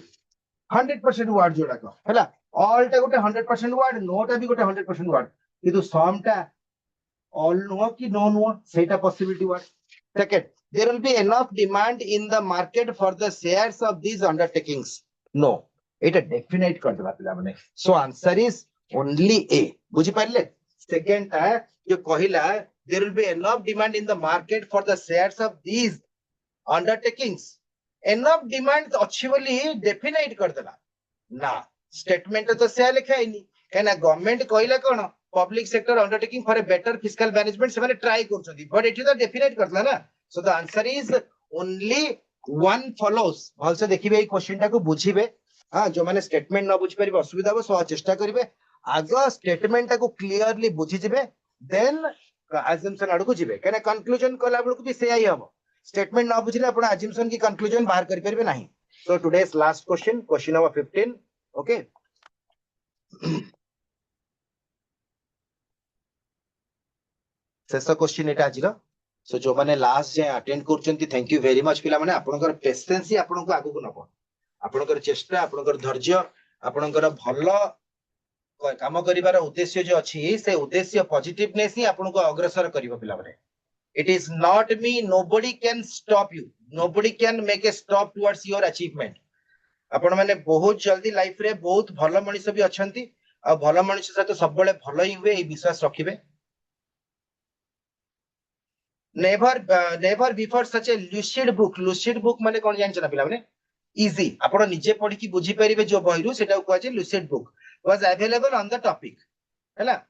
100% वर्ड जोडा को हैला ऑल टा गोटे 100% वर्ड नो टा भी गोटे 100% वर्ड किंतु सम टा ऑल नो कि नो नो सेटा possibility word second there will be enough demand in the market for the shares of these undertakings no এটা डेफिनेट कर देबा पिला माने सो आंसर इज ओनली ए बुझी पारले सेकंड टा जो कहिला there will be enough demand in the market for the shares of these undertakings enough demand अछि बोली डेफिनेट कर देला ना स्टेटमेंट तो से लिखाइनी कहना गवर्नमेंट कहिला कोन public sector undertaking for a better fiscal management से माने ट्राई करछथि बट एठी तो डेफिनेट करला ना so the answer is only one follows भलसे देखिबे ए क्वेश्चन टा को बुझिबे हां जो माने स्टेटमेंट न बुझ परिबे असुविधा हो सो चेष्टा करिवे आगो स्टेटमेंट टा को क्लियरली बुझि जिबे देन अजम्पशन आडू को जिबे कने कंक्लूजन कला बळकु भी से आई हबो स्टेटमेंट न बुझिले आपण अजम्पशन की कंक्लूजन बाहर करि परिबे नाही so today's last question number 15 okay शेष क्वेश्चन एटा आजिरो सो जो माने लास्ट जे अटेंड करचंती थैंक यू वेरी मच पिला माने आपनकर पेशेंस ही आपनको आगु को नबो आपनकर चेष्टा आपनकर धैर्य आपनकर भलो काम करिवार उद्देश्य जो अछि से उद्देश्य पॉजिटिवनेस ही आपनको अग्रसर करिवो पिला माने it is not me nobody can stop you nobody can make a stop towards your achievement आपण माने बहुत जल्दी लाइफ रे बहुत भल मनुष्य भी अछंती आ भल मनुष्य सहित सब बेले भल ही हुए ए विश्वास रखिबे नेवर बिफोर सच ए लुसिड बुक माने कोन जानि ना पिला माने इजी आपण निजे पढी की बुझी परिबे जो बहिरु सेटा को कहै lucid book was available on the topic हैला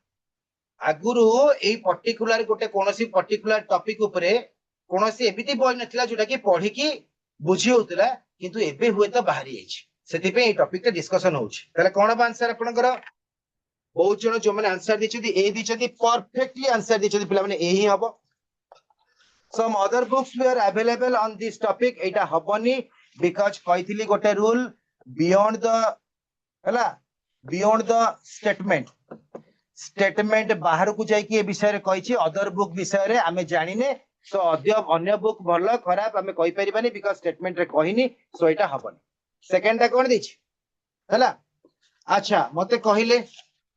आगुरु एई पर्टिकुलर गोटे कोनोसी पर्टिकुलर टॉपिक उपरे कोनोसी एबिति बहि नथिला जोटा कि पढी की बुझी होतला किंतु एबे हुए तो बाहरी आइछि सेति पे एई टॉपिक ते डिस्कशन होछि तले कोन बा आंसर आपनकर बहुत जण जो माने आंसर दिछथि ए दिछथि परफेक्टली आंसर दिछथि पिला माने एही हबो some other books were available on this topic Etah हबनी because कहिथिली गोटे रूल beyond the हला beyond the statement बाहर को जाई कि ए विषय रे कहिछि अदर बुक विषय रे हमें जानिने सो अन्य बुक भलो खराब हमें कहि परिबानी बिकॉज़ स्टेटमेंट रे कहिनी सो एटा हबनी सेकंड टा कोन दिछि हला अच्छा मते कहिले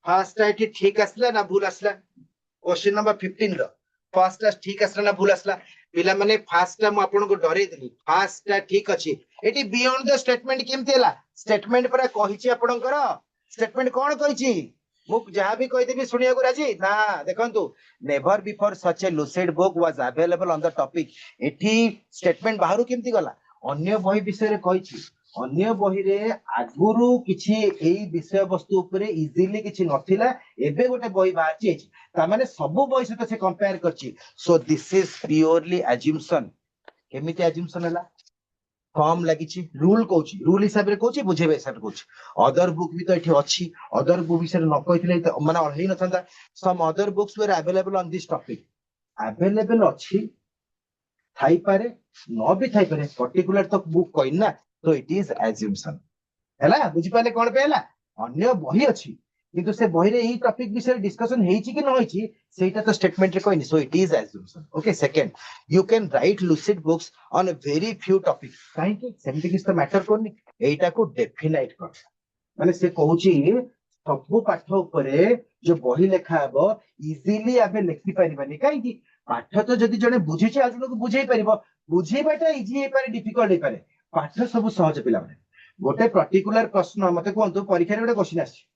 फर्स्ट टा ठीक आसला ना भूल आसला क्वेश्चन नंबर 15 रो फर्स्ट टा ठीक आसला ना भूल आसला पिला माने फर्स्ट टा म आपन को डरे देली फर्स्ट टा ठीक अछि एटी बियॉन्ड द स्टेटमेंट केमते हला स्टेटमेंट पर कहिछि आपन कर स्टेटमेंट कोन कहिछि मु जहां भी कहि देबी सुनिया को राजी ना देखंतु never before such A lucid book was available on the topic एठी स्टेटमेंट बाहरु केमती गला अन्य बही विषय रे कहिछि अन्य बही रे आगुरु किछि एई विषय वस्तु ऊपर इजीली किछि नथिला एबे गोटे बही बाछि ता माने सब बही सहित से कंपेयर करछि सो दिस इज प्योरली अज्यूमशन केमिति अज्यूमशन हला फॉर्म लागिछि रूल कहूछि रूल हिसाब रे कहूछि बुझेबे हिसाब कहूछि अदर बुक भी तो एठी अछि अदर बुक विषय न कहिथिले त माने अरही न थंदा some other books were available on this topic available अछि थाई पारे न भी थाई पारे पर्टिकुलर तो बुक कहि ना तो इट इज अज्यूमशन हैला बुझि पाले कोन पे हैला अन्य बही अछि किंतु से बही रे ई टॉपिक विषय डिस्कशन हेछि कि न होछि सेटा तो स्टेटमेंट रे कहनी so it is assumption okay second you can write lucid books on a very few topics काहे कि सेमति किस तो मैटर कोनी एटा को डेफिनाइट कर माने से कहूछि सब पाठ उपरे जो बही लेखा हबो इजीली आबे लिखि परिबानी काहे कि पाठ तो जदि जने बुझिछि आ जने को बुझाई परिबो बुझेबाटा इजी हे पारे डिफिकल्ट हे पारे पाठ सब सहज पिला माने गोटे पर्टिकुलर प्रश्न मते कोंतु परीक्षा रे गोटे क्वेश्चन आछि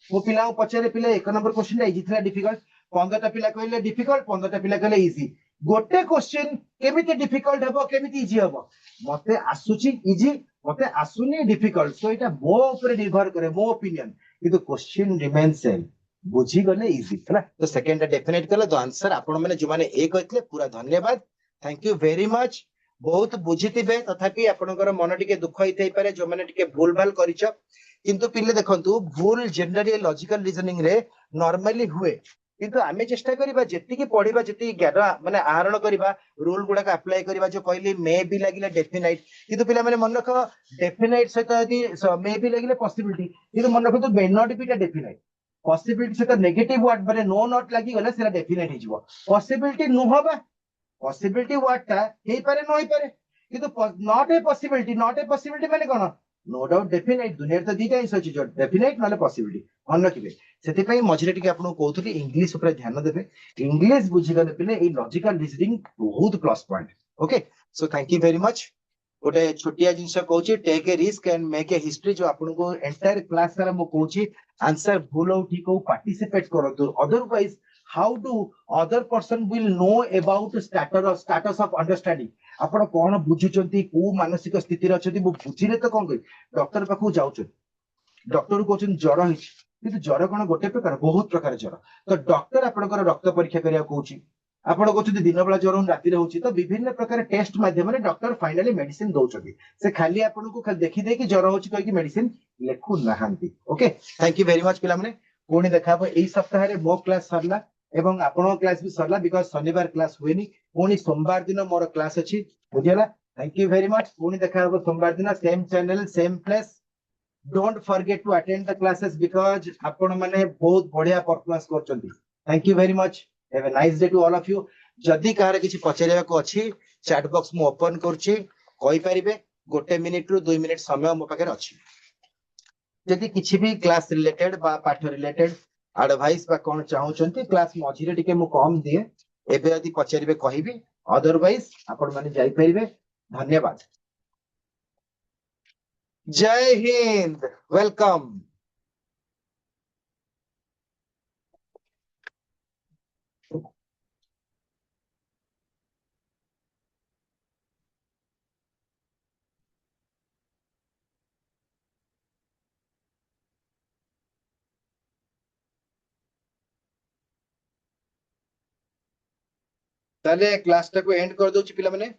मो पिला पचारे पिला एक नंबर क्वेश्चन इजी थिला डिफिकल्ट 15 टा पिला कहले डिफिकल्ट 15 टा पिला कहले इजी गोटे क्वेश्चन केमिति डिफिकल्ट हबो केमिति इजी हबो मते आसुची इजी मते आसुनी डिफिकल्ट सो एटा मो ऊपर निर्भर करे मो ओपिनियन किंतु क्वेश्चन रिमेन सेम बुझी गले इजी हैला तो सेकंड डेफिनेट करले द आंसर आपण माने जो माने ए कहतले पूरा धन्यवाद थैंक यू वेरी मच बहुत बुझितिबे तथापि आपनकर मन टिके दुख होइतै पारे जो माने टिके भूल भाल करिछ किंतु पिले देखंतु भूल जनरली लॉजिकल रीजनिंग रे नॉर्मली हुए किंतु आमे चेष्टा करिबा जेति की पढिबा जेति ज्ञान माने आहरण करिबा रूल गुडा का अप्लाई करिबा जो कहली मे भी लागिले डेफिनाइट किंतु पिला माने मन रख डेफिनाइट सहित यदि मे भी लागिले पॉसिबिलिटी किंतु मन रख तो may not be definite possibility सहित नेगेटिव वर्ड माने नो नॉट लागि गले सेला डेफिनाइट हि जिवो पॉसिबिलिटी नु होबा पॉसिबिलिटी वर्ड टा हेई पारे न होई पारे किंतु नॉट ए पॉसिबिलिटी माने कोन नो डाउट डेफिनाइट दुनिया तो दीटा ही सची जो डेफिनाइट नाले पॉसिबिलिटी मन रखिबे सेति पई मझरे टिके आपन कहउथली इंग्लिश ऊपर ध्यान देबे इंग्लिश बुझी गले पिले ए लॉजिकल रीजनिंग बहुत plus point okay so thank you very much गोटे छोटिया जिंस कहउची take a risk and make a history जो आपन को एंटायर क्लास सारा मो कहउची आंसर भूल हो ठीक हो पार्टिसिपेट करतो otherwise how do other person will know about status of understanding आपण कोन बुझुचंती को मानसिक स्थिति रे अछती मु बुझिले तो कोन कहि डॉक्टर पाखु जाउछ डॉक्टर को कहउछन ज्वर हिच किंतु ज्वर कोन गोटे प्रकार बहुत प्रकार ज्वर तो डॉक्टर आपनकर रक्त परीक्षा करिया कहउची आपण कहउछती दिन बेला ज्वर राति रे होची तो विभिन्न प्रकार टेस्ट माध्यम रे डॉक्टर फाइनली मेडिसिन दउछती से खाली आपण को खाली देखि देखि ज्वर होची कहि कि मेडिसिन लेखु नाहांती okay thank you very much पिला माने कोनी देखाबो एई सप्ताह रे मो क्लास सरला एवं आपन क्लास भी सरला बिकॉज़ शनिवार क्लास हुएनी पुनी सोमवार दिन मोर क्लास अछि बुझियला थैंक यू वेरी मच पुनी देखाबो सोमवार दिन same channel same place don't forget to attend the classes because आपन माने बहुत बढ़िया परफॉर्मेंस करचंती thank you very much have a nice day to all of you जदी कार किछि पचरिया को अछि चैट बॉक्स मु ओपन करछि कहि परिबे गोटे मिनिट रु 2 मिनिट समय मो पाकर अछि जदी किछि भी क्लास रिलेटेड बा पाठ रिलेटेड एडवाइस बा कोन चाहउचंती क्लास मझिरे टिके मु कम दिए एबे यदि पचरिबे कहिबी अदरवाइज आपण माने जाई परिबे धन्यवाद। जय हिंद, वेलकम। ताले क्लास टाको एंड कर दउची पिला माने।